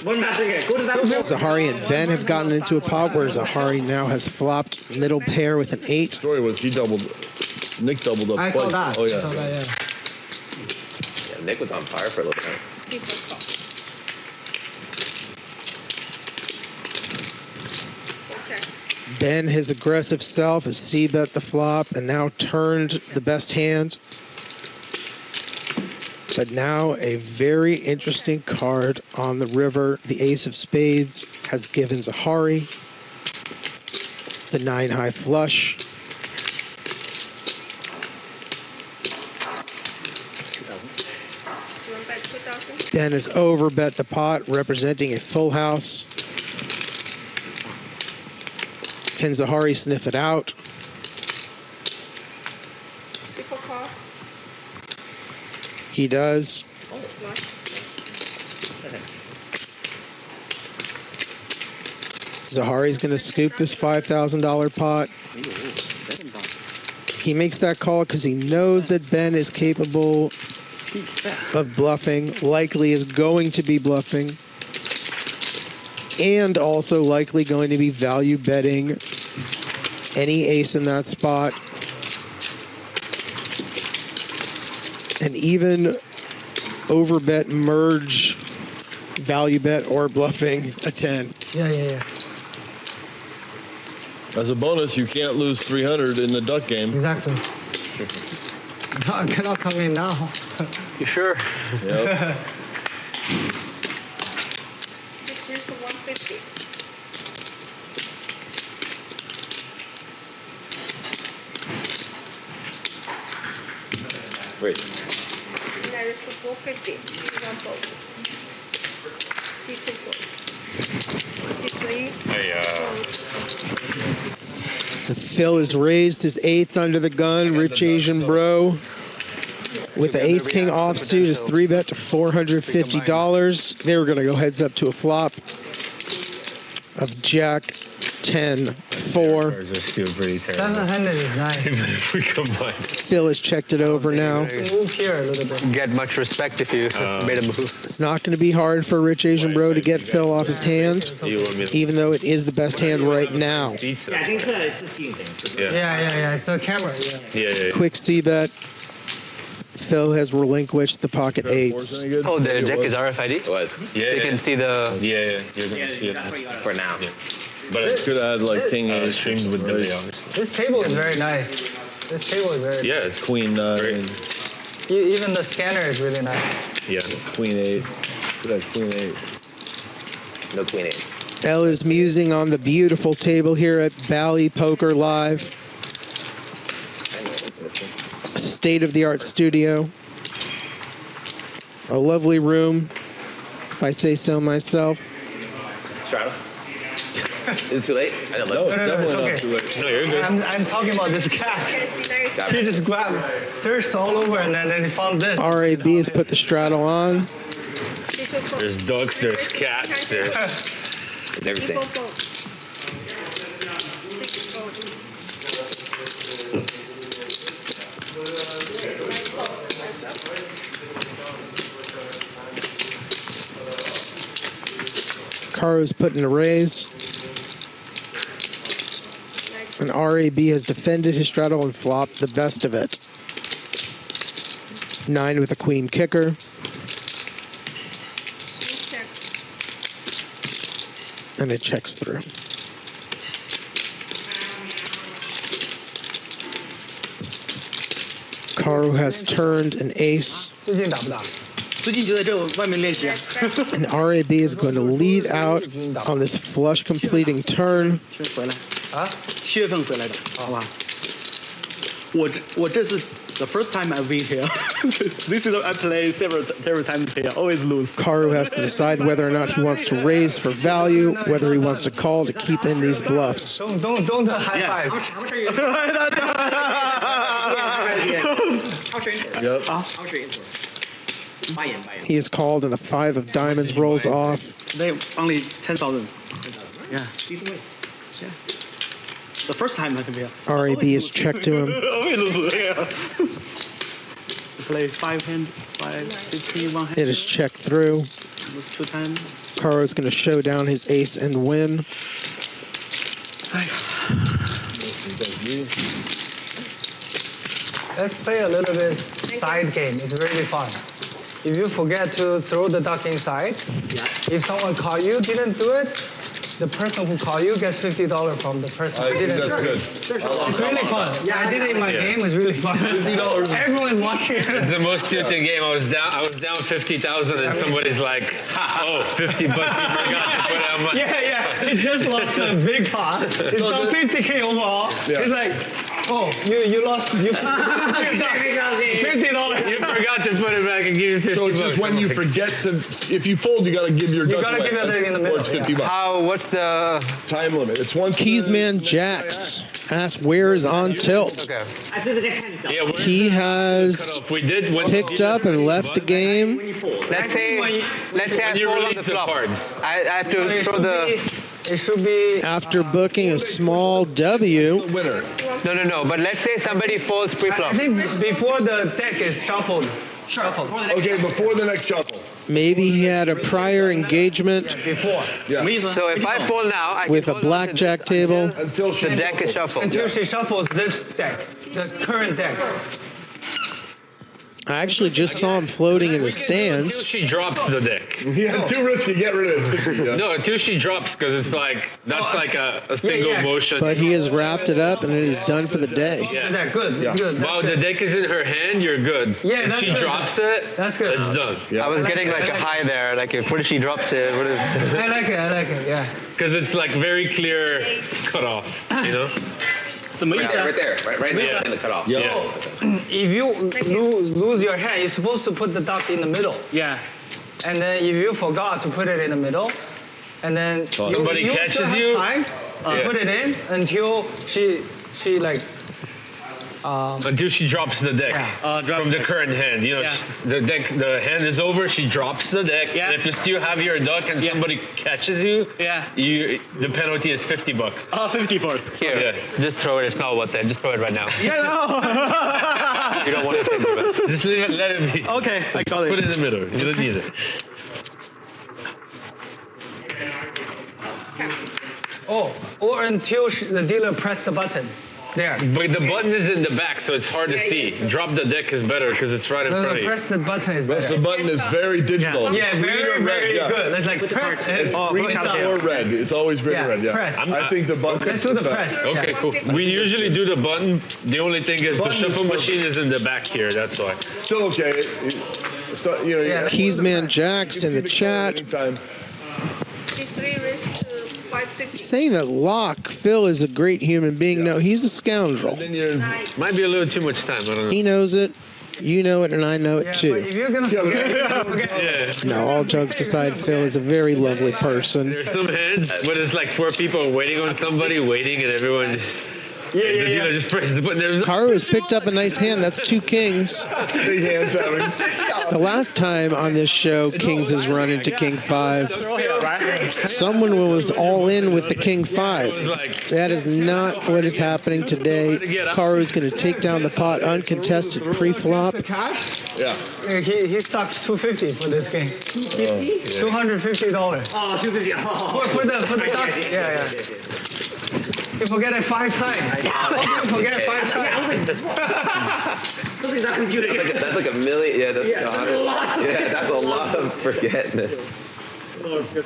One bathroom, yeah. Go to that. Zahari and Ben have gotten into a pot where Zahari now has flopped middle pair with an 8. Story was Nick doubled up I twice. saw that. Oh, yeah. I saw that, yeah. Yeah, Nick was on fire for a little bit. Ben, his aggressive self, has c-bet the flop and now turned the best hand. But now a very interesting card on the river. The ace of spades has given Zahari the 9 high flush. Ben has overbet the pot, representing a full house. Can Zahari sniff it out? He does. Zahari's going to scoop this $5,000 pot. He makes that call because he knows that Ben is capable of bluffing, likely is going to be bluffing, and also likely going to be value betting any ace in that spot. And even overbet, merge, value bet, or bluffing a 10. Yeah. As a bonus, you can't lose 300 in the duck game. Exactly. No, I cannot come in now. You sure? Yep. 6 years for 150. Wait. Scenarios for 450. C1 fold. C2 fold. C3. Phil has raised his 8s under the gun. Rich Asian bro with the ace king offsuit is 3-bet to $450. They were going to go heads up to a flop of Jack 10 4. Seven-handed is nice. We combine. Phil has checked it over now. Move here a little bit. Get much respect if you made a move. It's not going to be hard for Rich Asian bro to get Phil off his hand, even though it is the best hand right now. Yeah, I think it's the seeing thing. Yeah. It's the camera. Yeah. Quick C-bet. Phil has relinquished the pocket 8s. Oh, the deck is RFID? It was. Yeah. You can see the... Yeah, you're going to see it. For now. Yeah. But it could have had like king 8 streamed with Billy, obviously. This table is very nice. This table is very Yeah, it's Queen 9. Even the scanner is really nice. Yeah. Queen 8. Could have Queen 8. No Queen 8. Elle is musing on the beautiful table here at Bally Poker Live. A state-of-the-art studio. A lovely room, if I say so myself. Straddle. Is it too late? I don't No, know. it's definitely okay. not too late. No, you're good. I'm talking about this cat. Got He it. just grabbed, searched all over, and then he found this. RAB has put the straddle on. There's dogs, there's cats, there's Everything. C4 fold. 6 fold. Caro's put in a raise. And RAB has defended his straddle and flopped the best of it. 9 with a queen kicker. And it checks through. Caro has turned an ace. 最近打不打？ 最近就在这外面练习啊。 And RAB is going to lead out on this flush completing turn. 回来啊？7月份回来的，好吧。我这是 the first time I've been here. This is I play several times here, always lose. Karu has to decide whether or not he wants to raise for value, whether he wants to call to keep in these bluffs. Don't high five. How much are you? How's your intro? Yep. How's your intro? Buy in. He is called and the 5 of diamonds rolls off. They only 10,000. 10,000. Yeah. Decent win. Yeah. The first time I can be here. RAB is checked to him. Always lose. Yeah. Play 5 hand, 5, 15, 1 hand. It is checked through. Lose 2 times. Karu is going to show down his ace and win. Let's play a little bit side game. It's really fun. If you forget to throw the duck inside, if someone call you didn't do it, the person who call you gets $50 from the person who didn't do it. It's really fun. I did it in my game. It's really fun. Everyone's watching it. It's the most tilting game. I was down 50,000 and somebody's like, oh, 50 bucks, you forgot to put out money. Yeah. He just lost a big pot. It's not 50K overall. Yeah. It's like, oh, you lost $50. You forgot to put it back and give you 50 So it's bucks. just when you forget to, if you fold, you got to give your duck gotta away. give it in the middle, Or it's 50 bucks. What's the Time limit? It's once. Keysman Jax asks where is on tilt. Okay. I said the next hand is done. Yeah, He has we did picked up and left the game. Let's say I you fold on release the the flop. cards. I have to throw the. It should be. After booking a small W. Winner. No. But let's say somebody folds pre-flop. I think before the deck is shuffled. Okay, before the next shuffle. Maybe he had a prior engagement Before. Yeah. So if I fold now, I with can a hold on to blackjack this table. Until she the deck is shuffled. Until she shuffles this deck, the current deck. I actually just saw him floating in the stands. Until she drops the deck. Yeah, too risky. Get rid of it. No, until she drops, because it's like, that's like a single motion. But he has wrapped it up and it is done for the day. Yeah. Good. Yeah. Good. While the deck is in her hand, you're good. Yeah, if that's she good. drops it, That's good. it's done. Yeah. I was getting like a high there. Like, what if she drops it? What if... I like it. Yeah. Because it's like very clear cutoff, you know? Right there. Right there in the cutoff. Yeah. If you lose your hand, you're supposed to put the duck in the middle. Yeah. And then if you forgot to put it in the middle, and then Somebody you catches still have you. time to put it in until she like. Until she drops the deck from the current hand. You know, the hand is over, she drops the deck. Yeah. And if you still have your duck and somebody catches you, the penalty is 50 bucks. Oh, 50 bucks. Here, just throw it. It's not worth it. Just throw it right now. Yeah, no. You don't want to take the risk. Just leave it, let it be. Okay, I got it. Put it in the middle. You don't need it. Or until the dealer pressed the button. There. But the button is in the back, so it's hard to see. Drop the deck is better because it's right in front of you. Press the button is better. The button is very digital. Yeah, very good. It's like press and It's green or red. It's always green or red. Yeah. Press. I think the button. Let's do the press. Okay, cool. We usually do the button. The only thing is the shuffle machine is in the back here. That's why. Still okay. So, you know, Keysman Jax in the chat. Anytime. 63 raised to 550. Saying that LAAK, Phil, is a great human being. No, he's a scoundrel. Might be a little too much time. I don't know. He knows it. You know it, and I know it too. If you're gonna forget, No, all jokes aside, Phil is a very lovely person. There's some hands, but it's like 4 people waiting on somebody, waiting, and everyone. The dealer just presses the button. Karu has picked up a nice hand. That's 2 kings. Big hands having. The last time on this show, Kings has run into King 5. Someone was all in with the King 5. That is not what is happening today. Karu is going to take down the pot uncontested pre-flop. Yeah. He stuck 250 for this game. $250? Oh, 250. Oh. For the duck. Yeah. You forget it 5 times. You forget it 5 times. Something's not computing. That's like a million. Yeah, that's like 100. Yeah, that's a lot of forgetness. Oh, good.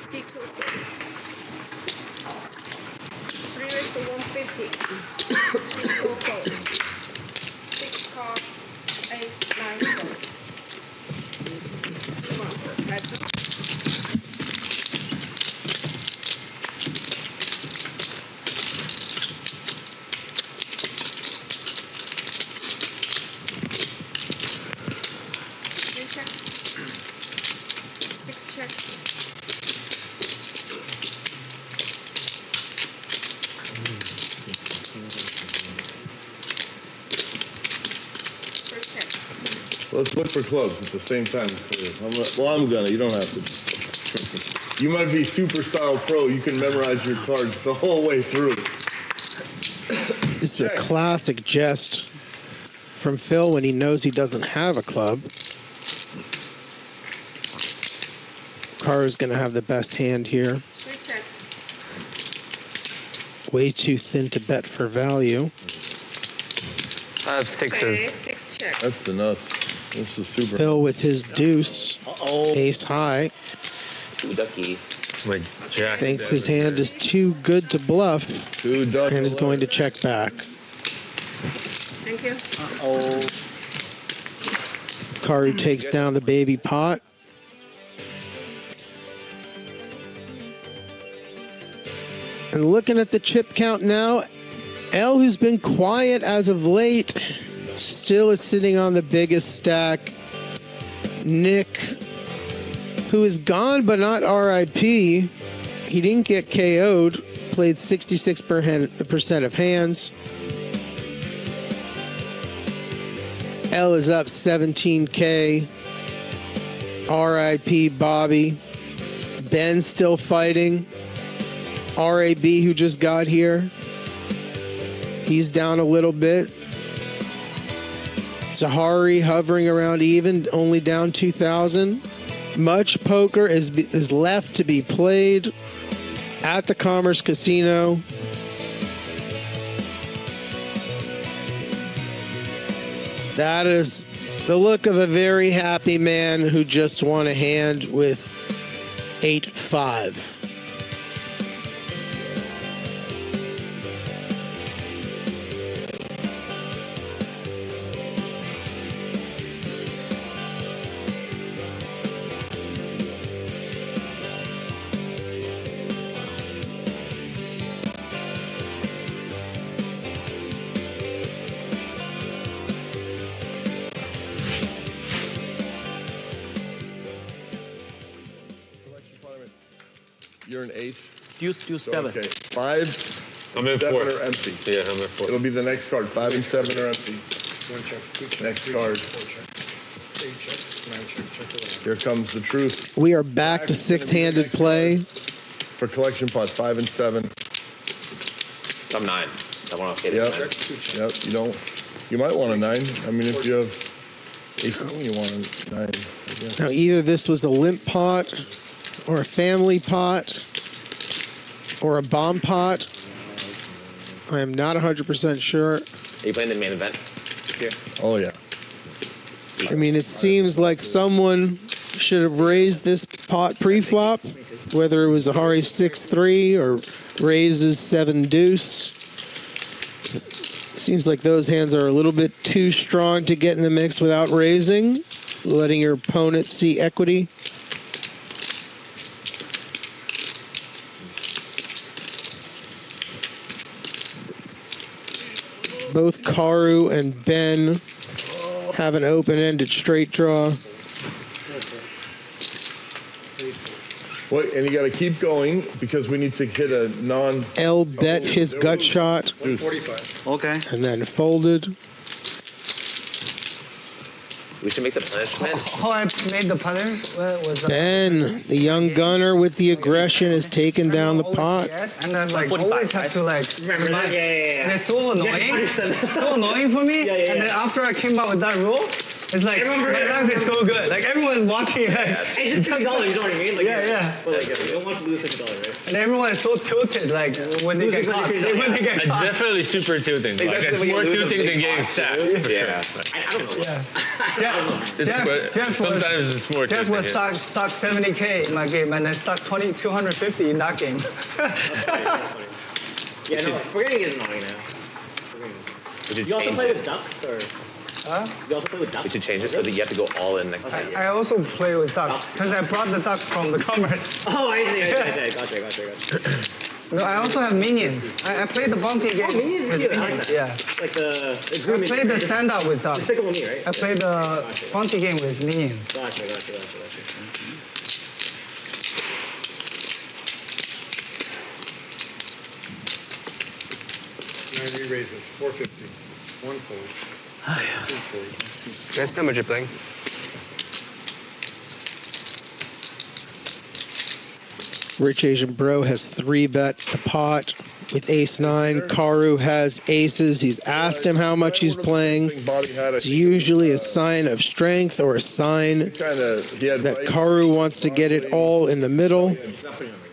Stick to it. 3 raised to 150. 6 go fold. 6 card. 8, 9 fold. Let's look for clubs at the same time. I'm gonna. You don't have to. You might be super style pro. You can memorize your cards the whole way through. This is a classic jest from Phil when he knows he doesn't have a club. Karu's going to have the best hand here. Way too thin to bet for value. I have sixes. Okay, 6 check. That's the nuts. This is super. Phil with his deuce. Ace high. Too ducky. My jack. Thinks his hand is too good to bluff. Too ducky. And is going to check back. Thank you. Karu takes down the baby pot. And looking at the chip count now, L, who's been quiet as of late, still is sitting on the biggest stack. Nick, who is gone but not RIP, he didn't get KO'd, played 66% of hands. L is up 17K. RIP Bobby. Ben's still fighting. RAB, who just got here, he's down a little bit. Zahari hovering around even, only down 2,000. Much poker is left to be played at the Commerce Casino. That is the look of a very happy man who just won a hand with 8-5. You're an 8. Deuce So, 7. okay. 5, I'm in 7 4. are empty. Yeah, I'm in 4. It'll be the next card. 5 and 7 are empty. 1 check, 2 check, Next 3 card. check, 4 check, 8 checks, 9 checks, check 11. Here comes the truth. We are back to six-handed play. For collection pot, 5 and 7. I'm 9. I want to hit Yep. it. Yep. You don't. You might want a 9. I mean, if you have 8, you want a 9. I guess. Now, either this was a limp pot, or a family pot, or a bomb pot. I am not 100% sure. Are you playing the main event here? Oh yeah. I mean, it seems like someone should have raised this pot pre-flop, whether it was a Hari 6-3 or raises 7 deuce. Seems like those hands are a little bit too strong to get in the mix without raising, letting your opponent see equity. Both Karu and Ben have an open-ended straight draw. Wait, and you got to keep going because we need to hit a non. L bet his gut shot. 145. Okay. And then folded. We should make the punishment. Oh, I made the punish. What was that? Ben, the young gunner with the aggression, has taken down the pot. And then like always have to like Remember that? Yeah. and it's so annoying. So annoying for me. And then after I came out with that rule, it's like my life is so good. Like everyone's watching. Like, It's just $50, you know what I mean? Like, yeah. But like, you don't want to lose $50, right? And everyone is so tilted. Like when they get caught. When they get It's caught. definitely super tilting. Like, Especially it's when you more lose a tilting big than getting pot, sacked. too. For Yeah. sure. I don't know. Jeff Sometimes it's more Jeff was tilting. stuck 70K in my game, and I stuck 250 in that game. That's funny. Yeah, no, forgetting is annoying now. We You also play with ducks, or? Huh? You also play with ducks? We should change this so that you have to go all in next time. I also play with ducks because I brought the ducks from the Commerce. Oh, I see. Gotcha. No, I also have minions. I played the bounty game. Oh, minions with cute. I like that. Yeah. Like the I grooming. played the standout with ducks. Despicable Me, right? I played the bounty game with minions. Gotcha. Nine raises, 450. 1 fold. 2 folds. Guess how much you're playing? Rich Asian Bro has 3-bet the pot with ace-9. Karu has aces. He's asked him how much he's playing. It's usually a sign of strength or a sign that Karu wants to get it all in the middle.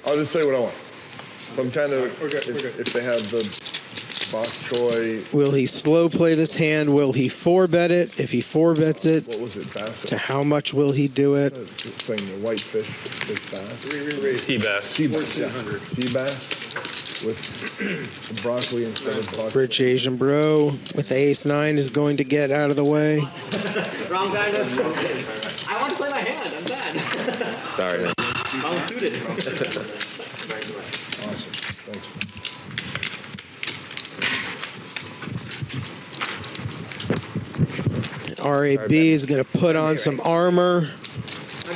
I'll just say what I want. Some kind of, if they have the bok choy. Will he slow play this hand? Will he 4-bet it? If he 4-bets it, What was it, bass? to how much will he do it? Thing, the whitefish, big bass. Sea bass. Sea bass, yeah. Sea bass with broccoli instead of broccoli. Rich Asian Bro with ace-9 is going to get out of the way. Wrong kind of. I want to play my hand. I'm sad. Sorry, man. I'm suited. Awesome. Thanks. RAB is going to put on some armor. I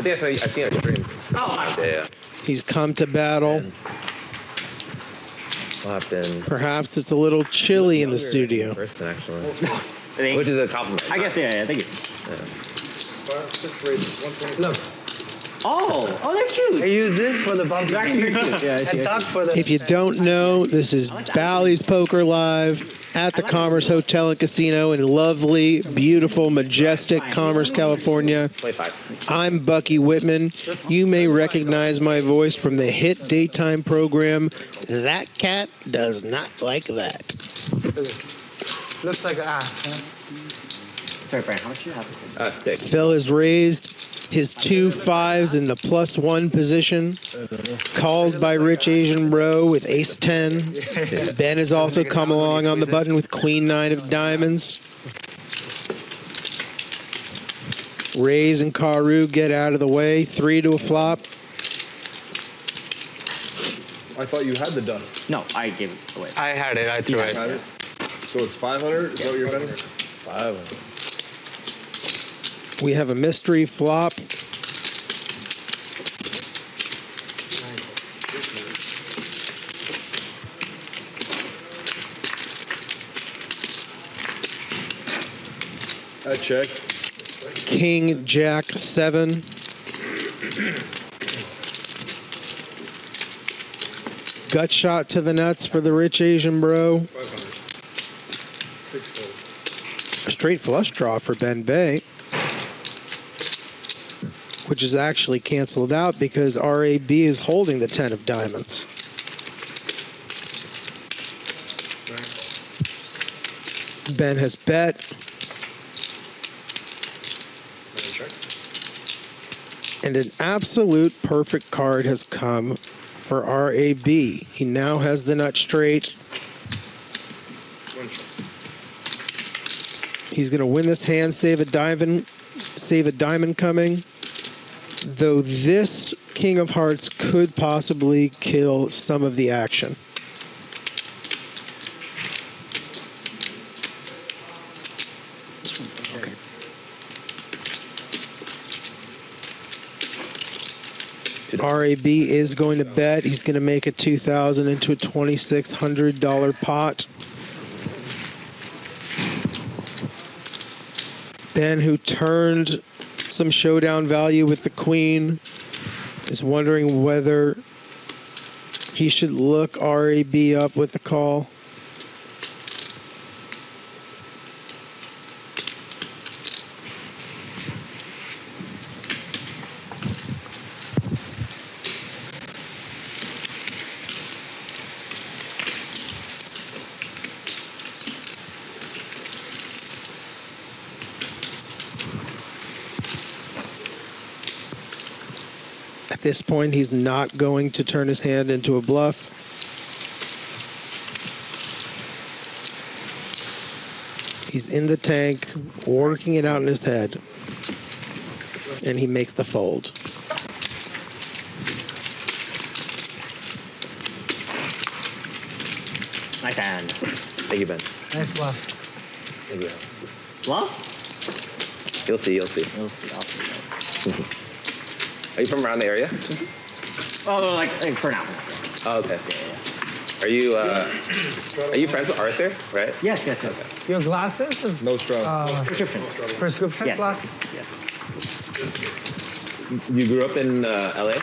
think I seen it on stream. Oh, Yeah. He's come to battle. Perhaps it's a little chilly in the studio. Person, actually. Which is a compliment. I guess, yeah, I think it. Look. Oh, they're cute. I use this for the bounty. It's actually very cute. Yeah, I see. And duck for the. If you don't know, this is Bally's Poker Live at the Commerce Hotel and Casino in lovely, beautiful, majestic Commerce, California. I'm Bucky Whitman. You may recognize my voice from the hit daytime program, That Cat Does Not Like That. Looks like an ass. Huh? Sorry, Brian, how much do you have? 6. Phil has raised his 2 5s in the +1 position, called by Rich Asian Bro with ace-10. Ben has also come along on the button with queen-9 of diamonds. Raise and Karu get out of the way. 3 to a flop. I thought you had the duck. No, I gave it away. I had it. I threw it. So it's 500? Is that what you're betting? 500. We have a mystery flop. I check. King, Jack, 7. Gut shot to the nuts for the Rich Asian Bro. 500. 6 folds. A straight flush draw for Ben Bay, which is actually canceled out because RAB is holding the 10 of diamonds. Ben has bet. And an absolute perfect card has come for RAB. He now has the nut straight. He's going to win this hand, save a diamond coming. Though this King of Hearts could possibly kill some of the action. RAB is going to bet. He's going to make a $2,000 into a $2,600 pot. Ben, who turned some showdown value with the queen, is wondering whether he should look RAB up with the call. At this point, he's not going to turn his hand into a bluff. He's in the tank, working it out in his head. And he makes the fold. Nice hand. Thank you, Ben. Nice bluff. Thank you. Bluff? You'll see. I'll see. Are you from around the area? Oh, like for now. Oh, okay. Yeah. Are you friends with Arthur? Right? Yes. Your glasses is no straw. Prescription glasses. Yes. You grew up in LA,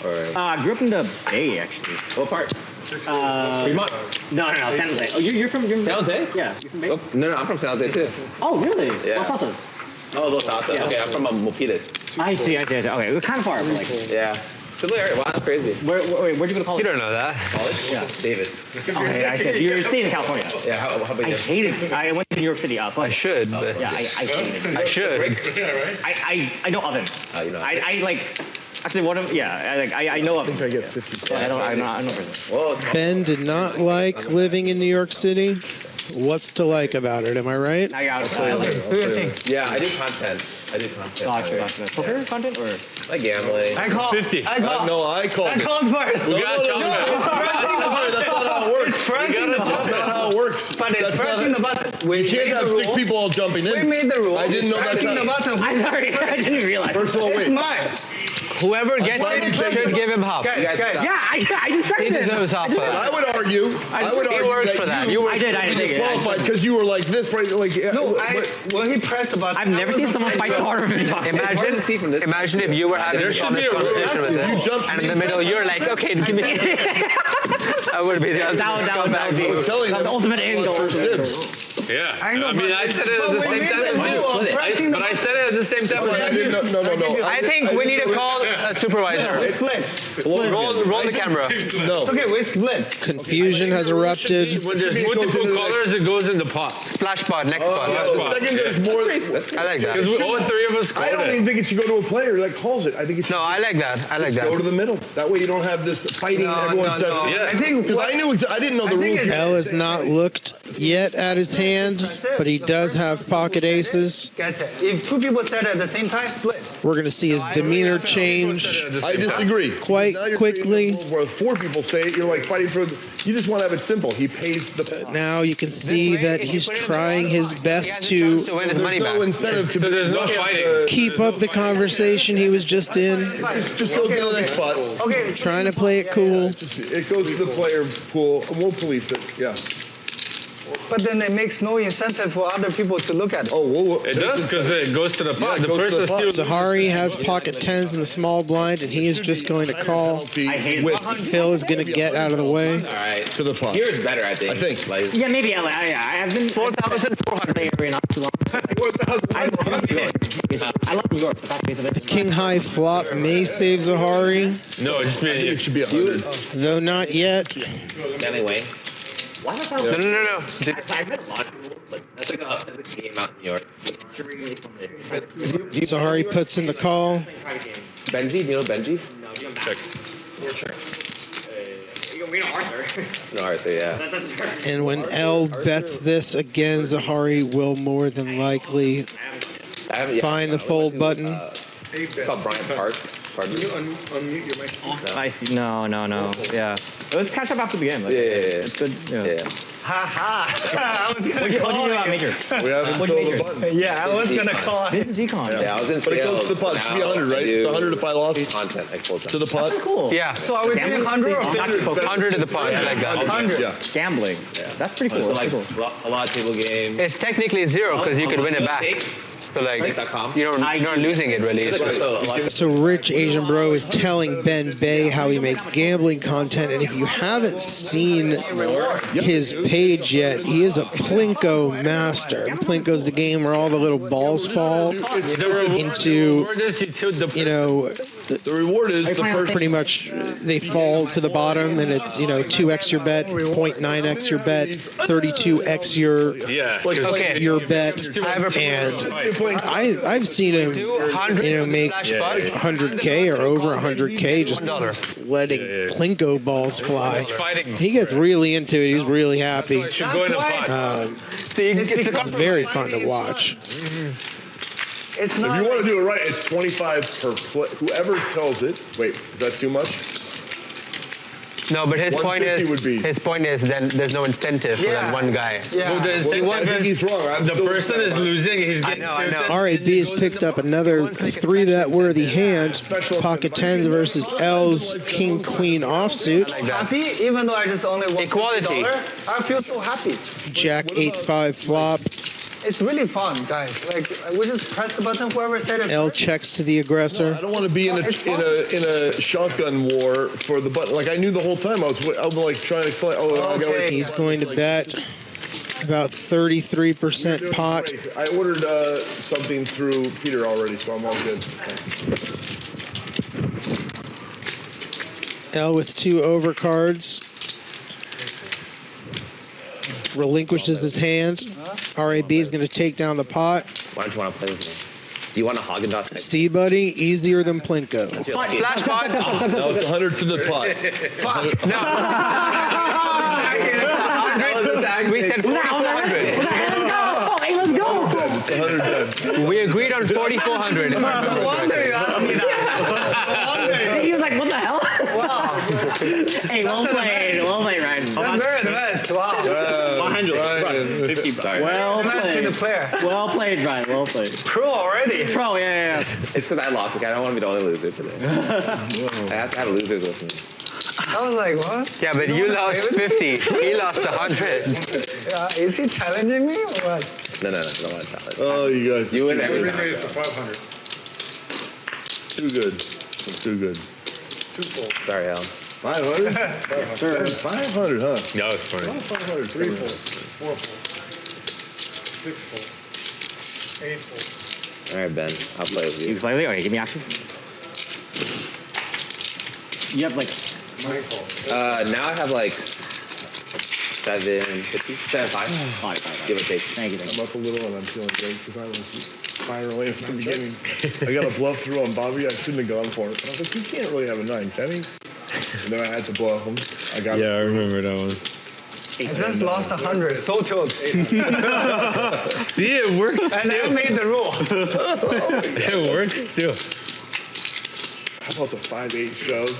or? I grew up in the Bay, actually. What part? Fremont? No, San Jose. Oh, you're from San Jose? Yeah, you're from Bay? Oh, no, I'm from San Jose too. Oh, really? Yeah. Los Altos. Oh, Los Altos. Yeah. Okay, I'm from Milpitas. I see. Okay, we're kind of far, but like. Yeah. Similar. Wow, that's crazy. Where'd you go to college? You don't know that. College? Yeah. Davis. Okay, I said you're staying in California. Yeah. How about you? I hated it. I went to New York City. I should, but yeah, I hated it. I should. I know of him. Oh, you know. I like. Actually, one of I know of him. I think I get 50. Yeah, I know of him. Whoa, Ben did not like living in New York City. What's to like about it? Am I right? Now you're out of Do your thing. Yeah, I do content. Gotcha. Poker content or? Like gambling. I called. 50. I called. No, I called. I called first. We got No, it's pressing the button. That's not how it works. It's pressing the That's button. not how it works. But it's pressing the button. You can't have 6 people all jumping in. We made the rule. I didn't know that's pressing the how. button. I'm sorry, I didn't realize. First of all, It's wait. mine. Whoever gets Why do you it think- should give him half. Guys. Yeah, I just started He it. deserves half for that. I would argue. He worked for that. I did disqualified because you were like this, right? Like No, when he pressed the button. I've never seen someone fight so hard for $50. Imagine if you were having There this should be a rule. conversation with him, and in the middle you're like, okay, give me. That would be the ultimate That would be the ultimate angle. Yeah. I know, I mean, but I said it at the but we same made time the as you. rule of pressing the But I said it at the same time as you. No. I think we need to call a supervisor. We split. Roll the camera. No. Okay, we split. Confusion has erupted. When there's multiple colors, it goes in the pot. Splash pod, next pod. The second there's more. I like that. Because all 3 of us I called don't even it. think it should go to a player that calls it. I think it should. No, I like that. I like Go to that. the middle. That way you don't have this fighting. No, Everyone's no. Yeah. I think Because I knew. I didn't know the rules. L has not looked yet at his hand, but he does have pocket aces. Gets it. If 2 people said at the same time, split. We're going to see his demeanor change I disagree. quite Now you're quickly. creating a world where 4 people say it, you're like fighting for. You just want to have it simple. He pays the. Now you can see that he's trying his best To to win his money no back. incentive to. So there's no fighting. keep up the conversation he was just in, Just go to the next spot. Okay. trying to play it cool. It goes to the player pool. We'll police it. Yeah. But then it makes no incentive for other people to look at it. Oh, It does because it goes to the pot. Yeah, it The goes to person the pot. steals. Zahari has pocket 10s in the small blind, and he is just going to call. I hate with it. Phil is going to get out of the way. All right. to the pot. Here is better, I think. I think. Like, Yeah, maybe LA. I have been 4,400 area not too long. I love New York. I love New York. But that's the bit. King high flop may save Zahari, No, it just means It should be 100. though not yet. Stanley Wayne. Why does that? No. I've met a lot of people, but That's like a game out in New York. extremely familiar. Zahari puts in the call. Benji, do you know Benji? No, you don't check. We know Arthur. No, Arthur, yeah. That doesn't hurt. And when L bets this again, Zahari will more than likely I haven't, find the fold button. It's called Bryant Park. Pardon me? Unmute your mic. I see. No. Yeah. Let's catch up after the game. Yeah. It's good. Yeah. Ha ha. I was gonna What do you call do about you. major? We haven't What do you told the major? button. Yeah, I was gonna call This it. is econ. Yeah, I was in But it goes to the sales, pot. It should be now 100, right? I It's do 100 if I lost. Content, like full time. To the pot. Cool. Yeah. So are we doing 100 or 50? 100 to the pot. I like that. 100. Yeah. Gambling. That's pretty cool. So like That's cool. a lot of table games. It's technically 0 because you could win it back. So like, you're not losing it really. It's just, So Rich Asian Bro is telling Ben Bay how he makes gambling content, and if you haven't seen his page yet, he is a Plinko master. Plinko's the game where all the little balls fall into, you know, The reward is the person. pretty much they fall to the bottom, and it's, you know, 2x your bet, 0.9x your bet, 32x your bet, and I've seen him, you know, make 100K or over 100K just letting Plinko balls fly. He gets really into it. He's really happy. It's very fun to watch. It's If not. you want to do it right, it's 25 per play. Whoever tells it. Wait, is that too much? No, but his point 150 is would be. his point is then there's no incentive for that one guy. Well, the incentive I think he's wrong. the person is losing. He's getting I know. RAB has picked up another 3-bet worthy hand. Pocket tens versus L's King Queen offsuit. Happy, even though I just only won Equality. $50, I feel so happy. Jack 8-5 flop. It's really fun, guys. Like we just press the button. Whoever said it. L checks to the aggressor. I don't want to be in a shotgun war for the button. Like I knew the whole time. I was like trying to play. I gotta. He's going to bet about 33% pot. I ordered something through Peter already, so I'm all good. L with 2 overcards. Relinquishes his hand. RAB is going to take down the pot. Why don't you want to play with me? Do you want a Haagen-Dazs? See, buddy, easier than Plinko. Splash pot. No, it's 100 to the pot. We said 4,400. Let's go. 110. We agreed on 4,400. No wonder you asked me that. He was like, what the hell? Wow. Hey, well played, Ryan. That's very advanced. Wow. 100. 50 bucks. Well Advanced in the played. player. Well played, Ryan. Well played. Pro already. Pro, yeah. It's because I lost. Okay, I don't want to be the only loser today. I have to have losers with me. I was like, what? Yeah, but you lost 50. He lost 100. Yeah, is he challenging me or what? No, I don't want to challenge. Oh, you guys. You win every Every time. raise to 500. Too good. Too good. 2 folds. Sorry, Al. 500? Yes, sir. 500, huh? No, it's fine. Oh, 500. 3 folds. 4 folds. 6 folds. 8 folds. All right, Ben. I'll play with you. You play with me? Okay, give me action. You have like 9 folds. Now I have like 750, 75. Give or take. Thank you. I'm up a little and I'm feeling great because I was spiraling at the beginning. I got a bluff through on Bobby. I shouldn't have gone for it. But I was like, you can't really have a 9, can he? And then I had to bluff him. I got Yeah, I remember that one. I just lost 100. So tilt. See, it works And I made the rule. It works still. How about the 5-8 shove?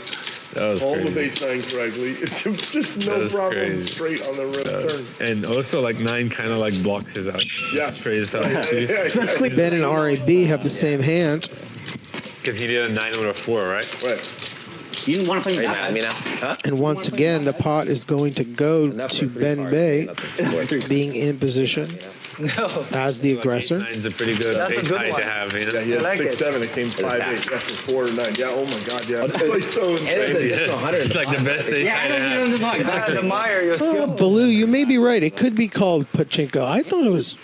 That was Hold crazy. with ace-9 correctly. Just That no was problem. crazy. Straight on the rim turn. And also, like 9 kind of like blocks his out. Yeah. Straight out too. Ben and RAB have the same hand. Because he did a 9 with a 4, right? Right. You didn't want to play Are with you mad at me that. now? Huh? And once again, the pot is going to go to Ben Bay, being in position No. as the aggressor. 9's a pretty good That's a ace good high one. to have, you know? Yeah, he had I like it. 6-7. It came 5-8. That's a 4 or 9. Yeah. Oh my God. Yeah. It's like so And it's insane. just 100. It's like the best ace Yeah, I high to don't have. even know. I Exactly. admire your Oh, skill. Baloo, you may be right. It could be called Pachinko. I thought it was.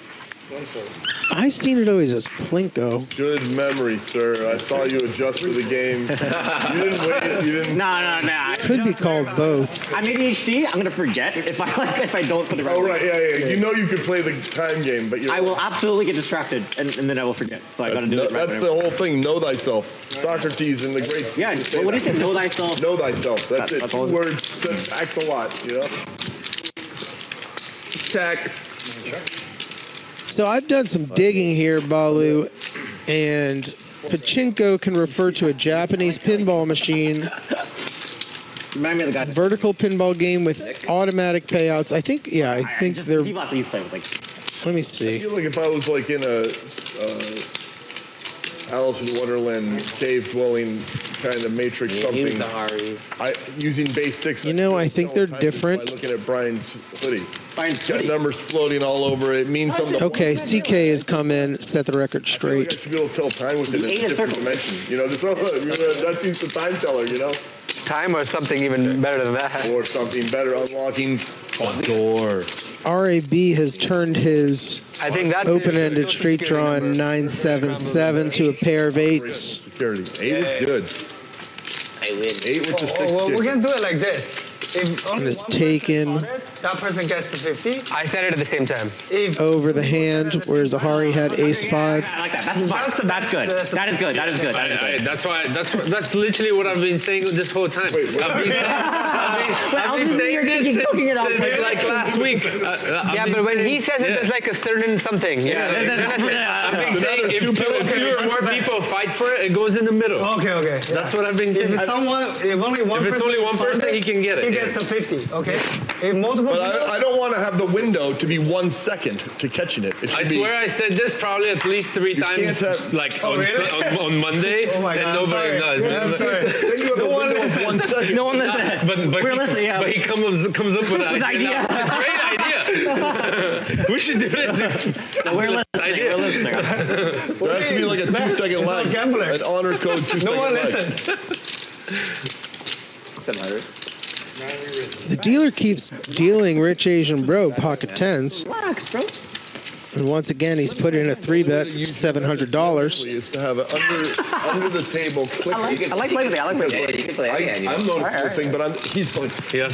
1 fold. I've seen it always as Plinko. Good memory, sir. I saw you adjust for the game. You didn't wait. You didn't. No. Could be called both. I'm ADHD. I'm gonna forget if I don't put the right. Oh right, yeah. You know you could play the time game, but you. I will absolutely get distracted and then I will forget. So I gotta do it right. That's the whole thing. Know thyself. Socrates and the great. Yeah. What do you say? Know thyself. Know thyself. That's it. That's 2 all. words. Acts a lot. You know. Check. So I've done some digging here, Balu, and Pachinko can refer to a Japanese pinball machine, Remind me of the guy. vertical pinball game with automatic payouts. I think they're. People at least play with like. Let me I see. feel like if I was like in a Alice in Wonderland cave dwelling kind of matrix something, using base 6. You know, I think they're by different. looking at Brian's hoodie. Brian's Got hoodie. numbers floating all over it. Means something. Okay, CK has come in, set the record I straight. should be able to tell time with it in a 8 is different circle. dimension. You know, that seems the time teller. You know, Time or something even better than that. or something better, unlocking a door. RAB has turned his I think that's open-ended straight draw in 9-7-7 to a pair of 8s. Security. 8 is good. I win. 8 with the 6. Well, we can do it like this. If And only it's one person taken. spotted, that person gets the 50. I said it at the same time. If Over the hand, whereas Zahari had ace 5. I like that. That's good. That is good. That is good. That is good. That's literally what I've been saying this whole time. I've been saying this since like last week. Yeah, but when he says it, there's like a certain something. I've been saying if two or more people fight for it, it goes in the middle. Okay. That's what I've been saying. If only one If it's only one person, he can get it. He gets the 50. Okay. If multiple. But I don't want to have the window to be 1 second to catching it. I swear I said this probably at least 3 times, like on Monday, Oh my God, and nobody does. Yeah, I'm sorry. Then you have a window of 1 second. No one listens. But he comes up with an idea. Great idea. We should do this. No, we're listening. Idea. We're listening. There has to be like a 2-second lag. An honor code 2-second lag. No one listens. 700. The dealer keeps dealing Rich Asian Bro pocket 10s. Relax, bro. And once again, he's put in a 3-bet, $700. Is to have it under the table. Quick. I like playing with it. I like playing with it. You can play any hand. I'm noticing the thing, but he's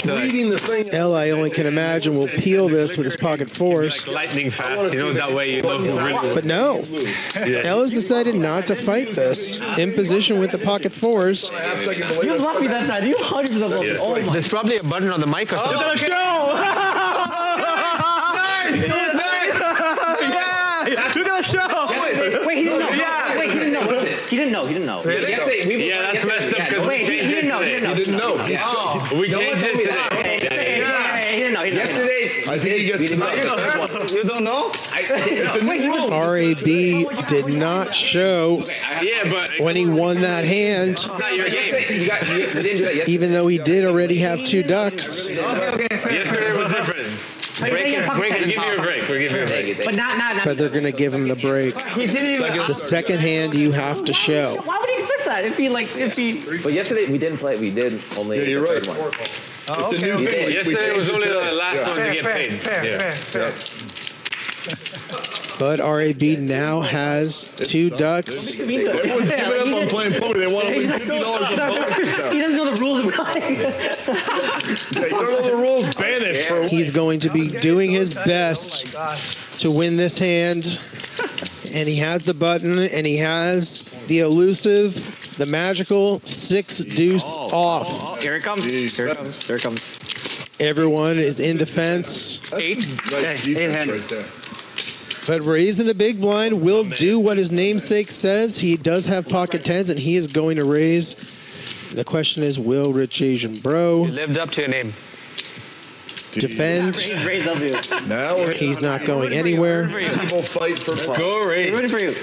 reading the thing. L, I only can imagine, will peel this with his pocket 4s. Like lightning fast, that way you know who really. But no, L has decided not to fight this. In position with the pocket 4s. You love me that time. You 100% love me. Oh my. There's probably a button on the mic or something. Look at the show! Look at the show! Wait, he didn't know. Yeah. Wait, he didn't know. He didn't know. He didn't know. Yeah, that's messed up because Wait, he didn't know. He didn't know. We changed it today. He didn't know. Yesterday, I think he gets the You don't know? RAB did not show Yeah, but when he won that hand, not your game. you didn't do that yesterday. even though he did already have 2 ducks. Yesterday was different. Break it. We're giving you a break. We're giving you a break. But not. But they're going to give him the break. He didn't even. The second hand you have to show. Why would he expect that if he? But yesterday we didn't play. We did only Yeah, you're the right. third one. It's a new thing. Yesterday was only the last one to get paid. Fair. But RAB now has 2 ducks. Everyone's giving up on playing poker. They want to win $50 in bonus now. He doesn't know the rules about it. You don't know the rules. Banish for a week. He's going to be doing his best to win this hand. And he has the button, and he has the elusive, the magical 6 deuce off. Here it comes. Here it comes. Here it comes. Everyone is in defense. 8 hand right there. But raising the big blind will do what his namesake says. He does have pocket 10s, and he is going to raise. The question is, will Rich Asian Bro You lived up to your name. defend? Raise W. Now He's not going anywhere. people fight for pot. Go raise. Rooting for you.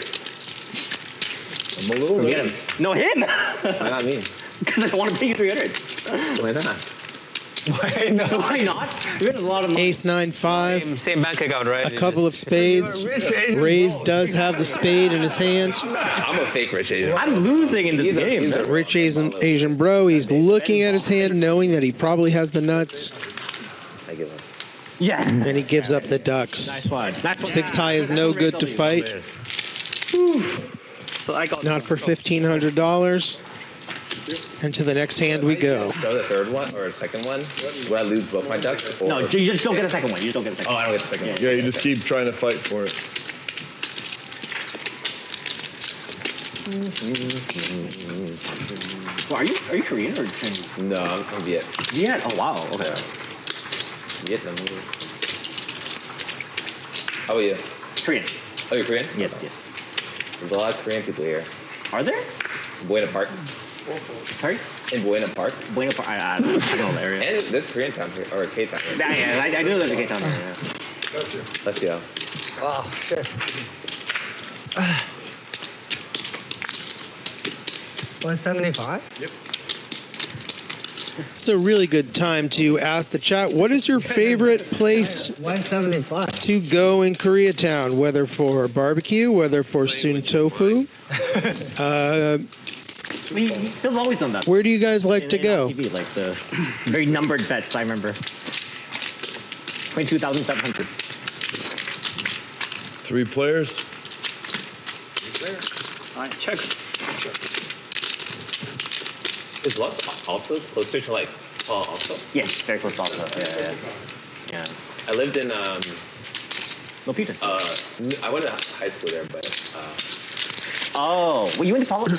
I'm a little Get him. No, him. Why not me? Because I want to pay you 300. Why not? Why not? You had a lot of money. Ace 9-5. Same bank account, right? A couple of spades. Raise does have the spade in his hand. I'm a fake Rich Asian. I'm losing in this game. Rich Asian Bro, he's looking at his hand, knowing that he probably has the nuts, I give up. Yeah. and he gives up the ducks. Nice one. 6 high is no good to fight. So I got Not for $1,500. And to the next hand we go. Throw the third one or second one. Would I lose both my ducks? Or... No, you just don't get a second one. You just don't get a second Oh, one. I don't get the second one. Yeah, you just keep trying to fight for it. Well, are you Korean or Chinese? No, I'm Viet. Viet? Oh, wow. Okay. Vietnam. How are you? Korean. Oh, you're Korean? Yes, yes. There's a lot of Korean people here. Are there? In Buena Park. Sorry? In Buena Park. Buena Park. I don't know the area. And there's Korean town here, or K-town here. Yeah, I know there's a K-town there. Let's go. Oh, shit. 175? Yep. It's a really good time to ask the chat, what is your favorite place 175 to go in Koreatown, whether for barbecue, whether for soon tofu? Phil's always done that. Where do you guys like to go? TV, like the very numbered bets, I remember. 22,700. 3 players. All right, check. Is Los Altos closer to like Alto? Yes, very close to Alto. Yeah. Yeah. I lived in Milpitas. I went to high school there, but Oh, well, you went to Pali?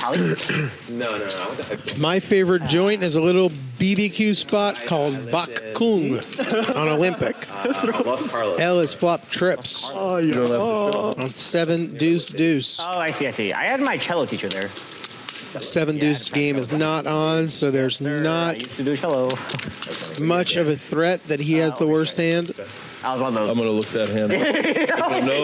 no. I went to high school. My favorite joint is a little BBQ spot called Bak Kung on Olympic. Los Carlos. L is flop trips. Oh, you don't have to on 7 deuce deuce. Oh, I see. I had my cello teacher there. The 7 deuce game is not on, so there's not I used to do cello. much of a threat that he has the worst hand. I was one of those. I'm going to look that hand up. You know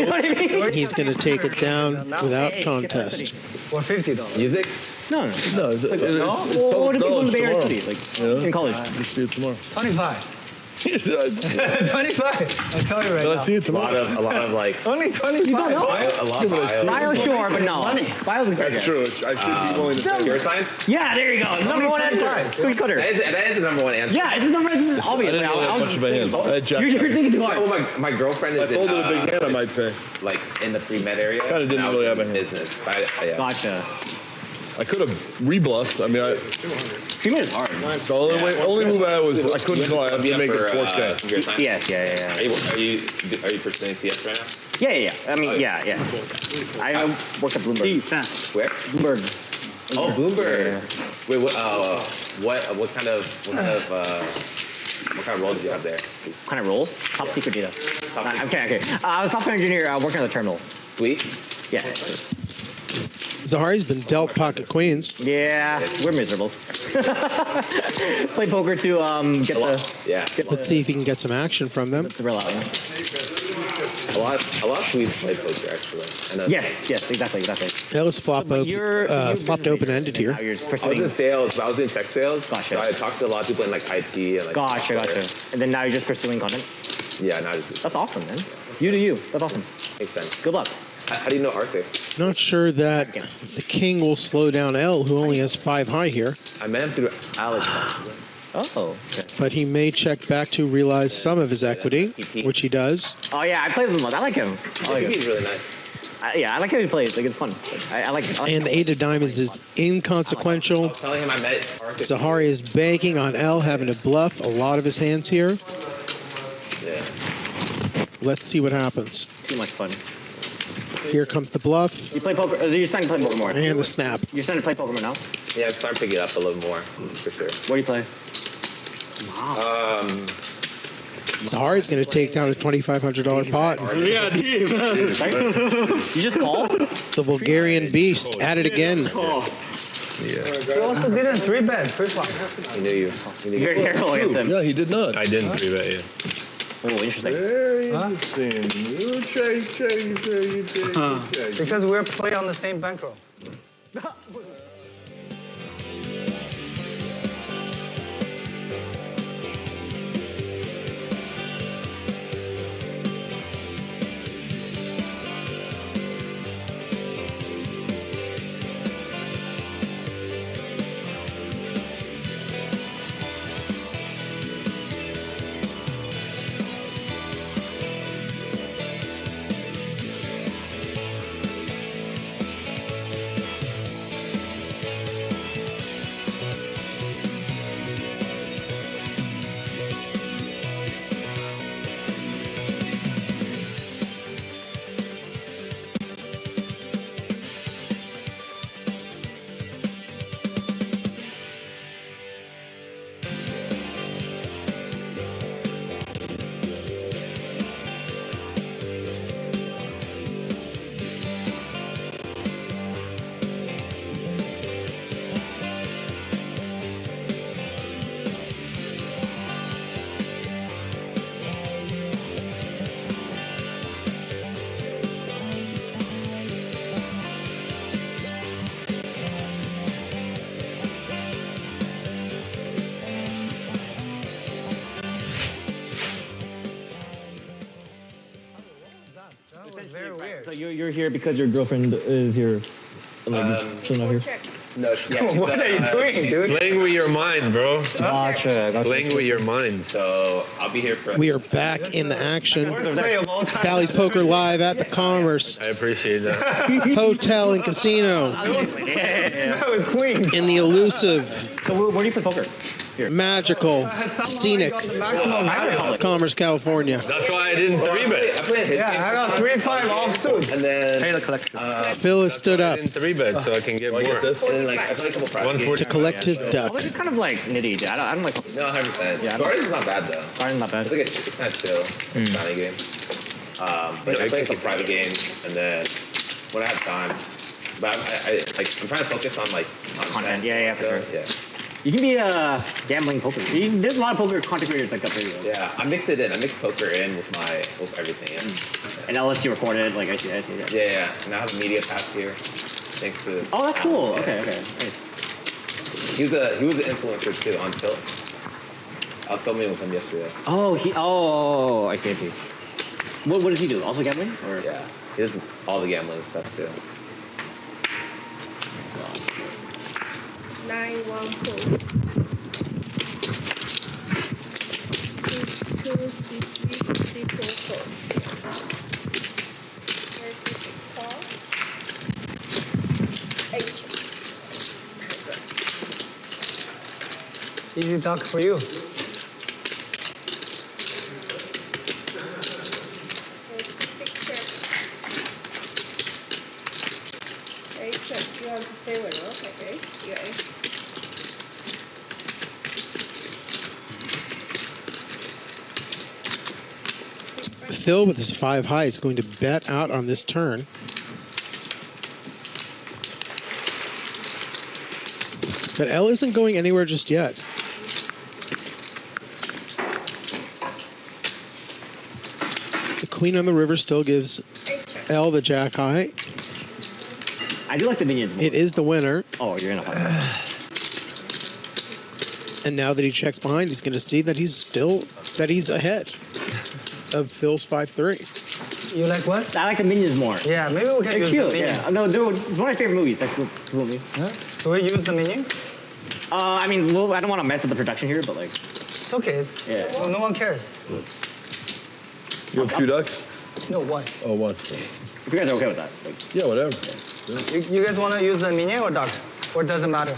what I mean? He's going to take it down without contest. Or $50. Music? No. No, What do people in the Bay Area study? Like, in college? Just do it tomorrow. 25. 25. I'll tell you right now. I see it tomorrow. A lot of like. Only 25. You don't know? A lot of bio. Bio, sure, but no. Bio's a That's true. I should be willing to say Pure science? Yeah, there you go. Number one answer. Cookie cutter. That is the number one answer. Yeah, it's the number. This is obvious. I didn't know that much of a hand. I had Jack. You're thinking too hard. Well, my girlfriend is If I folded a big hand, I might pay. like in the pre-med area. Kinda didn't and I really was have a in hand. business. Yeah. Gotcha. I could have rebluffed. I mean, Pre-med is hard. the only move I had was I couldn't go. I have to make it 4K. Computer science? Yes, yeah. Are you pursuing CS right now? Yeah. I mean, yeah. I work at Bloomberg. Where? Bloomberg. Oh, Bloomberg. Yeah. Wait, what kind of role did you have there? What kind of role? Top secret data. Okay. I was software engineer working on the terminal. Sweet. Yeah. Zahari's been dealt pocket queens. Yeah, we're miserable. Play poker to get the. Yeah. Let's see if he can get some action from them. The real out. A lot of Swedes play poker actually. Yes, exactly. Ellis flopped open-ended here. I was in sales. I was in tech sales. Gotcha. So I talked to a lot of people in like IT and like. Gotcha. And then now you're just pursuing content. Yeah, now just. That's awesome, man. You do you. That's awesome. Makes sense. Good luck. How do you know Arthur? Not sure that the king will slow down L, who only has 5 high here. I met him through Alex. Oh. Okay. But he may check back to realize some of his equity, which he does. Oh yeah, I played with him. I like him. He's really nice. I like how he plays. Like it's fun. I like And the 8 of diamonds is inconsequential. I was telling him I met Arthur. Zahari is banking on L having to bluff a lot of his hands here. Yeah. Let's see what happens. Too much fun. Here comes the bluff. You play poker. You're starting to play poker more. And the snap. You're starting to play poker more now. Yeah, I'm starting to pick it up a little more, for sure. What do you play? Wow. Zahari's going to take down a $2,500 pot. Yeah, you just call? The Bulgarian beast at it again. Yeah. You also didn't 3-bet pre-flop. I knew you. Very careful against him. Yeah, he did not. I didn't 3-bet you. Oh, interesting. Very interesting. Chase. Because we're playing on the same bankroll. Very weird. So you're here because your girlfriend is here. She's not here. No, what are you doing, dude? Playing with your mind, bro. Gotcha. Playing with your mind. So I'll be here for. We are back in the action. Worst play of all time. Bally's Poker live at the Commerce I appreciate that. Hotel and Casino That was Queens. in the elusive So where do you play poker? magical, scenic Commerce, California. That's why I didn't 3-bet. Yeah, I got 3-5 offsuit. And then Taylor collection. Phil has stood up I didn't 3-bet so I can get more. And then, like, I played a couple private games. to collect his duck. It's kind of like nitty. I don't like. No, 100%. Yeah, Guardian's not bad though. Guardian's not bad. It's like it's kind of chill. It's a bounty game. But I played a couple private games, and then when I have time, but I'm trying to focus on like Content. Yeah, for so, sure. yeah. You can be a gambling poker. There's a lot of poker content creators like that video. Yeah, I mix it in. I mix poker in with everything. Yeah. And LSU recorded, like I see that. Yeah. And I have a media pass here, thanks to. Oh, that's cool. Okay. Nice. He was an influencer too on Tilt. I was filming with him yesterday. Oh, I see. What does he do? Also gambling? Or? Yeah, he does all the gambling stuff too. 914. C2, C3, C4. Where's C6 8. Easy duck for you. Where's C6 check? 8 check. You want to stay with us? Okay. Yeah. Phil with his 5 high is going to bet out on this turn. But L isn't going anywhere just yet. The queen on the river still gives L the jack high. I do like the minions more. It is the winner. Oh, you're in a hot. And now that he checks behind, he's going to see that he's ahead of Phil's 5-3. You like what? I like the minions more. Yeah, maybe we can They're use cute. the minion. Yeah, no, it's one of my favorite movies. That's the movie. Huh? Do we use the minion? I mean, well, I don't want to mess with the production here, but like. It's okay. Yeah. Well, no one cares. You have 2 ducks? No, one. Oh, 1. If you guys are okay with that. Like, yeah, whatever. You guys want to use the minion or duck? Or does it matter?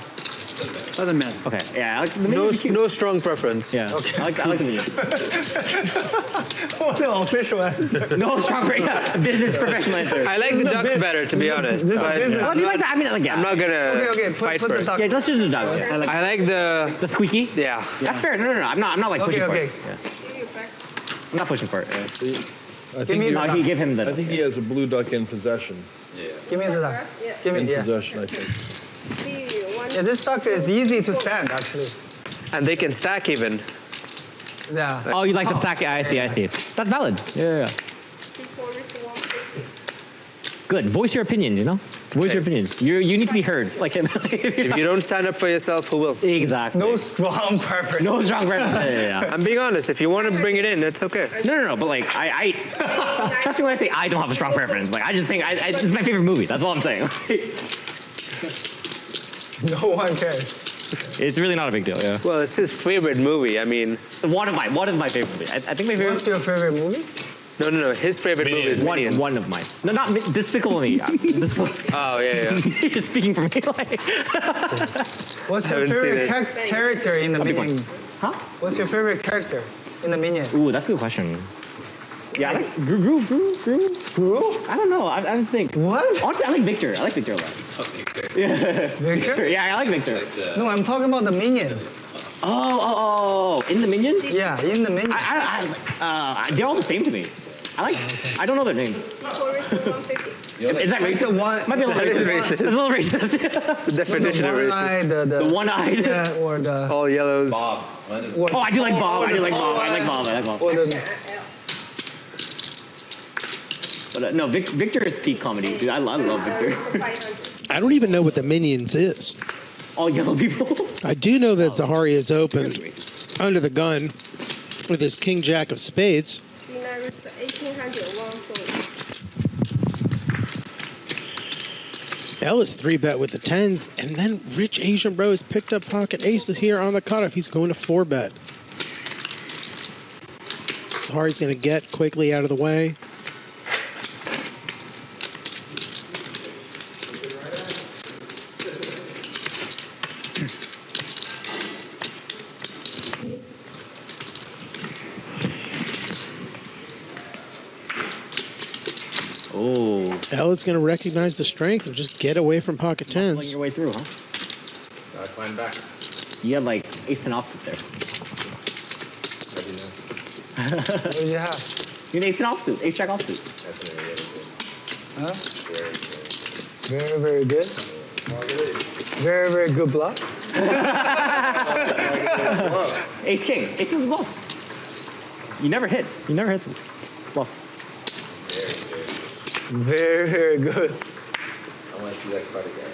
Doesn't matter. Okay. Yeah, I like the minion. No strong preference. Yeah. Okay. I like the minion. What the official answer? No strong business professional answer. I like the ducks better, to be honest. This is but business. Oh, do you like that? I mean, like, yeah. I'm not gonna Okay, fight put for the it. duck. Yeah, let's just do the duck. Okay. Yeah. I like the squeaky. Yeah. That's fair. No. I'm not like pushing for it. Yeah. I'm not pushing for it. Yeah. I think he gave him the. I think he has a blue duck in possession. Yeah. Give me the duck. Give me, In yeah. possession, I think. Yeah, this duck is easy to stand, actually. and they can stack even. Yeah. Oh, you like the stack? I see. That's valid. Yeah. Good. Voice your opinions, you know? Voice your opinions. You need to be heard, like him. If you don't stand up for yourself, who will? Exactly. No strong preference. No strong preference. Yeah. I'm being honest. If you want to bring it in, it's okay. No. But like, I trust me when I say I don't have a strong preference. Like, I just think it's my favorite movie. That's all I'm saying. No one cares. It's really not a big deal. Yeah. Well, it's his favorite movie. I mean, one of my favorite movies. I think my favorite. What's your favorite movie? No. His favorite movie is Minions. One of mine. No, not Despicable Me. Oh yeah. You're speaking for me. What's your Haven't favorite seen it. character in the I'll be Minion? Huh? What's your favorite character in the Minion? Ooh, that's a good question. Yeah, I like Gru? I don't know. I think. What? Honestly, I like Victor. I like Victor a lot. Yeah. Victor? Yeah, I like Victor. No, I'm talking about the Minions. Oh. In the Minions? Yeah, in the Minions. They're all the same to me. I don't know their names. Is that racist? Might be a little racist. It's a little racist. It's a definition of racist. The one-eyed. Yeah, or the. All yellows. Bob. Oh, I do like Bob. I like Bob. Or the. But no, Victor is peak comedy, dude. I love Victor. I don't even know what the Minions is. All yellow people. I do know that Zahari is opened under the gun with his King Jack of Spades. L is 3-bet with the 10s, and then Rich Asian Bro has picked up pocket aces here on the cutoff. He's going to 4-bet. Zahari's going to get quickly out of the way. Ella's going to recognize the strength and just get away from pocket Pulling tens. your way through, huh? Gotta climb back. You had like ace and offsuit there. What do you have? You're an ace and offsuit, ace jack offsuit. That's an really good. Huh? Very, Very, very good. Very, very good bluff. Ace king. Ace king's a bluff. You never hit. You never hit the bluff. Very, very good. I want to see that card again.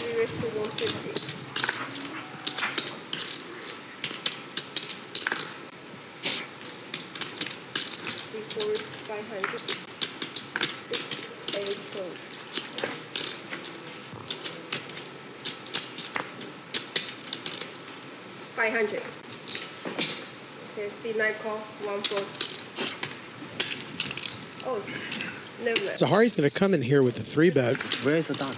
We raise to 150. C4 500. 6, 8, 12. $500. Okay, C9 call 1-4. Oh, never mind. Zahari's going to come in here with a 3-bet. Where is the dog?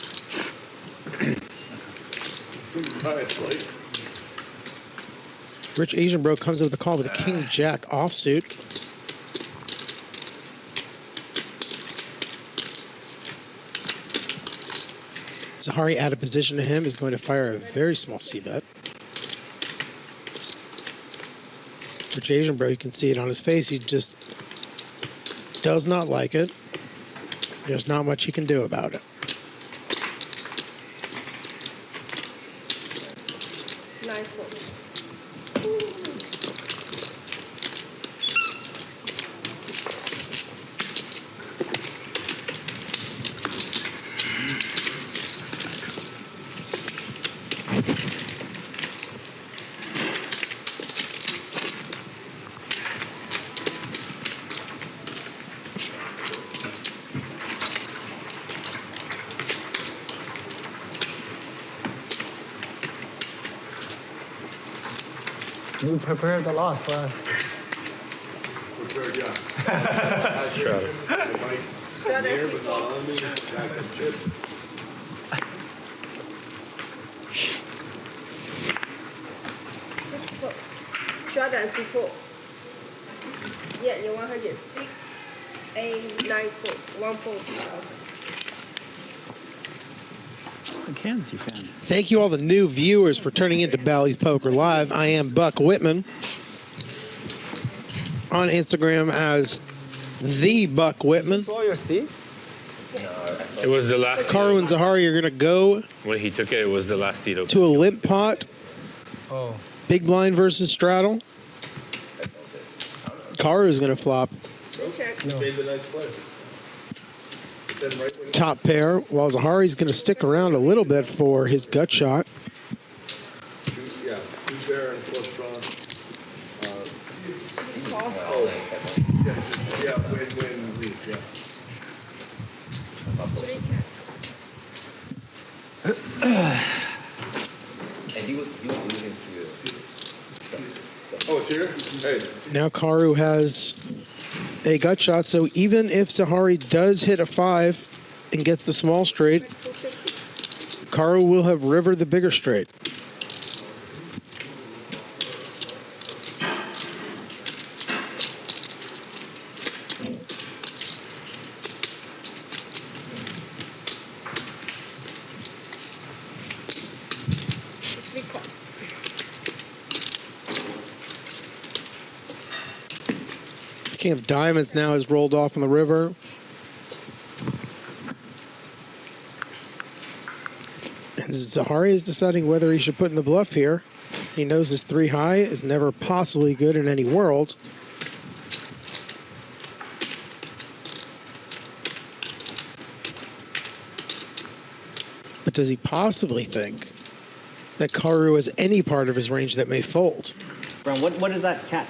Rich Asian Bro comes in with a call with a king jack offsuit. Zahari out of position to him is going to fire a very small c-bet. Rich Asian Bro, you can see it on his face. He just does not like it. There's not much he can do about it. Nice one. You prepared a lot for us. Prepared, yeah. Sure. Strategy. Short and C4. Yeah, you 106, 8, 9, 4, 1, 4. I can't defend. Thank you all the new viewers for turning into Bally's Poker Live. I am Buck Whitman. On Instagram as the Buck Whitman. Lawyer Steve? It was the last. Karu and Zahari are going to go When he took it, it was the last tee. to a limp pot. Oh. Big blind versus straddle. Karu is going to flop top pair, while Zahari's going to stick around a little bit for his gut shot. Yeah, who's there and close draw? Yeah, win, lead, yeah. And he was losing to. Oh, it's here? Hey. Now Karu has a gut shot, so even if Zahari does hit a 5 and gets the small straight, Karu will have rivered the bigger straight. King of Diamonds now has rolled off on the river. And Zahari is deciding whether he should put in the bluff here. He knows his 3 high is never possibly good in any world. But does he possibly think that Karu has any part of his range that may fold? Brown, what is that cat?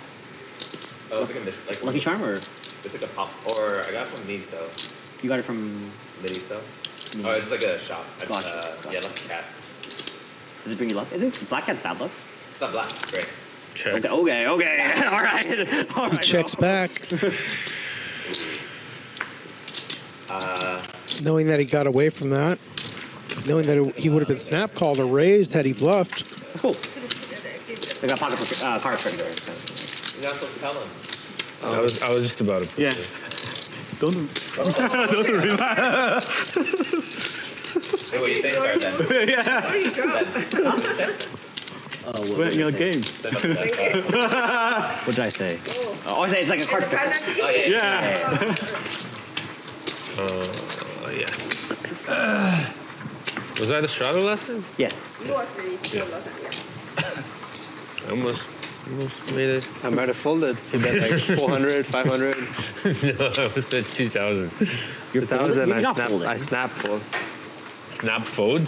Oh, it's like a Lucky Charm or? It's like a pop, or I got it from Miso. You got it from? Miso. Oh, it's like a shop. Gotcha. Yeah, Lucky Cat. Does it bring you luck? Isn't Black Cat's bad luck? It's not black. It's gray. Okay, okay. All right. All He right, checks bro. back. Uh, Knowing that he got away from that. Knowing that he would have been snap called or raised had he bluffed. Cool. They got pocket card trick there. You're not supposed to tell him. I was just about to put it. Don't remind. Hey, what you say, start then? Yeah. What are you doing? We're in your game. What did I say? Oh, I say it's like a card trick. Oh, yeah. Yeah. Was I the Straddle last time? Yes. You was really still last time, yeah. I almost made it. I might have folded. You bet like 400, 500. No, I was at 2,000. You're 2,000. You're not folding. I snap fold. Snap fold?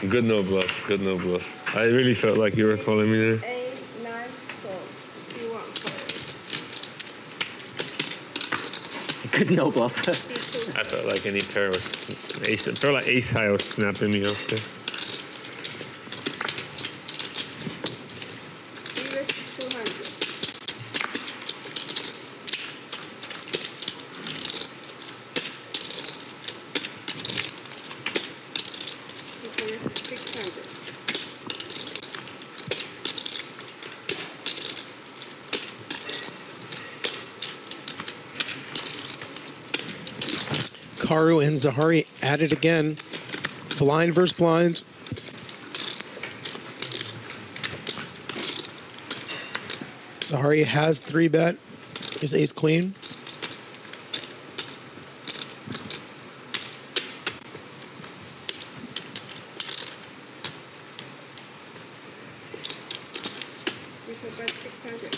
Good no bluff. Good no bluff. I really felt like you were calling me there. 8, 9, 4. C1, 4. Good no bluff. C2. I felt like any pair was ace. I felt like ace high was snapping me off there. Serious 200. Serious 600. Karu and Zahari at it again. Blind versus blind. Zahari has 3-bet. His ace queen. Super 600.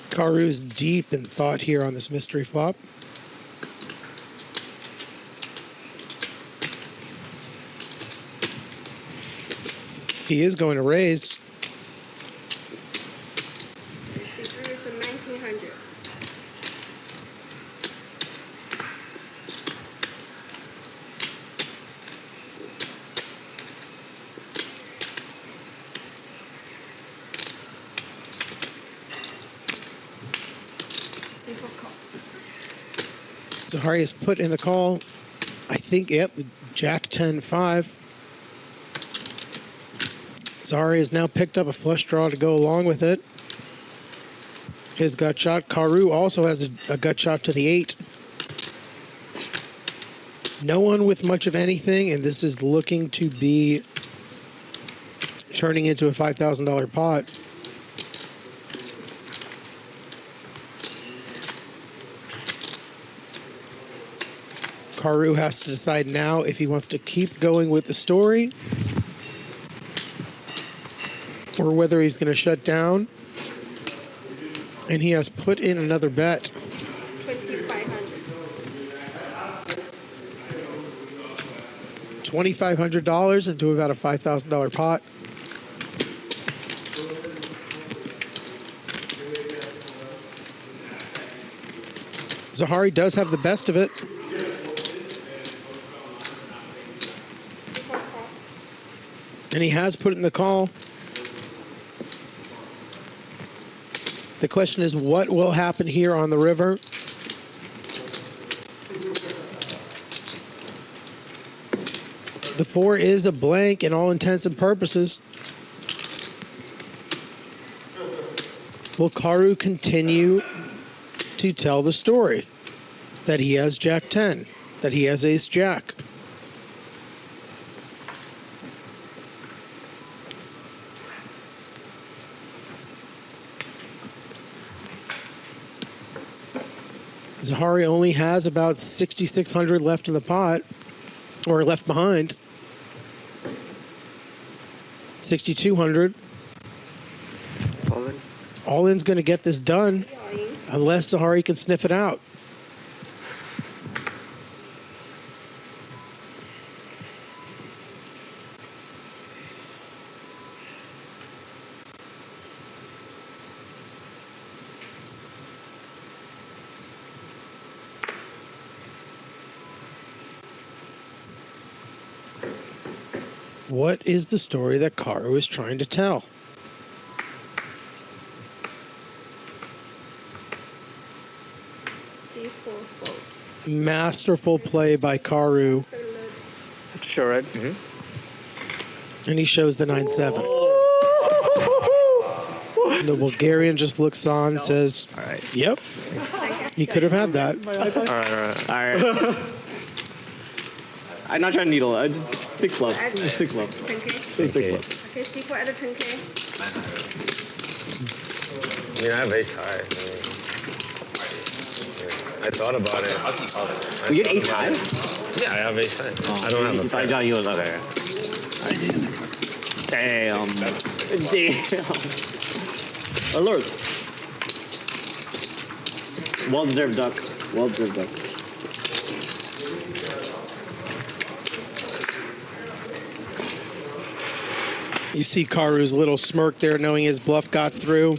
Karu is deep in thought here on this mystery flop. He is going to raise. C3 is the 1900. Super call. Zahari has put in the call. I think, yep, Jack 10-5. Zahari has now picked up a flush draw to go along with it. His gut shot. Karu also has a gut shot to the 8. No one with much of anything, and this is looking to be turning into a $5,000 pot. Karu has to decide now if he wants to keep going with the story or whether he's going to shut down. And he has put in another bet. 2,500. $2,500 into about a $5,000 pot. Zahari does have the best of it. And he has put it in the call. The question is, what will happen here on the river? The 4 is a blank in all intents and purposes. Will Karu continue to tell the story that he has Jack 10, that he has Ace Jack? Zahari only has about 6,600 left in the pot, or left behind. 6,200. All in's going to get this done, unless Zahari can sniff it out. What is the story that Karu is trying to tell? C4 fold. Masterful play by Karu. Sure, right? And he shows the 9-7. The Bulgarian just looks on and says, all right, yep, he could have had that. All right. I'm not trying to needle. I just 6 love. 6 love. 10K. 6 love. Okay, C4 at a 10K. I mean, I have ace high. I thought about it. You had ace high? Yeah, I have ace high. Oh, I don't have a I thought you was okay. Damn. Alert. Well-deserved duck. Well-deserved duck. You see Karu's little smirk there, knowing his bluff got through.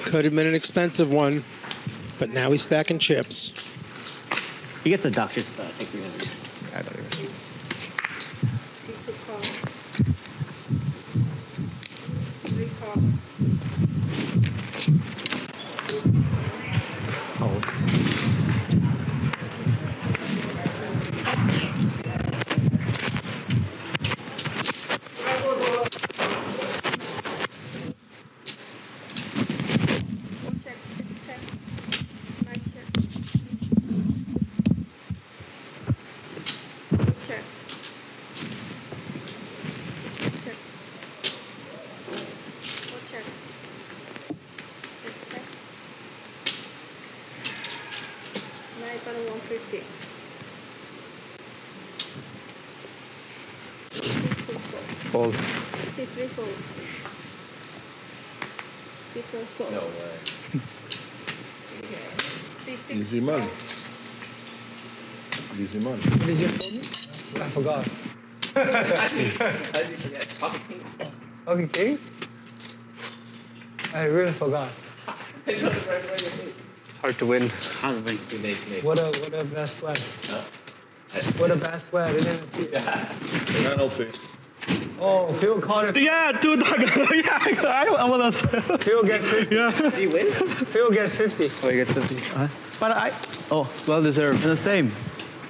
Could have been an expensive one, but now he's stacking chips. He gets the duck, just take 300. I don't even. C2 call. 3 call. Oh. Fold. C3 fold. C4 fold. No way. C6 Easy money. Easy money. Did you fold me? I forgot. Okay, kings? I really forgot. Hard to win. What a best sweat. What a best sweat. Penalty. Oh, Phil caught it. Yeah, dude. Yeah, I want to. Phil gets 50. Yeah. Do you win? Phil gets 50. Oh, he gets 50. But well deserved. The same.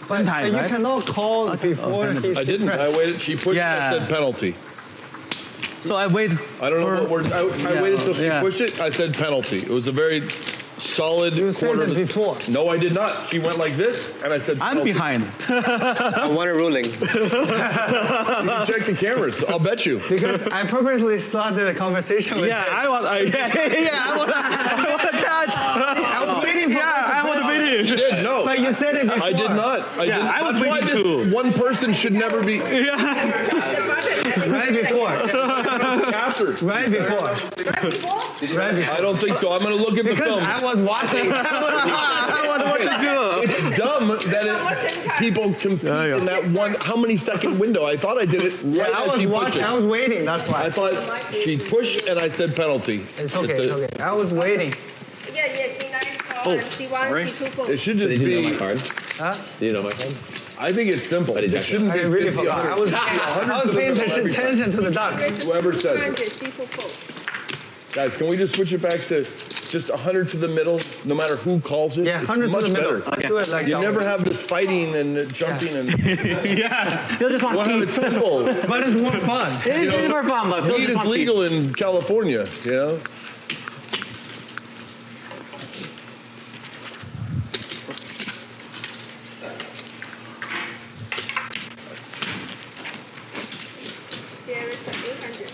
But time, you right? cannot call before he's I didn't. I waited. She pushed. Yeah. I said penalty. So I wait. I don't know what word. I waited till she Yeah. pushed it. I said penalty. It was a very solid quarter. Said it before. No, I did not. She went like this, and I said penalty. I'm behind. I want a ruling. You can check the cameras. I'll bet you. Because I purposely started a conversation with Yeah, him. I want to catch. I was waiting for I want to beat you. You did, no. But you said it before. I did not. I Yeah, didn't. I was That's why waiting this too. one person should never be Right before. after. Right before. Right before. I don't think so. I'm going to look at the Because film. I was watching. I want to do. It's dumb that people compete in that one. How many second window? I thought I did it. Yeah, Right I as was she pushed watching. it. I was waiting. That's why. I thought she pushed and I said penalty. It's okay. It's okay. I was waiting. Yeah, C9 call and C1, C2 fold. It should just be. Huh? Do you know my phone? I think it's simple. It shouldn't I be really 50, forgot. 100. I was paying attention to the duck. Whoever says it. C4 fold. Guys, can we just switch it back to just 100 to the middle, no matter who calls it? Yeah, It's 100 to much the middle. better. Let's do it like You that. never have this fighting and jumping and. Yeah. Phil just We'll wants have it peace. simple. But it's more fun. It is more fun, but Phil Weed just is wants peace. legal in California, you know? Sierra 800.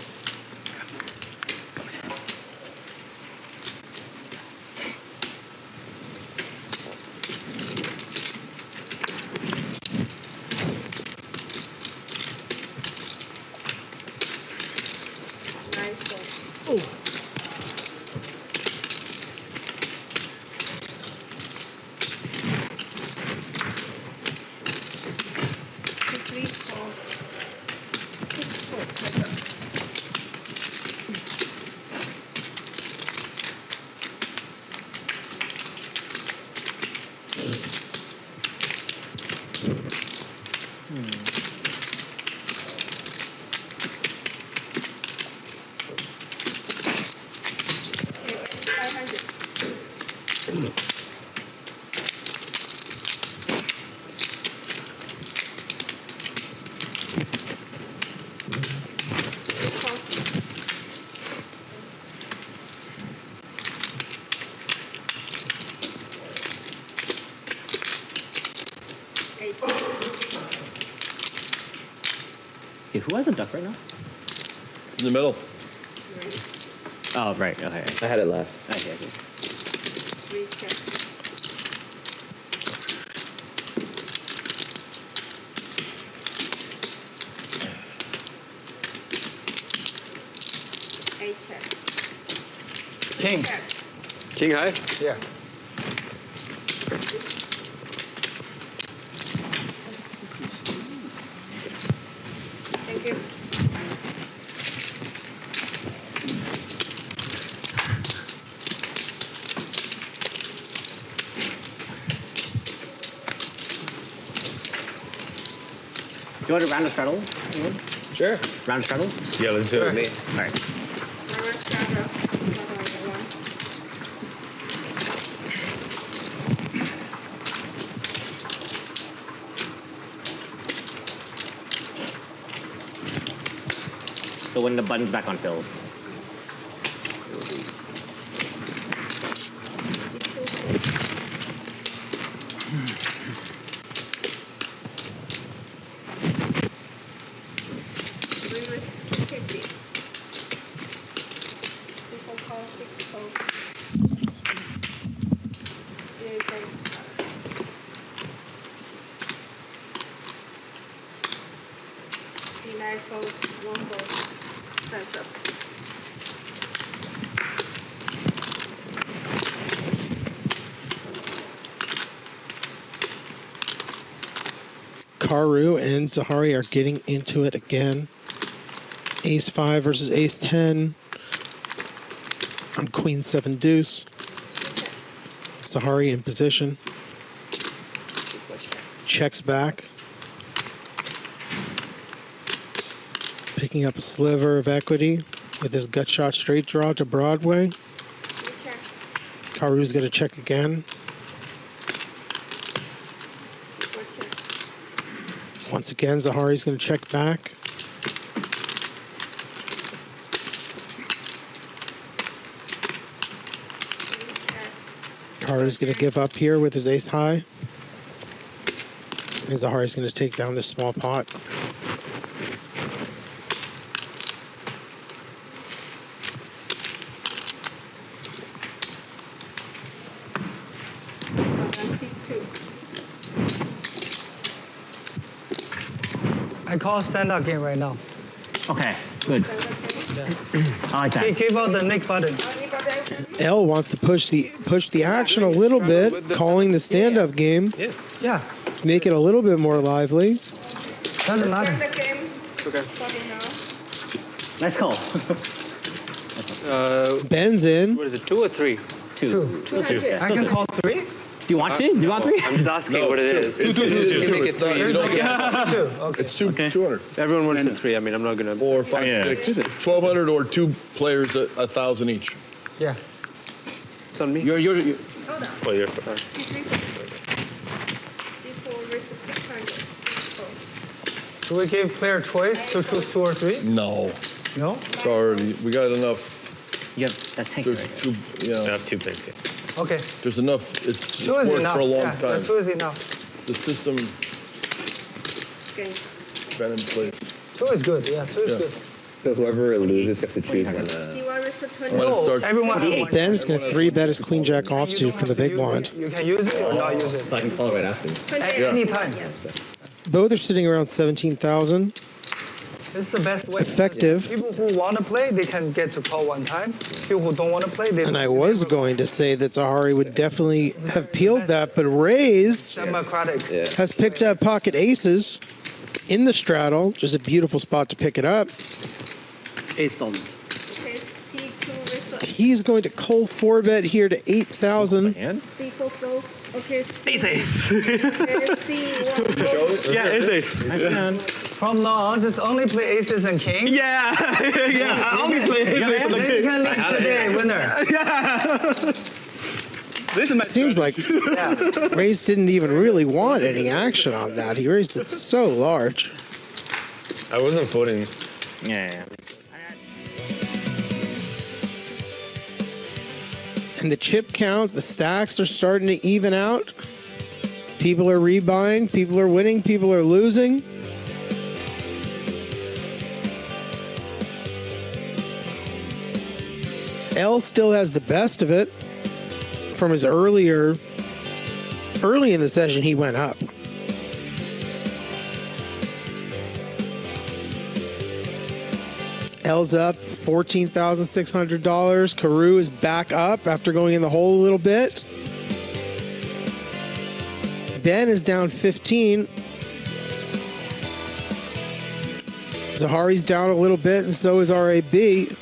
Okay, who has a duck right now? It's in the middle. Oh, right. Okay. I had it last. Okay. Three check. Eight check. King. Check. King high? Yeah. Thank you. You want to round a straddle? Sure. Round a straddle? Yeah, let's do it. Me. All right. Reverse straddle. Straddle one. So when the button's back on fill. Reverse 250. Simple call 6 call. CA bank. C9 fold, 1 fold. Hands up. Karu and Zahari are getting into it again. Ace 5 versus Ace 10 on Queen 7 deuce. Zahari in position. Checks back. Picking up a sliver of equity with his gut shot straight draw to Broadway. Check. Karu's going to check again. Simple check. Once again, Zahari's going to check back. Karu's going to give up here with his ace high. And Zahari's going to take down this small pot. C2. I call stand-up game right now. Okay, good. Yeah. I like that. Keep out the Nick button. L wants to push the action a little bit, calling the stand-up game. Yeah. Make it a little bit more lively. Doesn't matter. The game. Okay. Starting now. Nice call. Ben's in. What is it, 2 or 3? Two. I can call 3? Do you want to? Do you want 3? I'm just asking what it is. Two. You can make it 3. You don't get Yeah. 2. Okay. It's 200. Everyone wants a 3. I mean, I'm not going to... 4, 5, Yeah. 6. It's 1,200 or 2 players at 1,000 each. Yeah. It's on me. You're Hold on. Oh, you're C3. C4 versus 600. C4. Do we give player choice to choose 2 or 3? No. No? Sorry, we got enough. Yep, that's tank. There's Right? 2, I have 2 things. Okay. there's enough. It's 2 is worked enough. for a long Yeah, time. 2 is enough. The system Game. been in place. 2 is good. Yeah, 2 is Yeah. good. So whoever loses gets to choose when. C1 versus 20. When it No, starts- everyone has one. Ben is going to 3-bet his queen jack offsuit from the big blind. You can use it or not use it. So I can call it right after. Anytime. Both are sitting around 17,000. This is the best way. Effective. People who want to play, they can get to call one time. People who don't want to play, they And I was going to say that Zahari would definitely have peeled that, but raised democratic. has picked up pocket aces in the straddle. Just a beautiful spot to pick it up. Ace on it. Okay, C2 versus He's going to cold 4-bet here to 8,000. C4 flow. Okay, Ace ace. C1 Yeah, ace ace. From now on, just only play aces and kings. Yeah, yeah. I only play ace ace. Then you can leave today, winner. Yeah. This is my Seems like Race didn't even really want any action on that. He raised it so large. I wasn't voting. Yeah. And the chip counts, the stacks are starting to even out. People are rebuying, people are winning, people are losing. L still has the best of it. From his early in the session, he went up. L's up $14,600. Karoo is back up after going in the hole a little bit. Ben is down 15. Zahari's down a little bit, and so is RAB.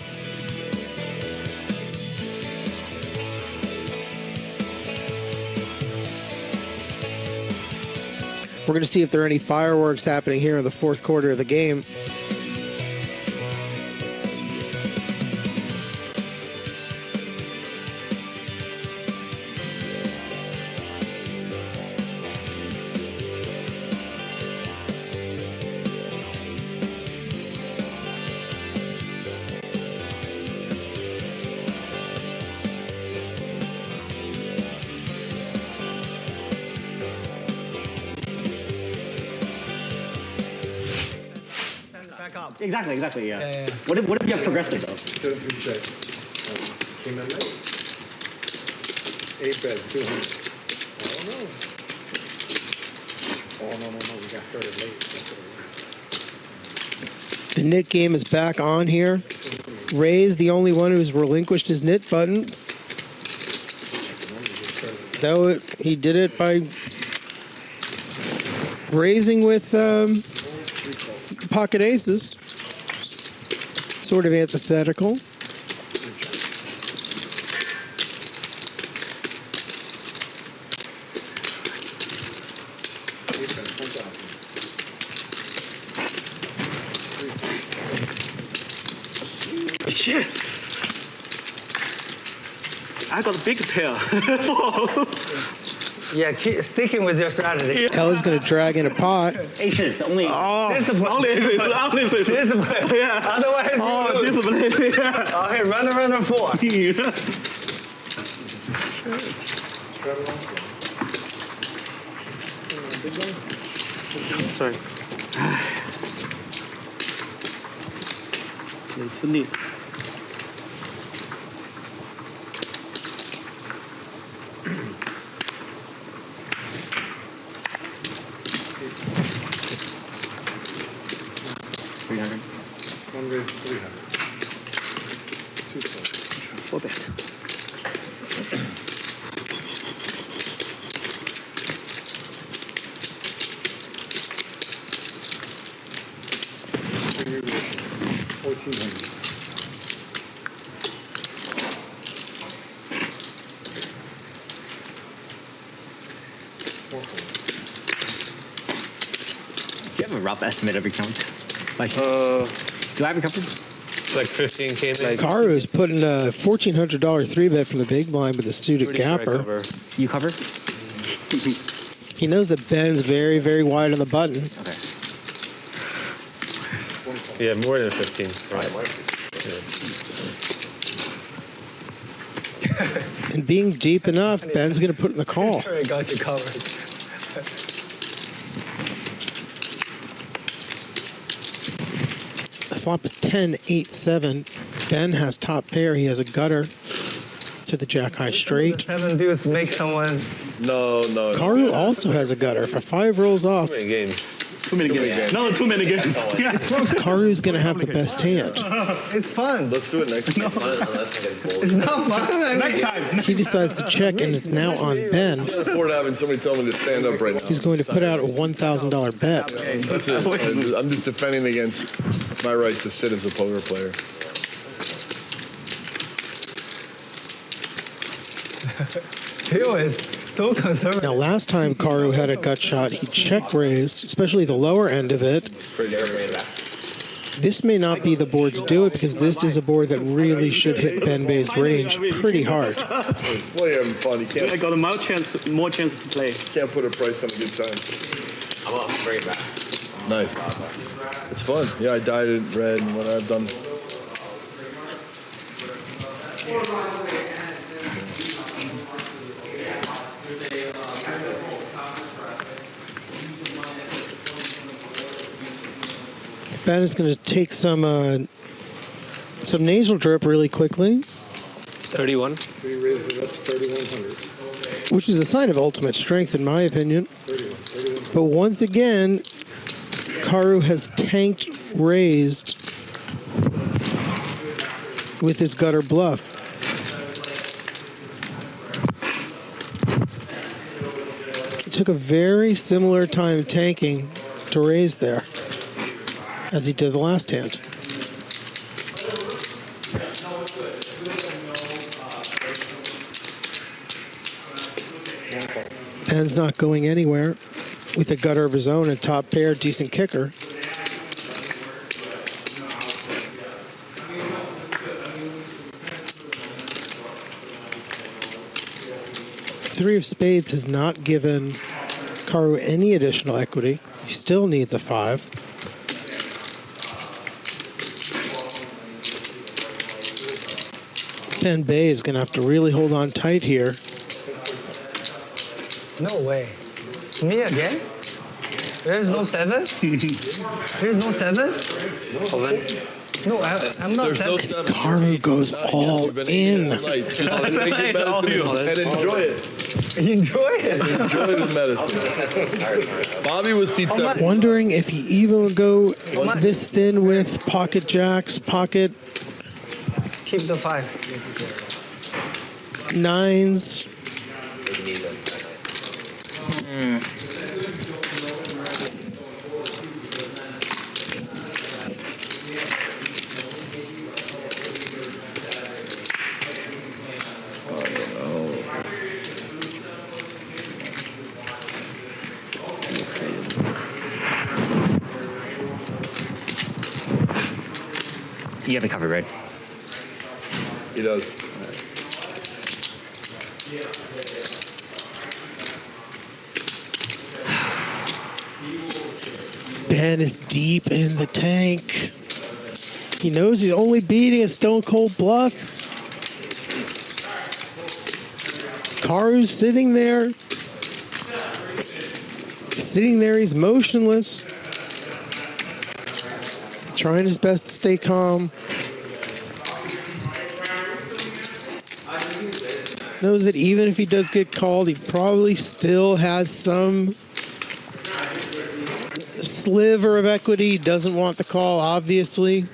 We're going to see if there are any fireworks happening here in the fourth quarter of the game. Exactly, yeah. What if you have progressive, though? So we check. Came in late. 8 bets, 200. I don't know. Oh, no. We got started late. The knit game is back on here. Ray's the only one who's relinquished his knit button. Though he did it by raising with pocket aces. Sort of antithetical. Shit. I got a big pair. Yeah, keep sticking with your strategy. Ella's going to drag in a pot. Aces, only. Discipline. Only aces. Discipline. Yeah. Otherwise, you lose. Discipline. Yeah. Okay, run 4. Sorry. Too neat. One raise 300. 2 For that. $1,400. Do you have a rough estimate of your count? Like, do I have it covered? Like 15K maybe. Karu is putting a $1,400 3-bet from the big blind with a suited gapper. You cover? He knows that Ben's very, very wide on the button. Okay. Yeah, more than 15. Right. And being deep enough, Ben's going to put in the call. Sure, I got you covered. The flop is 10-8-7. Ben has top pair. He has a gutter to the jack high straight. 7 deuce make someone. No. Karu also has a gutter. For 5 rolls off, Too many games. Too many games. No, too many games. Karu's going to have the best hand. It's fun. Let's do it next time. It's not fun. Next time. He decides to check, and it's now on Ben. I can't afford having somebody tell me to stand up right now. He's going to put out a $1,000 bet. That's it. I'm just defending against my right to sit as a poker player. Theo is so conservative. Now, last time Karu had a gut shot, he check raised, especially the lower end of it. This may not be the board to do it because this is a board that really should hit Ben Bay's range pretty hard. Play having fun. You can't. I got more chance to play. Can't put a price on a good time. I'm gonna bring it back. Nice. It's fun. Yeah, I dyed it red and what I've done. Ben is going to take some nasal drip really quickly. 31. We raised it up to 3,100. Which is a sign of ultimate strength, in my opinion. 31. But once again, Karu has tanked raised with his gutter bluff. It took a very similar time tanking to raise there as he did the last hand. Ben's not going anywhere with a gutter of his own and top pair, decent kicker. Three of spades has not given Karu any additional equity. He still needs a 5. Ben Bay is going to have to really hold on tight here. No way. Me again? There's no 7? There's no 7? No, I'm not 7. Karu goes all in. And enjoy it. Enjoy it. Enjoy the medicine. Bobby was seat 7. Wondering if he even would go this thin with pocket jacks, pocket Keep the 5. 9s. You have it covered, right? He does. Ben is deep in the tank. He knows he's only beating a stone cold bluff. Karu's sitting there. Sitting there, he's motionless. Trying his best to stay calm. Knows that even if he does get called, he probably still has some sliver of equity. He doesn't want the call, obviously.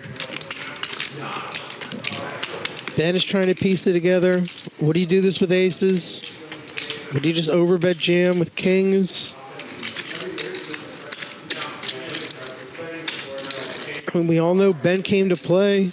Ben is trying to piece it together. Would he do this with aces? Would he just overbet jam with kings? And we all know Ben came to play.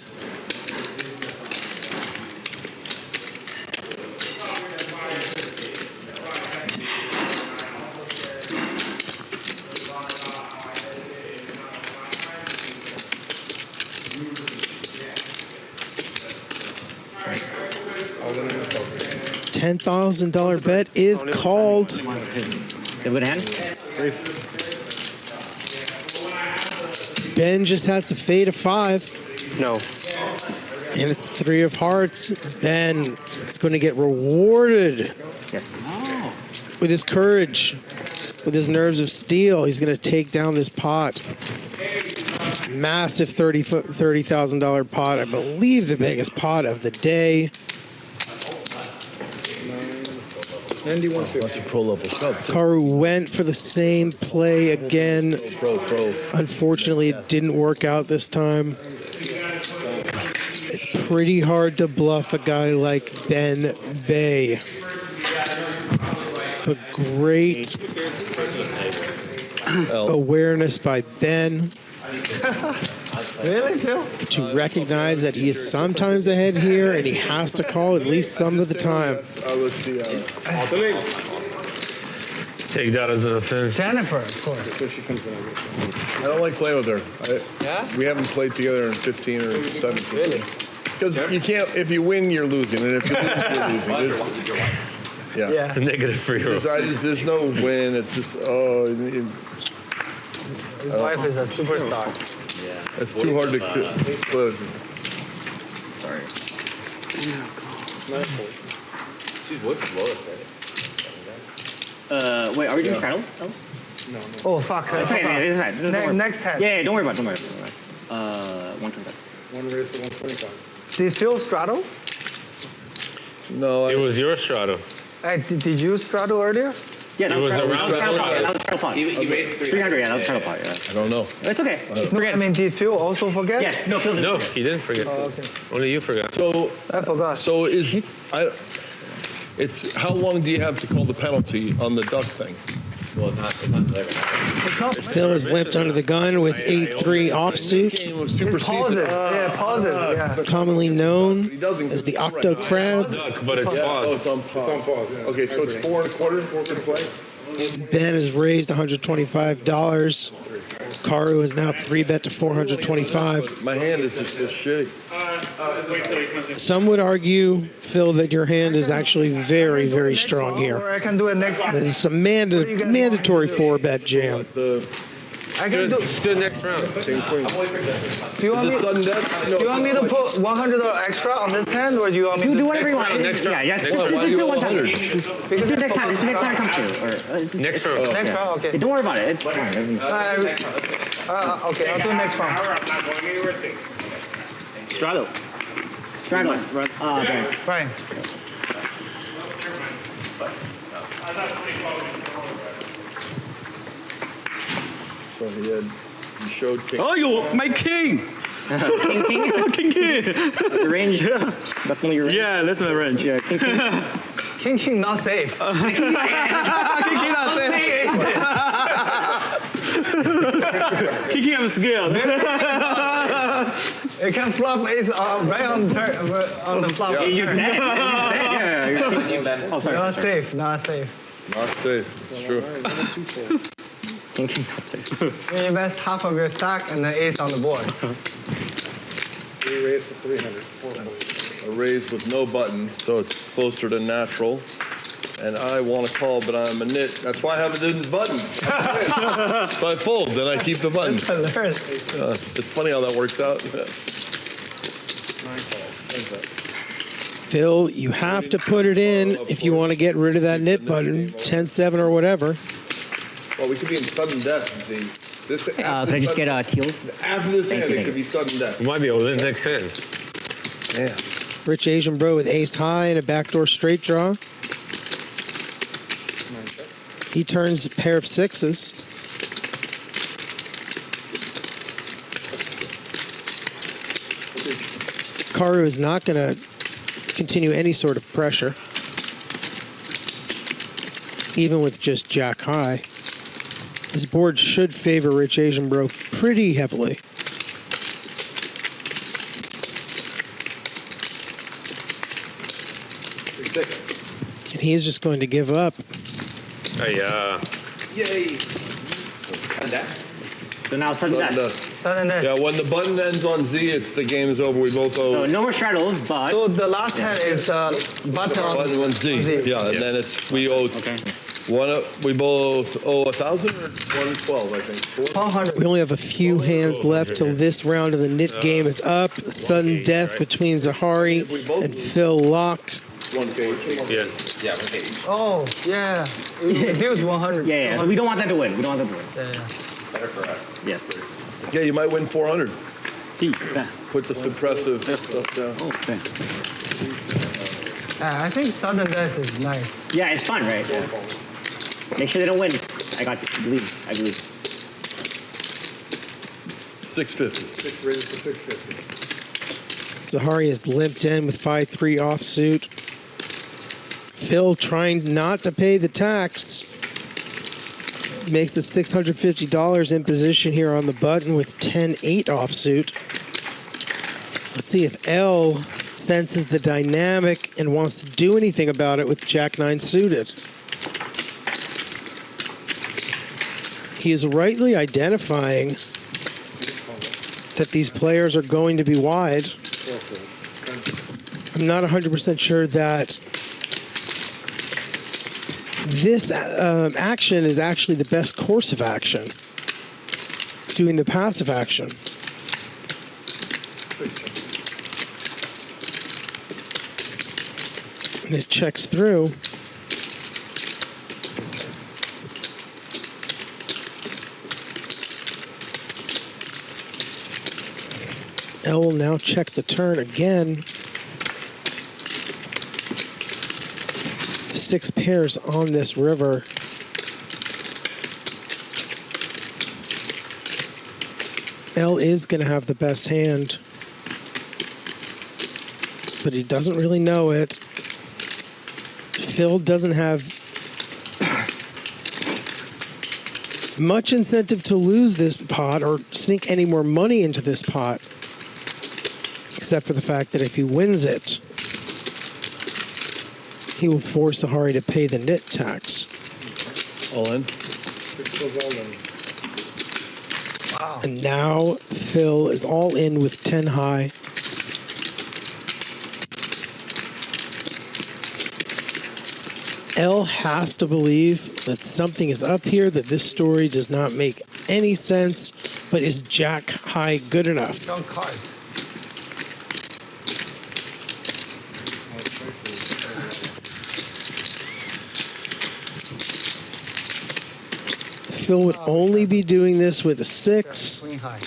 $10,000 bet is called. You have a good hand? Ben just has to fade a 5. No. And it's 3 of hearts. Ben is going to get rewarded with his courage, with his nerves of steel. He's going to take down this pot. Massive $30,000 pot. I believe the biggest pot of the day. 91.50. That's a pro level shove. Karu went for the same play again. Pro. Unfortunately, it didn't work out this time. It's pretty hard to bluff a guy like Ben Bay. But great awareness by Ben. Really, Phil? To recognize that he is sometimes ahead here and he has to call at least some of the time. Let's see. take that as an offense. Jennifer, of course. So she comes in. I don't like playing with her. Yeah? We haven't played together in 15 or 17. Really? Because you can't, if you win, you're losing. And if you lose, you're losing. Yeah. It's a negative for you. There's no win. It's just, His wife is a superstar. Yeah. It's too hard to close. Sorry. She's voice is lowest, right? Wait, are we doing straddle? Oh, No. Oh, fuck. it's okay, this is right. Next hand. Yeah, don't worry about it, don't worry about it. 125. One raised to 125. Did Phil straddle? No. It was your straddle. Did you straddle earlier? Yeah, that It was was straddle. around That was straddle pot. He raised 300, yeah, that was straddle pot, yeah. I don't know. It's okay. I mean, did Phil also forget? Yes, no, Phil didn't No, forget. he didn't forget. Oh, okay. Only you forgot. So, I forgot. so it's how long do you have to call the penalty on the duck thing? Well, not clever. It's not. Phil is limped under the gun with 8-3 offsuit, Pauses. Yeah, pauses. Yeah. commonly known as the octo crab. Duck, but it's Oh, paused. it's on pause. It's on pause, yeah. Okay, so it's 4 1/4 to play? Ben has raised $125. Karu is now 3-bet to 425. My hand is just so shitty. Some would argue, Phil, that your hand is actually very, very strong Or here. I can do it next time. It's a mandatory 4-bet jam. I can do. Just do it next round. King, queen. Do you want me? Is it sudden death? Do you want me to put $100 extra on this hand, or do you want me to Do whatever you want. Next round. Yeah, yes. Next Just round. Why do you do want one time. 100? Just do it next time. Just next time it comes to. Next round. Next round, okay. Don't worry about it. It's fine. Okay, I'll do next round. Straddle. Straddle. Okay. Right. So he showed king. Oh, you, my king! King, king? King, king! The range? That's one of your range? Yeah, that's my range. Yeah, king, king. King not safe. King, king not safe. King, king, I'm scared. It can flop ace right on the flop. Yeah. You're dead. You're dead. Oh, sorry. Not safe. Not safe. Not safe. It's true. King, king, not safe. You invest half of your stack and then ace on the board. 3 raised to 300. 400. A raise with no button, so it's closer to natural. And I want to call, but I'm a nit. That's why I have a button. So I fold, and I keep the button. That's hilarious. It's funny how that works out. 9 calls. Hands up. Phil, you have to put it in if you want to get rid of that nit button, 10-7 or whatever. Well, we could be in sudden death, you see. This, Can I just get teals? After this hand, it could be sudden death. You might be able to win next hand. Yeah. Rich Asian bro with ace high and a backdoor straight draw. 9 checks. He turns a pair of sixes. Karu is not going to continue any sort of pressure, even with just jack high. This board should favor Rich Asian bro pretty heavily. And he's just going to give up. Yeah. Yay. And that. So now sudden death. Sudden death. Yeah, when the button ends on Z, it's the game is over. We both owe. So no more straddles, but... So the last hand is the button on Z. Yeah, and then it's we owe. Okay. We both owe 1,000 or 112, I think. 400. We only have a few hands left till this round of the nit game is up. Sudden death between Zahari and Phil LAAK. 1K. Yeah. Yeah, 1K. Oh, yeah. Reduce 100. Yeah, we don't want that to win. We don't want that to win. Yeah. Better for us. Yes. Yeah, you might win 400. Put the suppressive stuff down. I think sudden death is nice. Yeah, it's fun, right? Yeah. Make sure they don't win. I got you. I believe. 650. 6 raised to 650. Zahari is limped in with 5-3 offsuit. Phil trying not to pay the tax. Makes it $650 in position here on the button with 10-8 offsuit. Let's see if L senses the dynamic and wants to do anything about it with Jack 9 suited. He is rightly identifying that these players are going to be wide. I'm not 100% sure that this action is actually the best course of action, doing the passive action. And it checks through. L will now check the turn again. 6 pairs on this river. L is going to have the best hand, but he doesn't really know it. Phil doesn't have much incentive to lose this pot or sink any more money into this pot, except for the fact that if he wins it, he will force Sahari to pay the NIT tax. All in? Wow. And now Phil is all in with 10 high. L has to believe that something is up here, that this story does not make any sense, but is Jack high good enough? Strong cards. Phil would only be doing this with a 6. Queen high.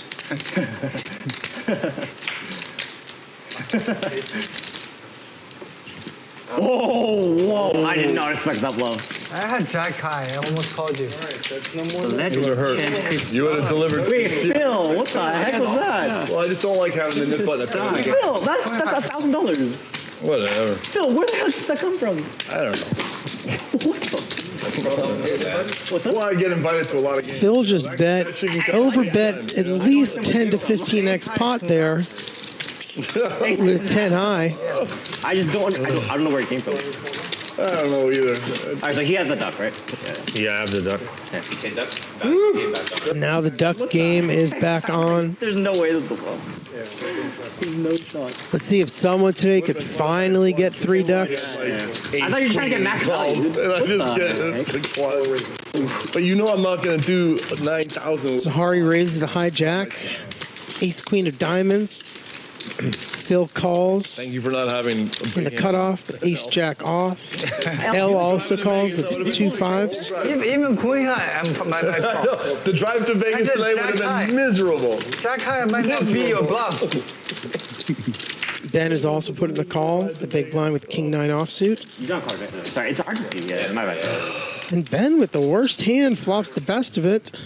Oh, whoa! I did not expect that blow. I had Jack high. I almost called you. Alright, that's no more. You would have heard. You would have delivered. Wait, Phil, what the heck was that? Well, I just don't like having the nip button at the end. Phil, that's $1,000. Whatever. Phil, where the hell did that come from? I don't know. What's that? Well, I get invited to a lot of games. Phil just bet, overbet at least 10 to 15x pot there with 10 high. I just don't know where it came from. I don't know either. All right, so he has the duck, right? Yeah, I have the duck. Okay, duck. Now the duck game is back on. There's no way this will blow. There's no shot. Let's see if someone today could finally get 3 ducks. I thought you were trying to get max value. And I just get the quad. But you know I'm not going to do 9,000. Sahari raises the hijack. Ace queen of diamonds. Phil calls. Thank you for not having in the cutoff. Ace jack off. L also calls with 2 5s. Even queen high, my fault. The drive to Vegas tonight would have been miserable. Jack high might not be your bluff. Ben is also put in the call. The big blind with king 9 offsuit. You don't call it. Sorry, it's hard to see. Yeah, my bad. And Ben with the worst hand flops the best of it.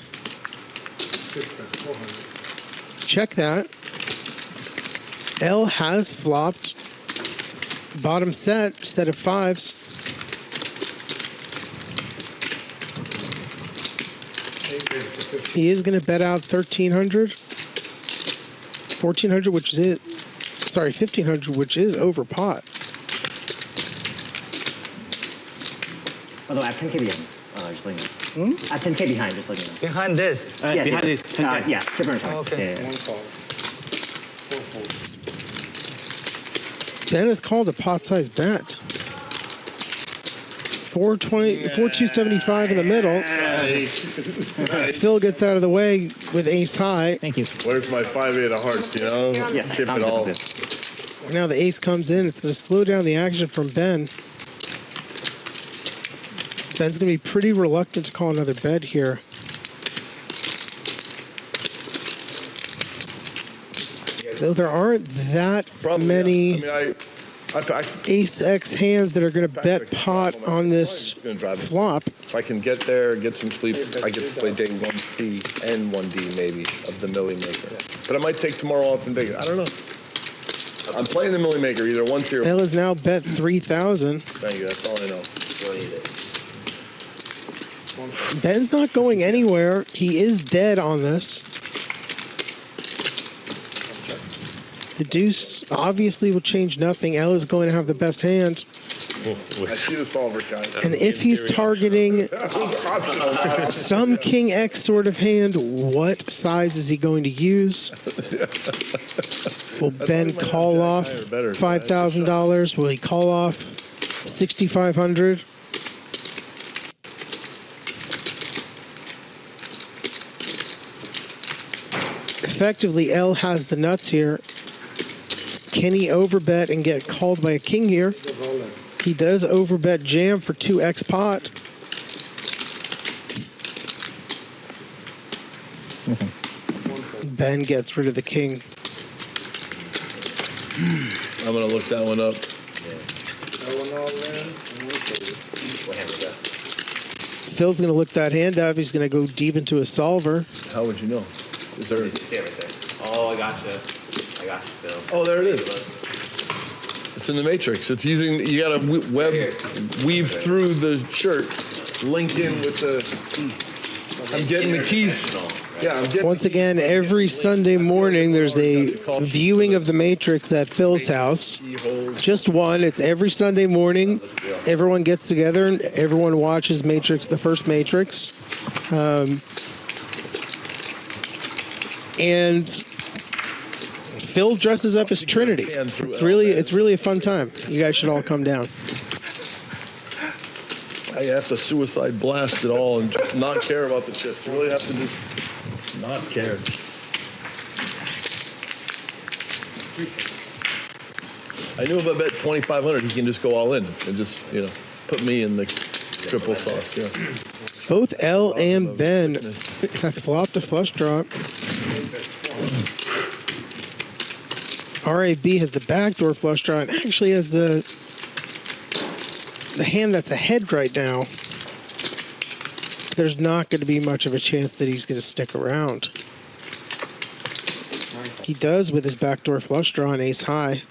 Check that. L has flopped bottom set of 5s. He is going to bet out 1,300, 1,400, which is it. Sorry, 1,500, which is over pot. Although I have 10K behind. Just letting you know. I have 10K behind, just letting you know. Behind this? Yes, behind this, 10K. Yeah, chipper and try. Okay. Yeah. One calls. 4 folds. Ben has called a pot size bet. 4,275 in the middle. Phil gets out of the way with ace high. Thank you. Where's my 5-8 of hearts, you know? Yes, Skip it all. Now the ace comes in. It's going to slow down the action from Ben. Ben's going to be pretty reluctant to call another bet here. Though there aren't that many ace X hands that are going to bet pot on this flop. If I can get there, get some sleep, I get to play day 1C and 1D maybe of the Millie Maker. But I might take tomorrow off in Vegas. I don't know. I'm playing the Millie Maker either once here. L is now bet 3,000. Thank you. That's all I know. Ben's not going anywhere. He is dead on this. The deuce obviously will change nothing. L is going to have the best hand. I see the solver, guys. And if he's targeting some King X sort of hand, what size is he going to use? Will Ben call off $5,000? Will he call off $6,500? Effectively, L has the nuts here. Can he overbet and get called by a king here? He does overbet jam for 2x pot. Ben gets rid of the king. I'm going to look that one up. Phil's going to look that hand up. He's going to go deep into a solver. How would you know? Is there? You see it right there. Oh, I gotcha. I gotcha, Phil. Oh, there it is. It's in the matrix. It's using, you got to weave through the shirt, link in with the, I'm getting the keys. Yeah, I'm getting Once again, every Sunday morning, there's a viewing of the Matrix at Phil's house. Just one. It's every Sunday morning. Everyone gets together and everyone watches Matrix, the first Matrix. And Phil dresses up as Trinity. It's really a fun time. You guys should all come down. I have to suicide blast it all and just not care about the chips. You really have to just not care. I knew if I bet 2,500, he can just go all in and just, put me in the triple sauce. Yeah. Both L and Ben have flopped a flush drop. RAB has the backdoor flush draw and actually has the hand that's ahead right now. There's not going to be much of a chance that he's going to stick around. He does with his backdoor flush draw and ace high.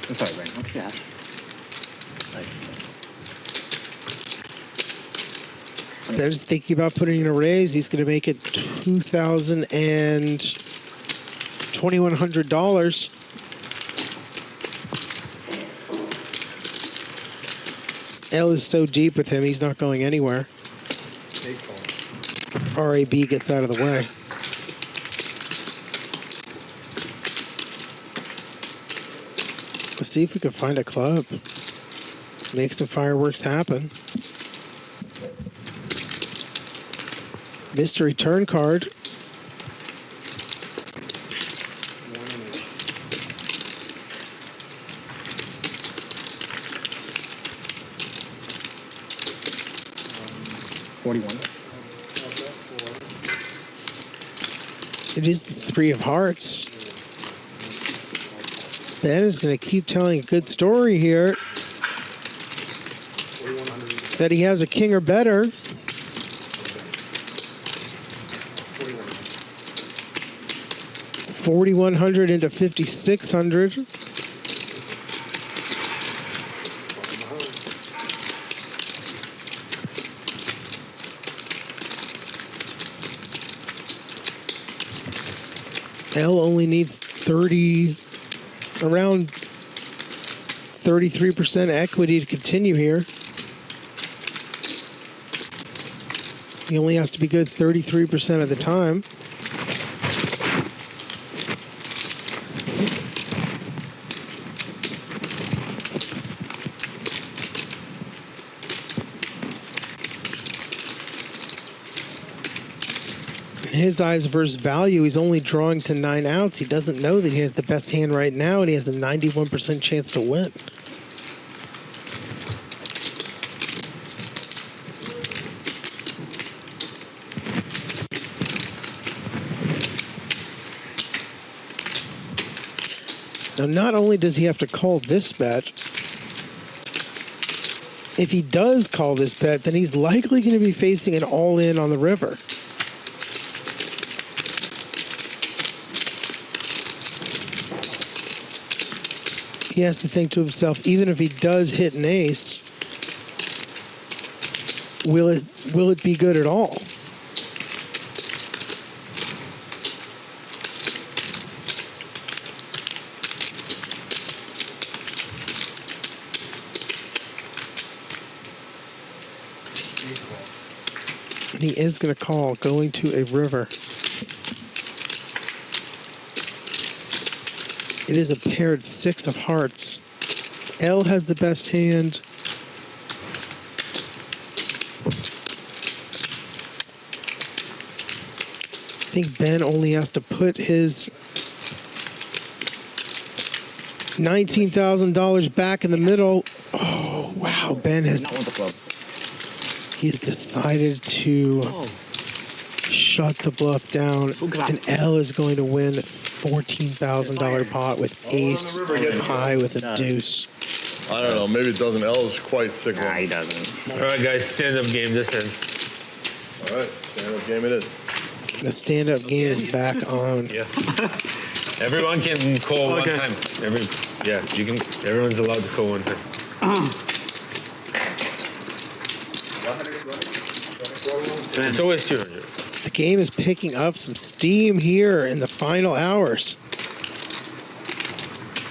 I'm sorry, Brian. What you have? Ben's thinking about putting in a raise. He's going to make it $2,000 and $2,100. L is so deep with him, he's not going anywhere. RAB gets out of the way. Let's see if we can find a club. Make some fireworks happen. Mystery turn card. It is the 3 of hearts. Ben is going to keep telling a good story here. That he has a king or better. $4,100 into $5,600. L only needs around 33% equity to continue here. He only has to be good 33% of the time. In his eyes versus value, he's only drawing to 9 outs. He doesn't know that he has the best hand right now, and he has a 91% chance to win. Now, not only does he have to call this bet, if he does call this bet, then he's likely going to be facing an all-in on the river. He has to think to himself, even if he does hit an ace, will it be good at all? And he is going to call going to a river. It is a paired 6 of hearts. L has the best hand. I think Ben only has to put his $19,000 back in the middle. Oh, wow. Ben has... He's decided to shut the bluff down. And L is going to win $14,000 pot with ace high with a deuce. I don't know. Maybe it doesn't. L is quite thick. Nah, he doesn't. All right, guys, stand-up game this end. All right, stand-up game it is. The stand-up game is back on. Yeah. Everyone can call one time. You can. Everyone's allowed to call one time. And it's always 200. The game is picking up some steam here in the final hours.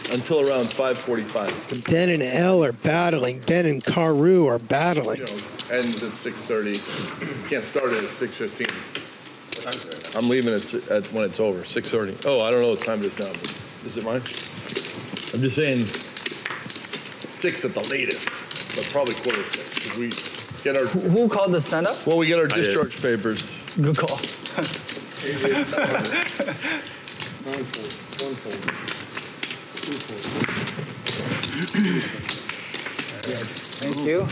Until around 5:45. Ben and L are battling. Ben and Karu are battling. You know, ends at 6:30. Can't start it at 6:15. I'm leaving it at when it's over. 6:30. Oh, I don't know what time it is now. But is it mine? I'm just saying 6 at the latest, but probably 5:45. We get our. Who called the stand-up? Well, we get our discharge papers. Good call. 9 folds, 1 fold, 2 folds. Thank you.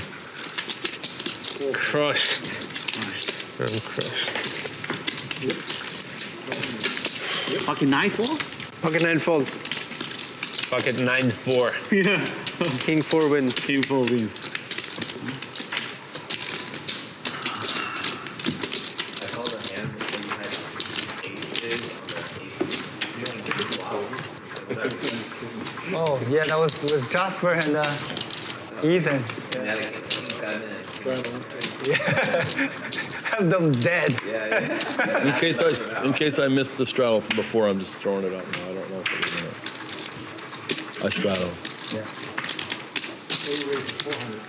Crushed. I'm crushed. Pocket 9-4? Pocket 9 fold. Pocket 9-4. Yeah. King 4 wins. King 4 wins. I saw the hand when you had aces on the aces. Oh, yeah, that was Jasper and Ethan. And had a king 7 and Yeah. Have them dead. Yeah. In case I missed the straddle from before, I'm just throwing it out now. I don't know if it was I straddle. Yeah. 8 raises 400.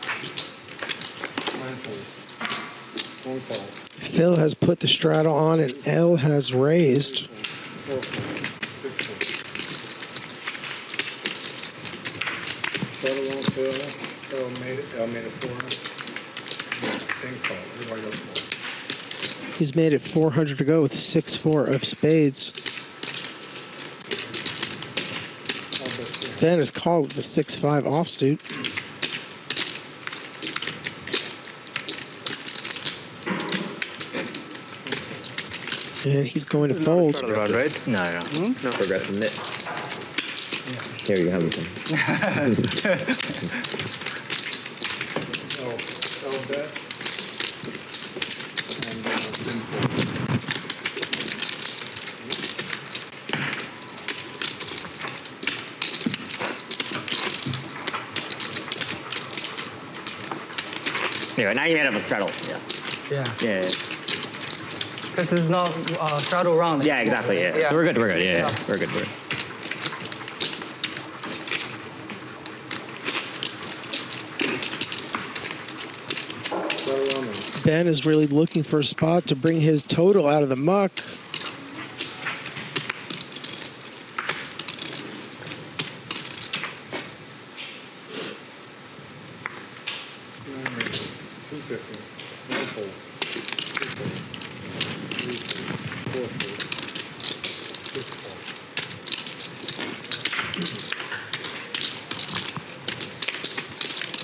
9 folds. 1 falls. Phil has put the straddle on and L has raised. 4 folds. 6 folds. Straddle on Phil. Phil made it. L made it 4. King fold. Everybody else folds. He's made it 400 to go with 6-4 of spades. Ben is called with the 6-5 offsuit. And he's going to fold. Right? No. No. Progressive knit. Here you have it. L bet. And Anyway, now you made up a straddle. Yeah. Because this is not straddle round. Yeah, exactly. Yeah. So we're good. Yeah. We're good. Ben is really looking for a spot to bring his total out of the muck.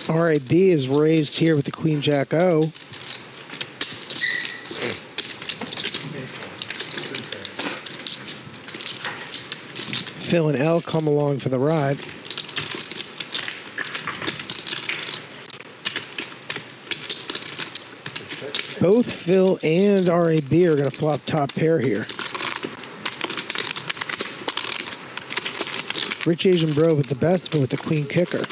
RAB is raised here with the Queen Jack O. Phil and L come along for the ride. Both Phil and RAB are going to flop top pair here. Rich Asian Bro with the best, but with the queen kicker.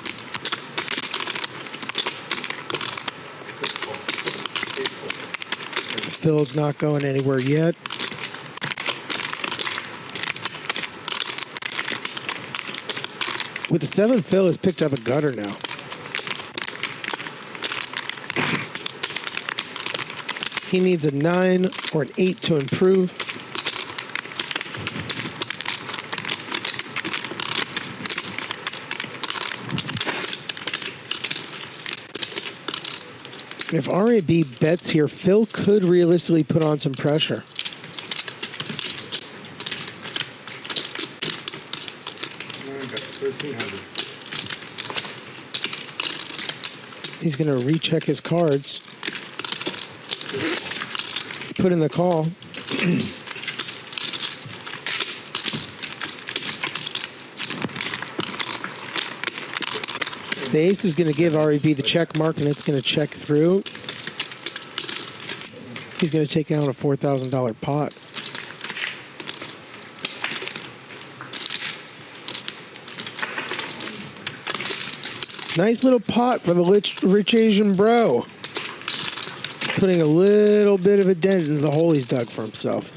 Phil's not going anywhere yet. With the 7, Phil has picked up a gutter now. He needs a 9 or an 8 to improve. And if RAB bets here, Phil could realistically put on some pressure. That's 1,300. He's going to recheck his cards. Put in the call. The ace is going to give RAB the check mark, and it's going to check through. He's going to take out a $4,000 pot. Nice little pot for the rich Asian bro. Putting a little bit of a dent into the hole he's dug for himself.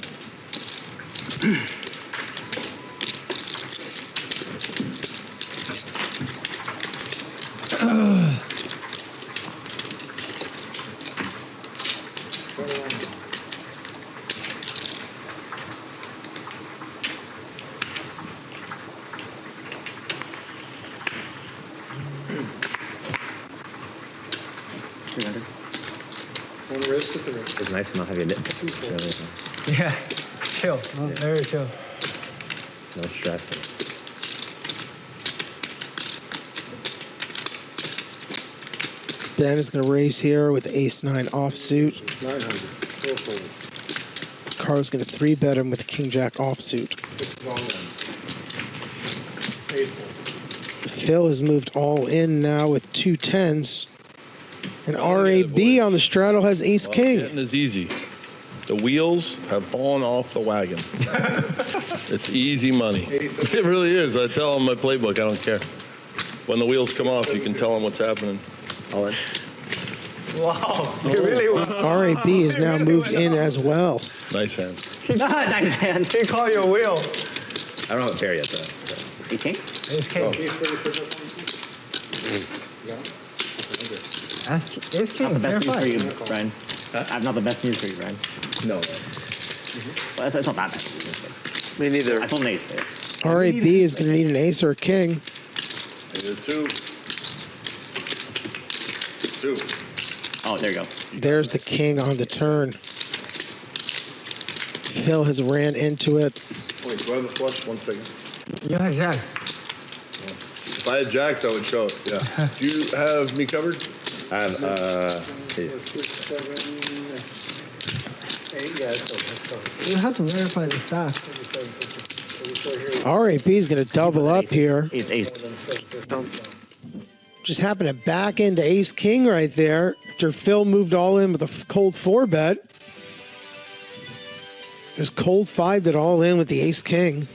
One wrist at the wrist. It's nice to not have your lip. Yeah, chill. Very chill. No stress. Ben is going to raise here with ace-9 offsuit. 900. 4 folds. Carl's going to 3-bet him with king-jack offsuit. 6 long end. 8 folds. Phil has moved all in now with 2 10s. And RAB on the straddle has ace-king. Getting is easy. The wheels have fallen off the wagon. It's easy money. It really is. I tell them my playbook. I don't care. When the wheels come off, you can tell them what's happening. All in. Wow, you really won. RAB is now moved in as well. Nice hand. Nice hand. He called your wheel. I don't have a pair yet, though. Ace king? Ace king. Ace king. Not the best fair news for fight. you, Brian. I have not the best news for you, Brian. No. Well, that's not that bad. Me neither. I told an ace. RAB is going to need an ace or a king. Either 2. 2. Oh, there you go. There's the king on the turn. Phil has ran into it. Wait, do I have a flush? 1 second. You had jacks. If I had jacks, I would show it. Yeah. Do you have me covered? I have, 6, 7, 8. Yeah, it's okay. You have to verify the stacks. RAB is going to double up here. Ace. Just happened to back into ace-king right there after Phil moved all in with a cold 4-bet. There's cold 5'd it all in with the ace-king.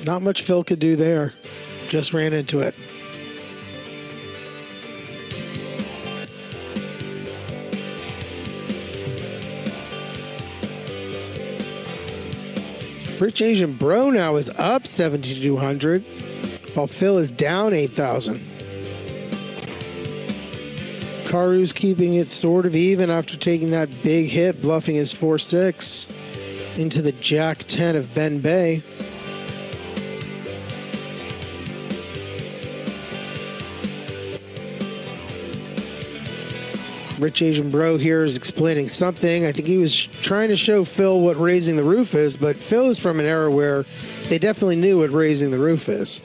Not much Phil could do there. Just ran into it. Rich Asian Bro now is up 7,200, while Phil is down 8,000. Karu's keeping it sort of even after taking that big hit, bluffing his 4-6 into the Jack 10 of Ben Bay. Rich Asian Bro here is explaining something. I think he was trying to show Phil what raising the roof is, but Phil is from an era where they definitely knew what raising the roof is.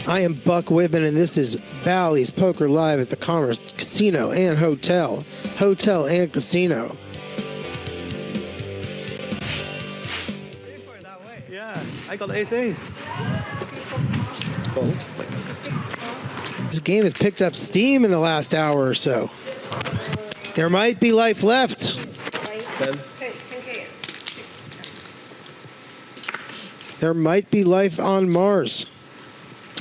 I am Buck Whippen, and this is Bally's Poker Live at the Commerce Casino and Hotel. Hotel and Casino. Yeah, I got ace. This game has picked up steam in the last hour or so. There might be life left. 10. There might be life on Mars.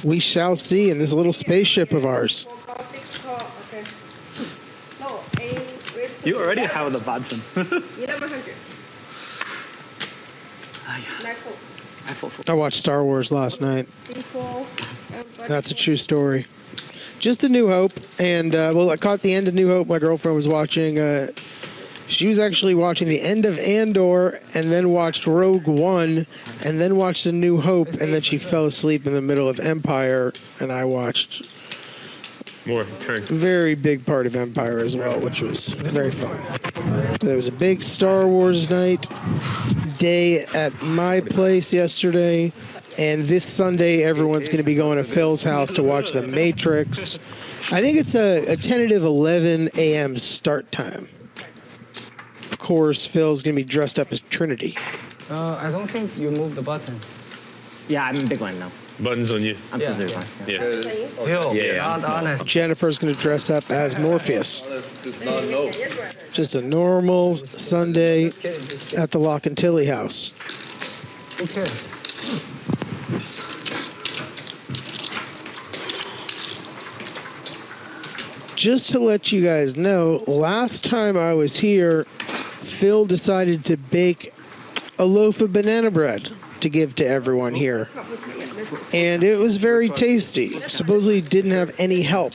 We shall see in this little spaceship of ours. You already have the button. 1100. I watched Star Wars last night. C4. That's a true story. Just A New Hope, and well, I caught the end of New Hope. My girlfriend was watching. She was actually watching the end of Andor, and then watched Rogue One, and then watched A New Hope, and then she fell asleep in the middle of Empire, and I watched more. a very big part of Empire as well, which was very fun. There was a big Star Wars night day at my place yesterday. And this Sunday, everyone's going to be going to Phil's house to watch The Matrix. I think it's a tentative 11 a.m. start time. Of course, Phil's going to be dressed up as Trinity. I don't think you moved the button. Yeah, I'm a big one now. Buttons on you. I'm positive one. Yeah. Phil, not honest. Jennifer's going to dress up as Morpheus. Just a normal Sunday at the Lock and Tilly house. Who cares? Just to let you guys know, last time I was here, Phil decided to bake a loaf of banana bread to give to everyone here. And it was very tasty. Supposedly he didn't have any help.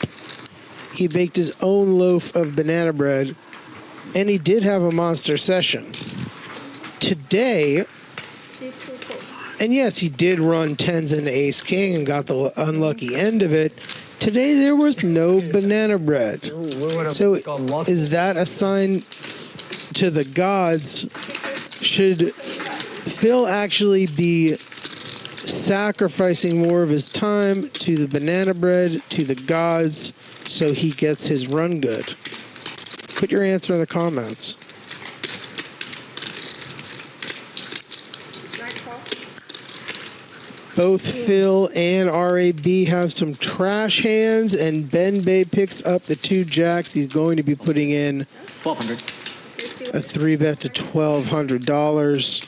He baked his own loaf of banana bread, and he did have a monster session. Today, and yes, he did run 10s into Ace King and got the unlucky end of it. Today there was no banana bread. So is that a sign to the gods? Should Phil actually be sacrificing more of his time to the banana bread, to the gods, so he gets his run good? Put your answer in the comments. Both Phil and RAB have some trash hands, and Ben Bay picks up the 2 jacks. He's going to be putting in $1,200. a 3-bet to $1,200.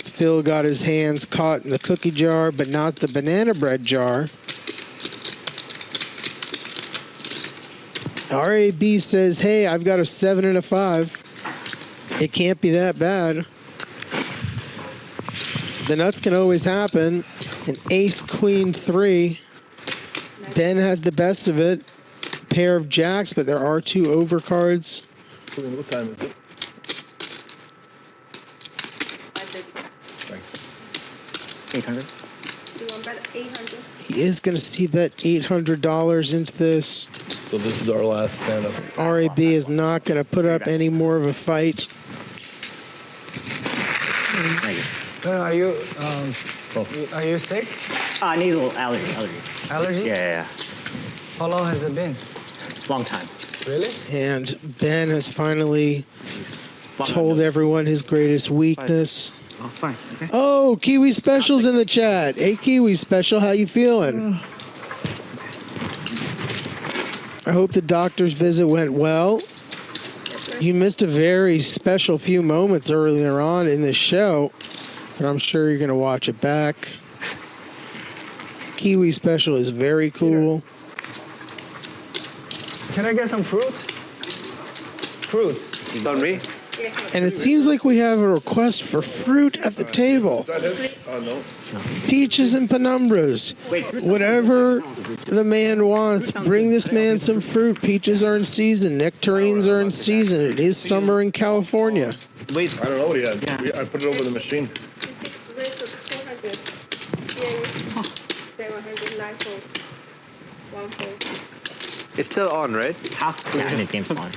Phil got his hands caught in the cookie jar, but not the banana bread jar. RAB says, hey, I've got a 7 and a 5. It can't be that bad. The nuts can always happen. An ace, queen, 3. Ben has the best of it. Pair of jacks, but there are 2 overcards. What time is it? 800. He is going to c-bet $800 into this. So this is our last stand-up. RAB is not going to put up any more of a fight. Are you sick? I need a little allergy. Allergy? Yeah. How long has it been? Long time. Really? And Ben has finally told everyone his greatest weakness. Oh, fine. Okay. Oh, Kiwi Special's in the chat. Hey, Kiwi Special, how you feeling? I hope the doctor's visit went well. You missed a very special few moments earlier on in the show, but I'm sure you're going to watch it back. Kiwi Special is very cool. Can I get some fruit? Fruit. Sorry? And it seems like we have a request for fruit at the table. No. Peaches and penumbras. Whatever the man wants, bring this man some fruit. Peaches are in season. Nectarines are in season. It is summer in California. Wait. I don't know what he had. I put it over the machine. 709. It's still on, right? Yeah, the game's on.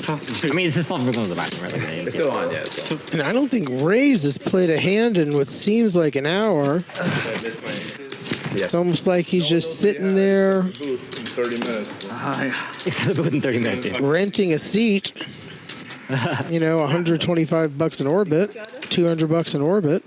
I mean, it's just not going to the bathroom, right? It's still on, yeah. And I don't think Ray's has played a hand in what seems like an hour. It's almost like he's just sitting there. Booth in 30 minutes. It's the booth in 30 minutes. Yeah. Renting a seat. You know, $125 an orbit, $200 an orbit.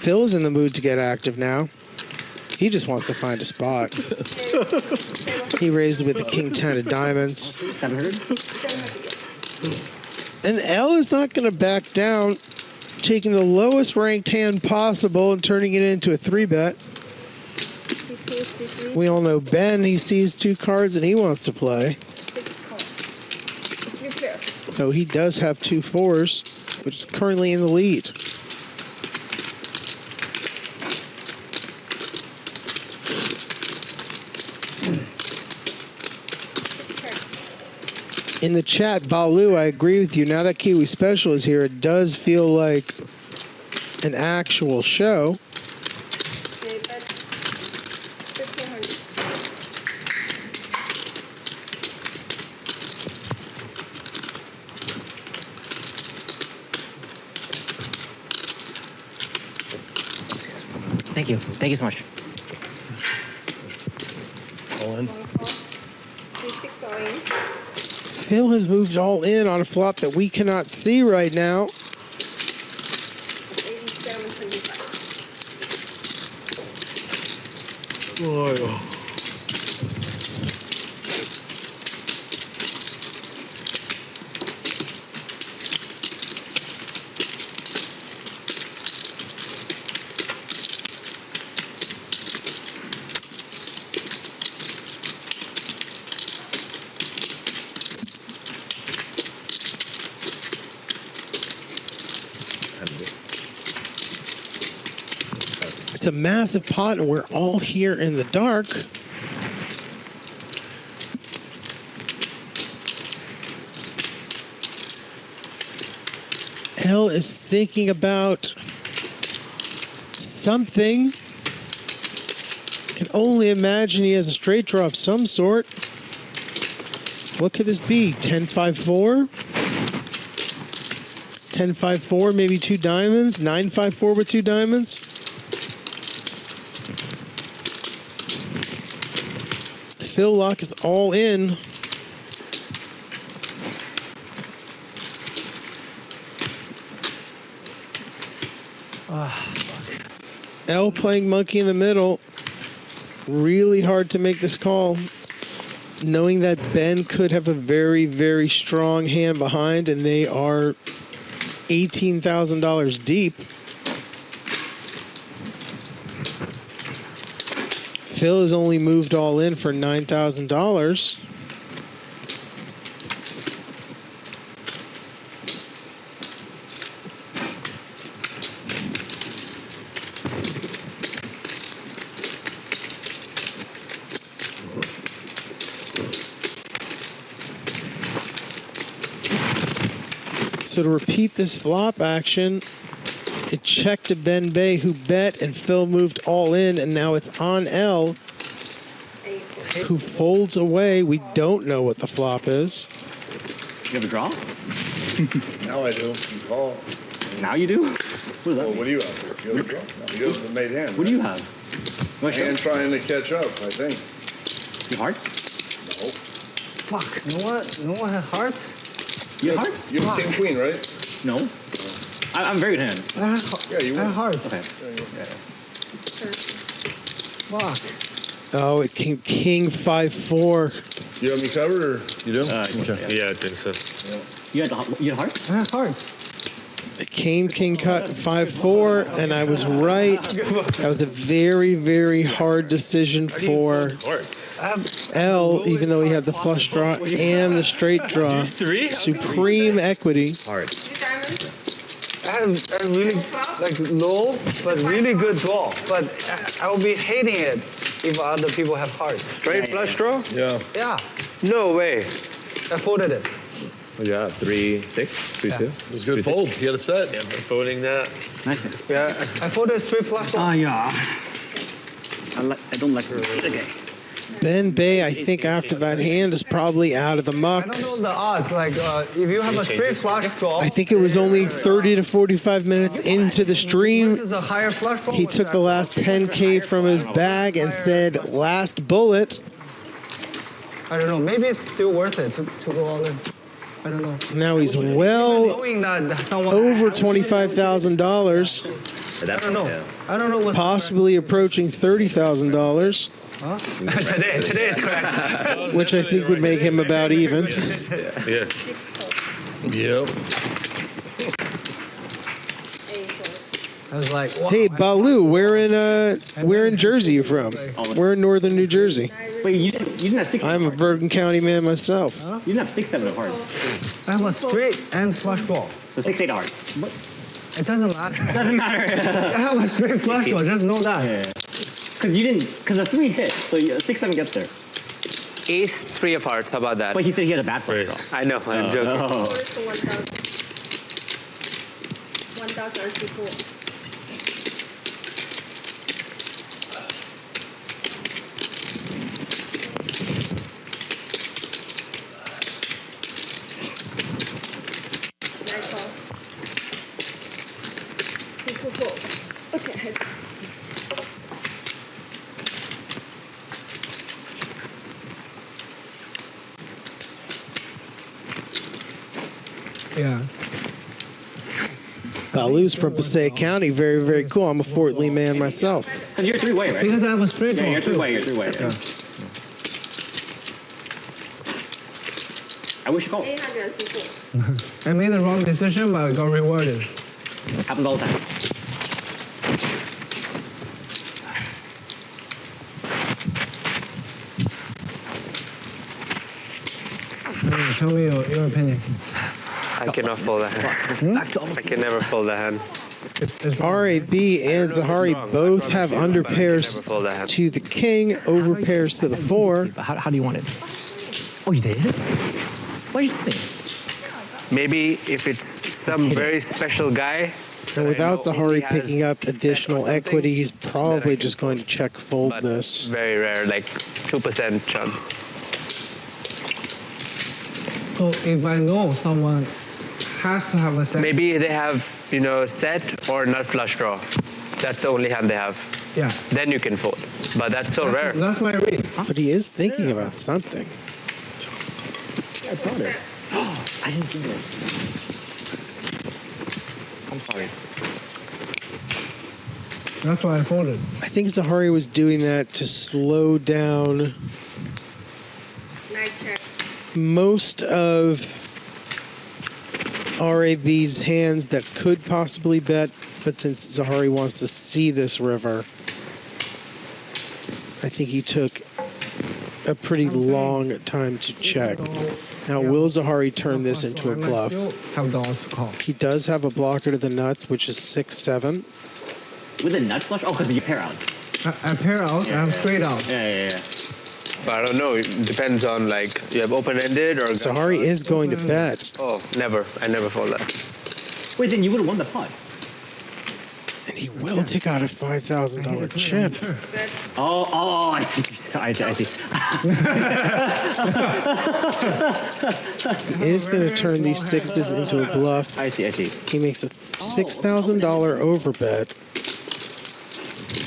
Phil's in the mood to get active now. He just wants to find a spot. He raised with the king 10 of diamonds. 700. And L is not going to back down, taking the lowest ranked hand possible and turning it into a 3-bet. We all know Ben, he sees 2 cards and he wants to play. Though he does have 2 4s, which is currently in the lead. In the chat, Balu, I agree with you. Now that Kiwi Special is here, it does feel like an actual show. Okay, but 1500. Thank you. Thank you so much. All in. C6 all in. Phil has moved all in on a flop that we cannot see right now. 87.25. Oh, It's a massive pot, and we're all here in the dark. L is thinking about something. Can only imagine he has a straight draw of some sort. What could this be? 10-5-4? 10-5-4, maybe 2 diamonds. 9-5-4 with 2 diamonds. Phil LAAK is all in. L playing monkey in the middle. Really hard to make this call, knowing that Ben could have a very, very strong hand behind, and they are $18,000 deep. Phil has only moved all in for $9,000. So to repeat this flop action, it checked to Ben Bay, who bet, and Phil moved all in, and now it's on L, who folds away. We don't know what the flop is. You have a draw? Now I do. You call. Now you do? What is that? Well, what do you have? You have a draw? No, you have a made hand. What do you have? Hand trying to catch up, I think. You hearts? No. Fuck. No one has hearts? You have hearts? You have king queen, right? No. I'm very good hand. Yeah, you I have hearts. Okay. Fuck. Oh, it came king 5-4. You have me covered, or you do? Okay. Yeah, I think so. Yeah. You had hearts? I have hearts. It came king cut 5-4, and I was right. That was a very, very hard decision for L, even though he had the flush draw and the straight draw. Supreme equity. I have a really low, but really good draw. But I will be hating it if other people have hearts. Straight flush draw? Yeah. Yeah. No way. I folded it. Yeah, 3-6, 3-2. It was a good fold. You got a set. Yeah, I'm folding that. Nice. Yeah. I folded straight flush draw. Yeah. I don't like her either game. Ben Bay, I think after that hand, is probably out of the muck. I don't know the odds. Like, if you have a straight flush draw. I think it was only 30 to 45 minutes into the stream. This is a higher flush draw. He took the last 10K from his bag and said, last bullet. I don't know. Maybe it's still worth it to go all in. I don't know. Now he's well Knowing that someone over $25,000. At that I don't know. point, I don't know what's Possibly approaching $30,000, Huh? Today is correct. which I think would make him about even. Yeah. Yep. I was like, wow. Hey, Balu, where in Jersey you from? We're in northern New Jersey. Wait, you didn't have 6. I'm a Bergen County man myself. You didn't have 6, 7 of hearts. I have a straight and flush draw. So 6, 8 of hearts. It doesn't matter. It doesn't matter. I have a straight flush draw. Just know that. Because the 3 hit, so 6, 7 gets there. Ace, 3 of hearts. How about that? But he said he had a bad flush draw. I know. I'm joking. Four to 1,000. 1,064. Nice ball. Super cool. Okay. Yeah. Balu's from Passaic County. Very, very cool. I'm a Fort Lee man myself. Because you're 3-way, right? Because I have a straight draw. Yeah, you're 3-way. You're 3-way. Yeah. I wish you called. 864. I made the wrong decision, but I got rewarded. Happens all the time. Tell me your opinion. I cannot fold that hand. I can never fold that hand. RAB and Zahari both have under pairs to the king, over pairs to the 4. How do you want it? Oh, you did? What did you think? Maybe if it's some very special guy. And without Zahari picking up additional equity, he's probably just going to check fold this. Very rare, like 2% chance. So if I know someone has to have a set. Maybe they have, set or nut flush draw. That's the only hand they have. Yeah. Then you can fold. But that's so rare. That's my read. But he is thinking about something. I found it. I didn't do it. I'm sorry. That's why I folded. I think Zahari was doing that to slow down Nice check. most of RAB's hands that could possibly bet, but since Zahari wants to see this river, I think he took a pretty long time to check. Now, will Zahari turn this into a bluff? Have dollars to call. He does have a blocker to the nuts, which is 6-7. With a nut flush? Oh, because you pair out. I pair out, I have straight out. Yeah. But I don't know. It depends on, you have open-ended or... Zahari is going to bet. Oh, never. I never fold that. Wait, then you would have won the pot. And he will take out a $5,000 chip. Oh, I see. I see. He is going to turn these 6s into a bluff. I see. He makes a $6,000 overbet.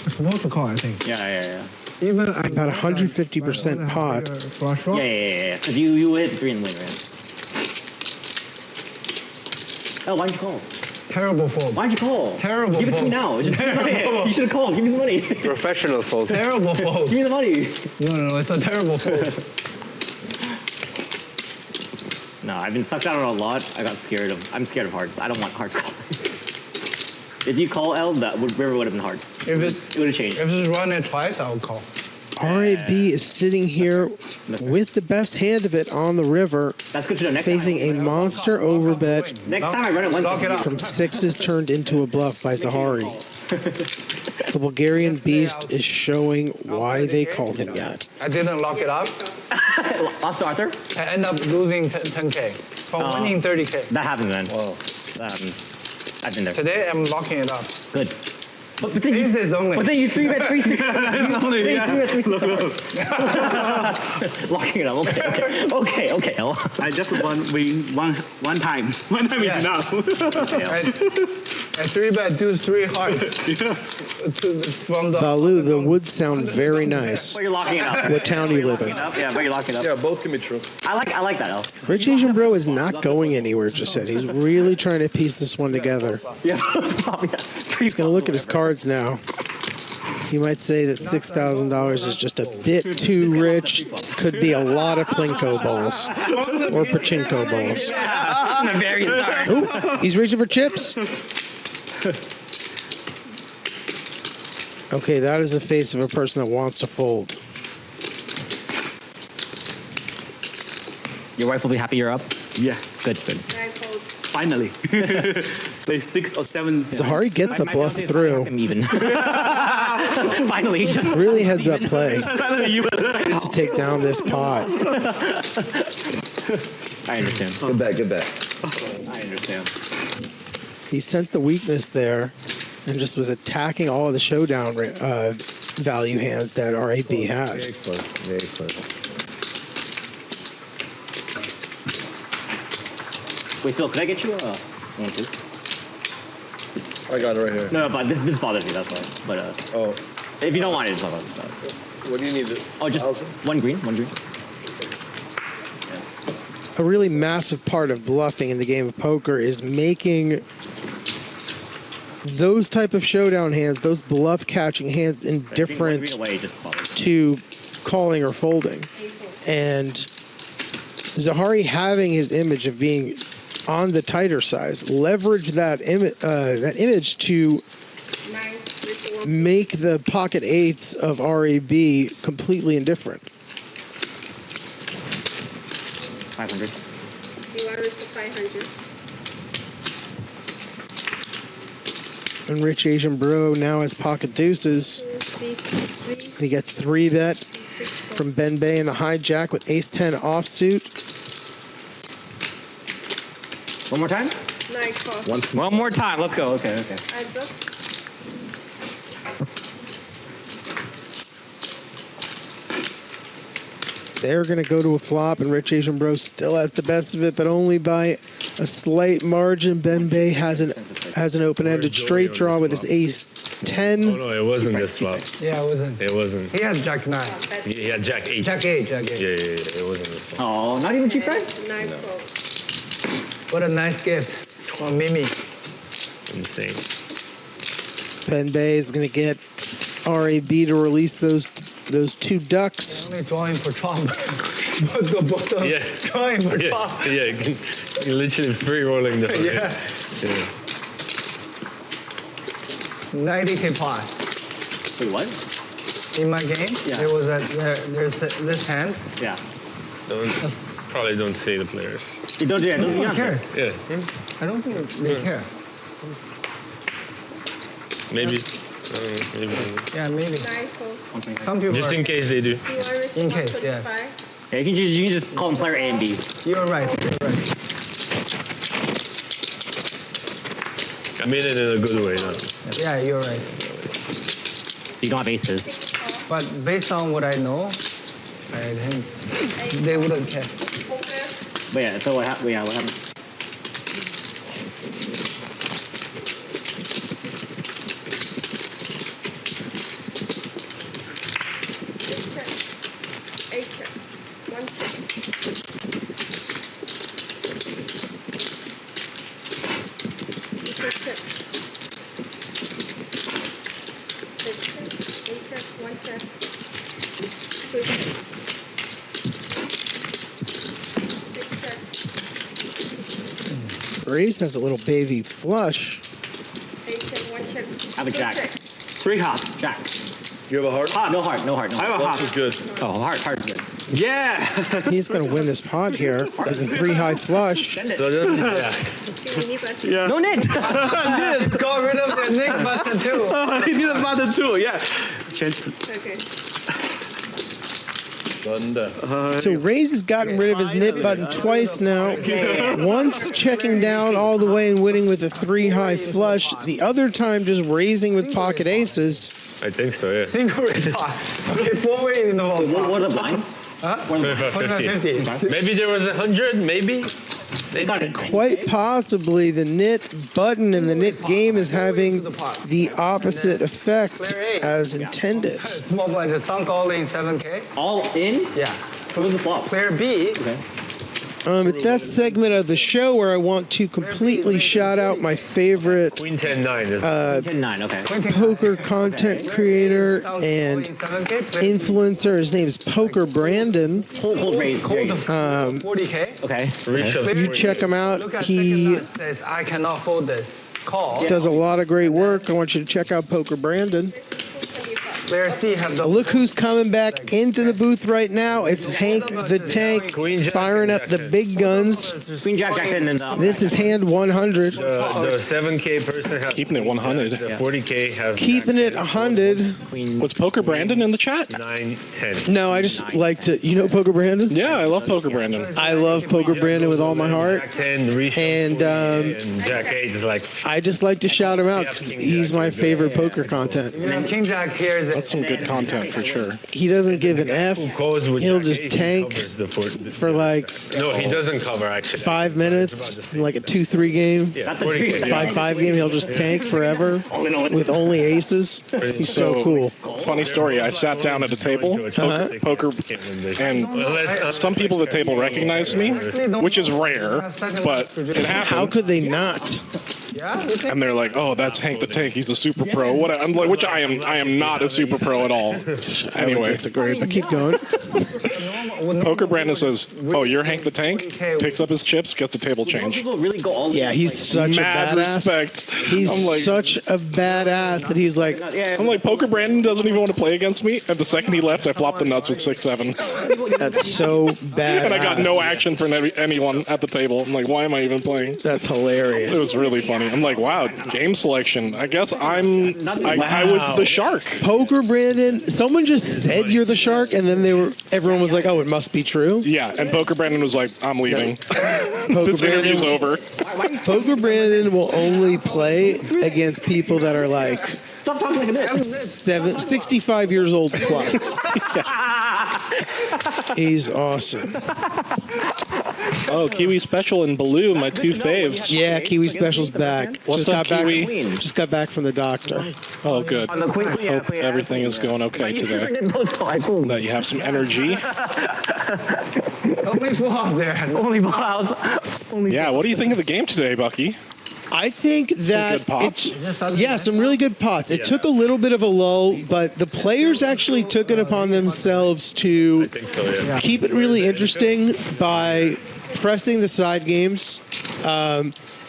It's supposed to call, I think. Yeah. Even about 150% pot. Yeah. Because you hit 3 in the win, right? Oh, why'd you call? Terrible fold. Why'd you call? Terrible Give it to me now. Just give me the money. You should have called. Give me the money. Professional fold. Terrible fold. Give me the money. No, it's a terrible fold. No, I've been sucked out on a lot. I'm scared of hearts. I don't want hearts calling. If you call L, that river would have been hard. It would have changed. If it's run it twice, I would call. RAB is sitting here with the best hand of it on the river. That's good to know. Next facing time. a monster overbet. Next time I run it once. From 6s turned into a bluff by Zahari. The Bulgarian beast is showing why they called him that. I didn't lock it up. Lost to Arthur? I end up losing 10K. From winning 30K. That happened, man. Whoa. That happened. I've been there. Today I'm locking it up. Good. Aces only. But then you 3-bet 3-6. Only, yeah. 3-bet 3-6. Locking it up. Okay. I just one time. One time is enough. And 3-bet deuce 3 hearts. From the Balu, the woods sound very nice. But you're locking it up. What town do you live in? Yeah, but you're locking it up. Yeah, both can be true. I like that, Elf. Rich Asian Bro is not going anywhere just yet. He's really trying to piece this one together. Yeah. He's going to look at his cards now. He might say that $6,000 is just a bit too rich. Could be a lot of Plinko balls or Pachinko balls. I'm very sorry. Oh, he's reaching for chips. Okay, that is the face of a person that wants to fold. Your wife will be happy you're up? Yeah. Good. Finally. Like 6 or 7. Zahari gets the bluff through. Even. Finally, he's just really heads up play to take down this pot. I understand. Good bet. I understand. He sensed the weakness there and just was attacking all of the showdown value hands that RAB had. Very close. Wait, Phil, could I get you a 1-2? I got it right here. No, but this bothers me, that's why. But if you don't want it, it's not. What do you need? Just one green. A really massive part of bluffing in the game of poker is making those type of showdown hands, those bluff catching hands, indifferent to calling or folding. And Zahari having his image of being on the tighter size, leverage that image to make the pocket eights of RAB completely indifferent. 500. See what is the 500? And Rich Asian Bro now has pocket deuces. He gets 3-bet from Ben Bay in the hijack with ace-10 offsuit. One more time? One more time. Let's go. Okay. I just... They're going to go to a flop, and Rich Asian Bro still has the best of it, but only by a slight margin. Ben Bay has an open-ended straight draw with his ace-10. Oh, no, it wasn't this flop. Yeah, it wasn't. It wasn't. He had Jack 9. He had Jack 8. Jack 8. Yeah, it wasn't this flop. Oh, not even cheap price? No. What a nice gift from Mimi. Insane. Ben Bay is going to get RAB to release those two ducks. Only drawing for Trump. But the bottom drawing for Trump. Yeah, you're literally free rolling the whole Yeah. 90K pot. Wait, what? In my game, there was there's this hand. Yeah. Probably don't say the players. You don't do that. Who cares? Yeah. I don't think they care. Maybe. Maybe. Yeah, maybe. Some people just in case they do. In case, yeah. Yeah, you can just call them player A and B. You're right. I mean it in a good way, no? Yeah, you're right. You don't have aces. But based on what I know, I think they wouldn't care. But yeah, so what happened? What happened? Race has a little baby flush. I have a jack. 3 heart, jack. You have a heart? Heart, no heart, no heart. No I have a heart. Flush is good. Oh, heart's good. Yeah. He's going to win this pot here with a 3-high flush. So, Yeah. No net. Yes, got rid of the nick button too. He did a button too. Yeah. Change. Okay. Thunder. So Ray's has gotten rid of his nip button twice now. Once checking down all the way and winning with a 3 high flush. The other time just raising with pocket aces. I think so, yeah. Single raise high. Okay, 4-way in the ball. What are the blinds? Huh? 50. Maybe there was 100, maybe? And quite possibly the nit button and the nit game is having the opposite effect as intended. Small blind, just dunk all in 7K. All in? Yeah. What was the flop? Player B. Okay. It's that segment of the show where I want to completely shout out my favorite Queen 10-9 is Queen 10-9, okay. poker content creator and influencer. His name is Poker Brandon. Hold rate. 40K. Okay. You check him out. He says, I cannot fold this. Call. does a lot of great work. I want you to check out Poker Brandon. Player C have the Look who's coming back into the booth right now. It's Hank the Tank firing up the big guns. Queen Jack in and This is hand 100. the 7K person has Keeping it 100. The 40K has Keeping it 100. Was Poker Brandon in the chat? 9, 10. No, I just like to. You know Poker Brandon? Yeah, I love Poker Brandon. I love Poker Brandon with all my heart. Jack 10, reshuffle, And Jack 8 is like. I just like to shout him out because he's my favorite poker content. King Jack here is That's some good content for sure. He doesn't give an F. He'll just tank for like No, he doesn't cover actually. 5 minutes, like a 2-3 game. Yeah, 40K. 5-5 game, he'll just tank forever with only aces. He's so cool. Funny story. I sat down at a table, poker, and some people at the table recognized me, which is rare, but it happened. How could they not? And they're like, "Oh, that's Hank the Tank. He's a super pro." What? I'm like, which I am not a super pro at all. Anyway, I disagree, but keep going. Poker Brandon says, "Oh, you're Hank the Tank." Picks up his chips, gets a table change. Yeah, he's such a Mad badass. respect. He's I'm like, such a badass that he's like. I'm like, Poker Brandon doesn't even want to play against me. And the second he left, I flopped the nuts with 6-7. That's so badass. And I got no action from anyone at the table. I'm like, why am I even playing? That's hilarious. It was really funny. I'm like, wow, game selection. I guess I was the shark. Poker Brandon. Someone just said you're the shark, and then everyone was like, oh, it must be true. Yeah, and Poker Brandon was like, I'm leaving. Poker This interview's over. Poker Brandon will only play against people that are like Stop talking like this. 65 years old plus. He's awesome. Oh, Kiwi Special and Baloo, my two faves. Yeah, Kiwi Special's back. What's up, Kiwi? Just got back from the doctor. Oh, good. Hope everything is going okay today. That you have some energy. Only full house there. Only full house. Yeah, what do you think of the game today, Bucky? I think that some good pots. Yeah, some really good pots. It took a little bit of a lull, but the players actually took it upon themselves to keep it really interesting by pressing the side games.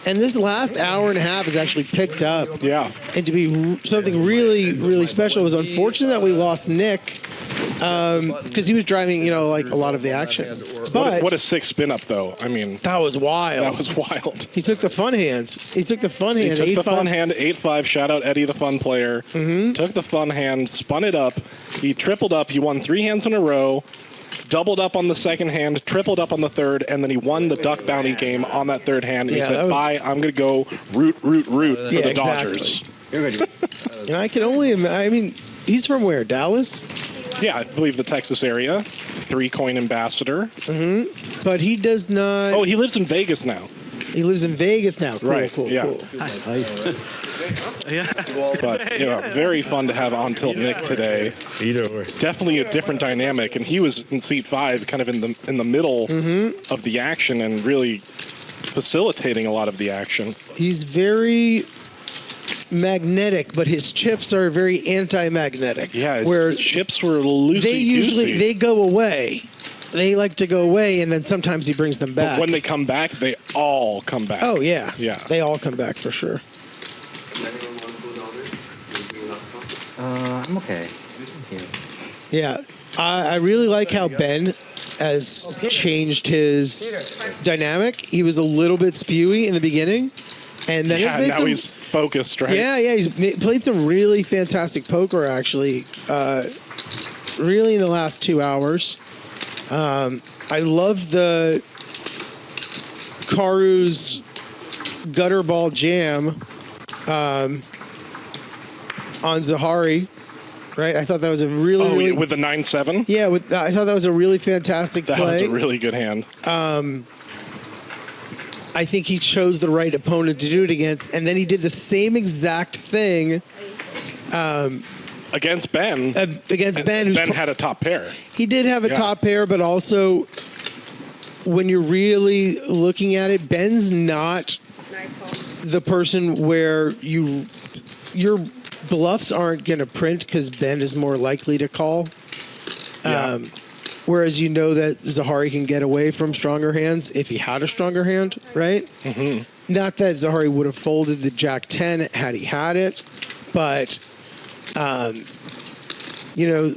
And this last hour and a half has actually picked up. Yeah. And to be something really, really special. It was unfortunate that we lost Nick because he was driving, like a lot of the action. But what a sick spin up, though. I mean, that was wild. That was wild. He took the fun hands. He took the fun hand. He took the fun hand, 8-5. Shout out Eddie, the fun player. Mm-hmm. Took the fun hand, spun it up. He tripled up. He won 3 hands in a row. Doubled up on the second hand, tripled up on the third, and then he won the duck bounty game on that third hand. And he said, bye, I'm going to go root for the Dodgers. And I can only imagine, he's from where, Dallas? Yeah, I believe the Texas area. 3-coin ambassador. Mm-hmm. But he does not... Oh, he lives in Vegas now. He lives in Vegas now. Cool, right, cool, yeah. cool. But very fun to have On Tilt Nick today. Definitely a different dynamic, and he was in seat 5, kind of in the middle of the action, and really facilitating a lot of the action. He's very magnetic, but his chips are very anti-magnetic. Yeah, his chips were loosey-goosey. They go away. They like to go away, and then sometimes he brings them back. But when they come back, they all come back. Oh, yeah. Yeah. They all come back for sure. I'm okay. Thank you. Yeah. I really like how Ben has changed his dynamic. He was a little bit spewy in the beginning. And then he's focused, right? Yeah, he's played some really fantastic poker, actually. Really in the last 2 hours. I loved the Karu's gutter ball jam on Zahari, right? I thought that was a really with the 9-7. Yeah, I thought that was a really fantastic play. That was a really good hand. I think he chose the right opponent to do it against, and then he did the same exact thing against Ben. Against Ben, Ben had a top pair. He did have a top pair, but also when you're really looking at it, Ben's not the person where your bluffs aren't going to print because Ben is more likely to call. Whereas you know that Zahari can get away from stronger hands if he had a stronger hand, right? Mm-hmm. Not that Zahari would have folded the Jack 10 had he had it, but, you know,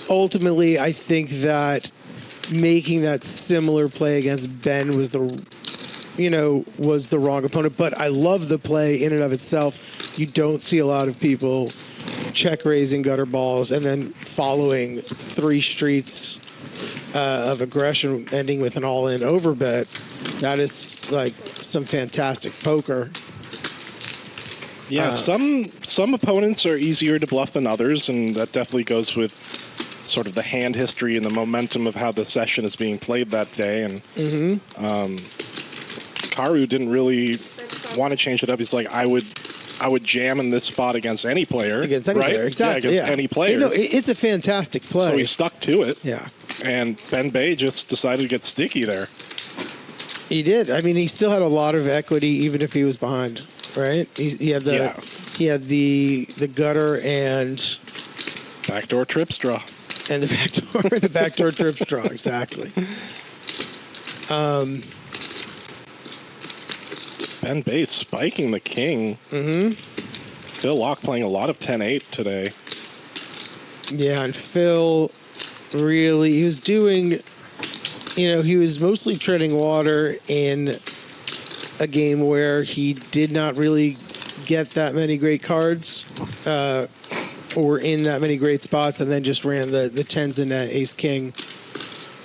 ultimately I think that making that similar play against Ben was the wrong opponent. But I love the play in and of itself. You don't see a lot of people check raising gutter balls and then following 3 streets of aggression ending with an all-in overbet. That is like some fantastic poker. Yeah, some opponents are easier to bluff than others, and that definitely goes with sort of the hand history and the momentum of how the session is being played that day. And Karu didn't really want to change it up. He's like, I would jam in this spot against any player. Against any player, exactly. Yeah, against any player. You know, it's a fantastic play. So he stuck to it. Yeah. And Ben Bay just decided to get sticky there. He did. I mean, he still had a lot of equity, even if he was behind, right? He had the gutter and backdoor trip straw. And the backdoor trip straw, exactly. Ben Bay spiking the king. Mm-hmm. Phil LAAK playing a lot of 10-8 today. Yeah, and Phil really, he was doing, he was mostly treading water in a game where he did not really get that many great cards or in that many great spots, and then just ran the 10s and ace king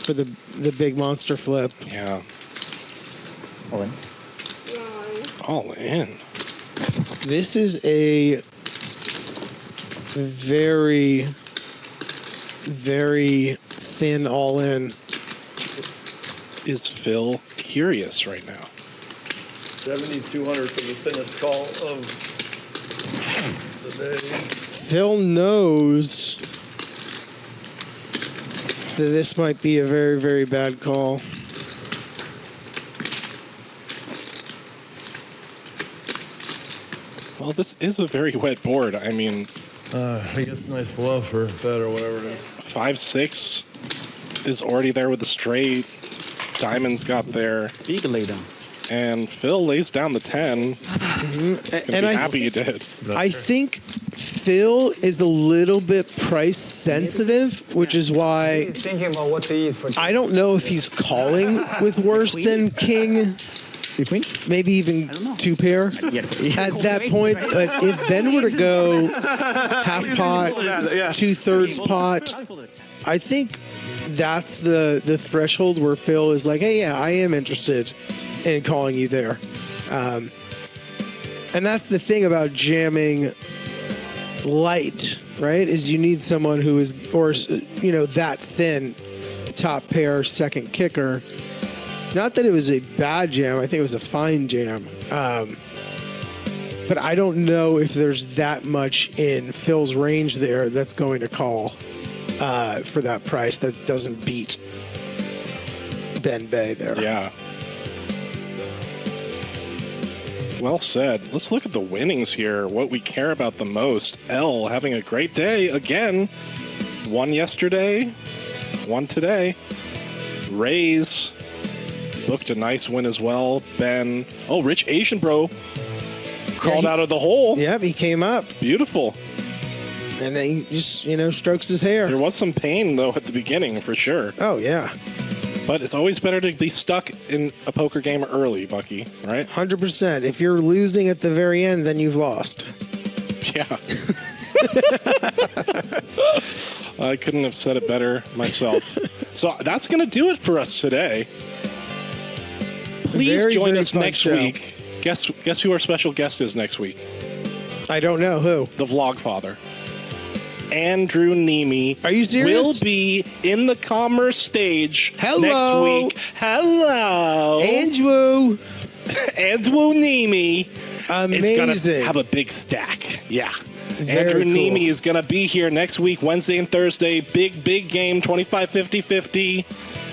for the big monster flip. Yeah. All in. All in. This is a very, very thin all in. Is Phil curious right now? 7,200 for the thinnest call of the day. Phil knows that this might be a very, very bad call. Well, this is a very wet board. I mean, I guess nice bluff or bet or whatever it is. 5-6 is already there with the straight. Diamonds got there. You can lay down. And Phil lays down the 10. And I'm happy he did. I think Phil is a little bit price sensitive, which is why He's thinking about what to eat for. I don't know if he's calling with worse than king. Maybe even 2 pair at that point. But if Ben were to go half pot, 2/3 pot, I think that's the threshold where Phil is like, hey, yeah, I am interested in calling you there. And that's the thing about jamming light, right? Is you need someone who is, or that thin top pair second kicker. Not that it was a bad jam. I think it was a fine jam. But I don't know if there's that much in Phil's range there that's going to call for that price that doesn't beat Ben Bay there. Yeah. Well said. Let's look at the winnings here. What we care about the most. L having a great day again. Won yesterday. Won today. Raise booked a nice win as well. Ben. Oh, Rich Asian Bro crawled out of the hole. Yep, he came up. Beautiful. And then he just, strokes his hair. There was some pain, though, at the beginning, for sure. Oh, yeah. But it's always better to be stuck in a poker game early, Bucky, right? 100%. If you're losing at the very end, then you've lost. Yeah. I couldn't have said it better myself. So that's going to do it for us today. Please join us next week. Guess who our special guest is next week? I don't know. Who? The Vlogfather. Andrew Nemi. Are you serious? Will be in the Commerce stage Hello. next week. Hello. Andrew. Andrew Nemi. Amazing. Is going to have a big stack. Yeah. Very Andrew cool. Nemi is going to be here next week, Wednesday and Thursday. Big game, 25-50-50.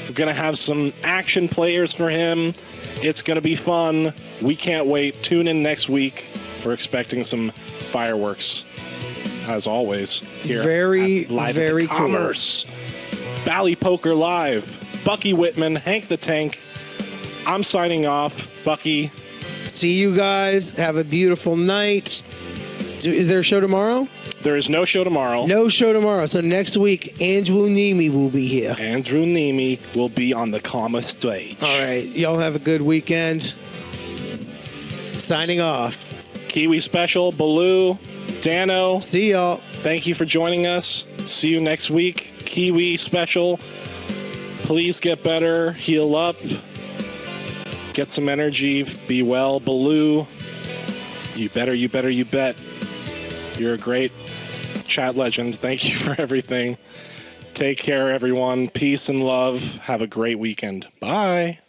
We're going to have some action players for him. It's going to be fun. We can't wait. Tune in next week. We're expecting some fireworks, as always, here very, at Live very at the Commerce. Bally Poker Live. Bucky Whitman, Hank the Tank. I'm signing off. Bucky. See you guys. Have a beautiful night. Is there a show tomorrow? There is no show tomorrow. No show tomorrow. So next week, Andrew Nemi will be here. Andrew Nemi will be on the Commerce stage. All right. Y'all have a good weekend. Signing off. Kiwi Special, Baloo, Dano. See y'all. Thank you for joining us. See you next week. Kiwi Special. Please get better. Heal up. Get some energy. Be well. Baloo. You bet. You're a great chat legend. Thank you for everything. Take care, everyone. Peace and love. Have a great weekend. Bye.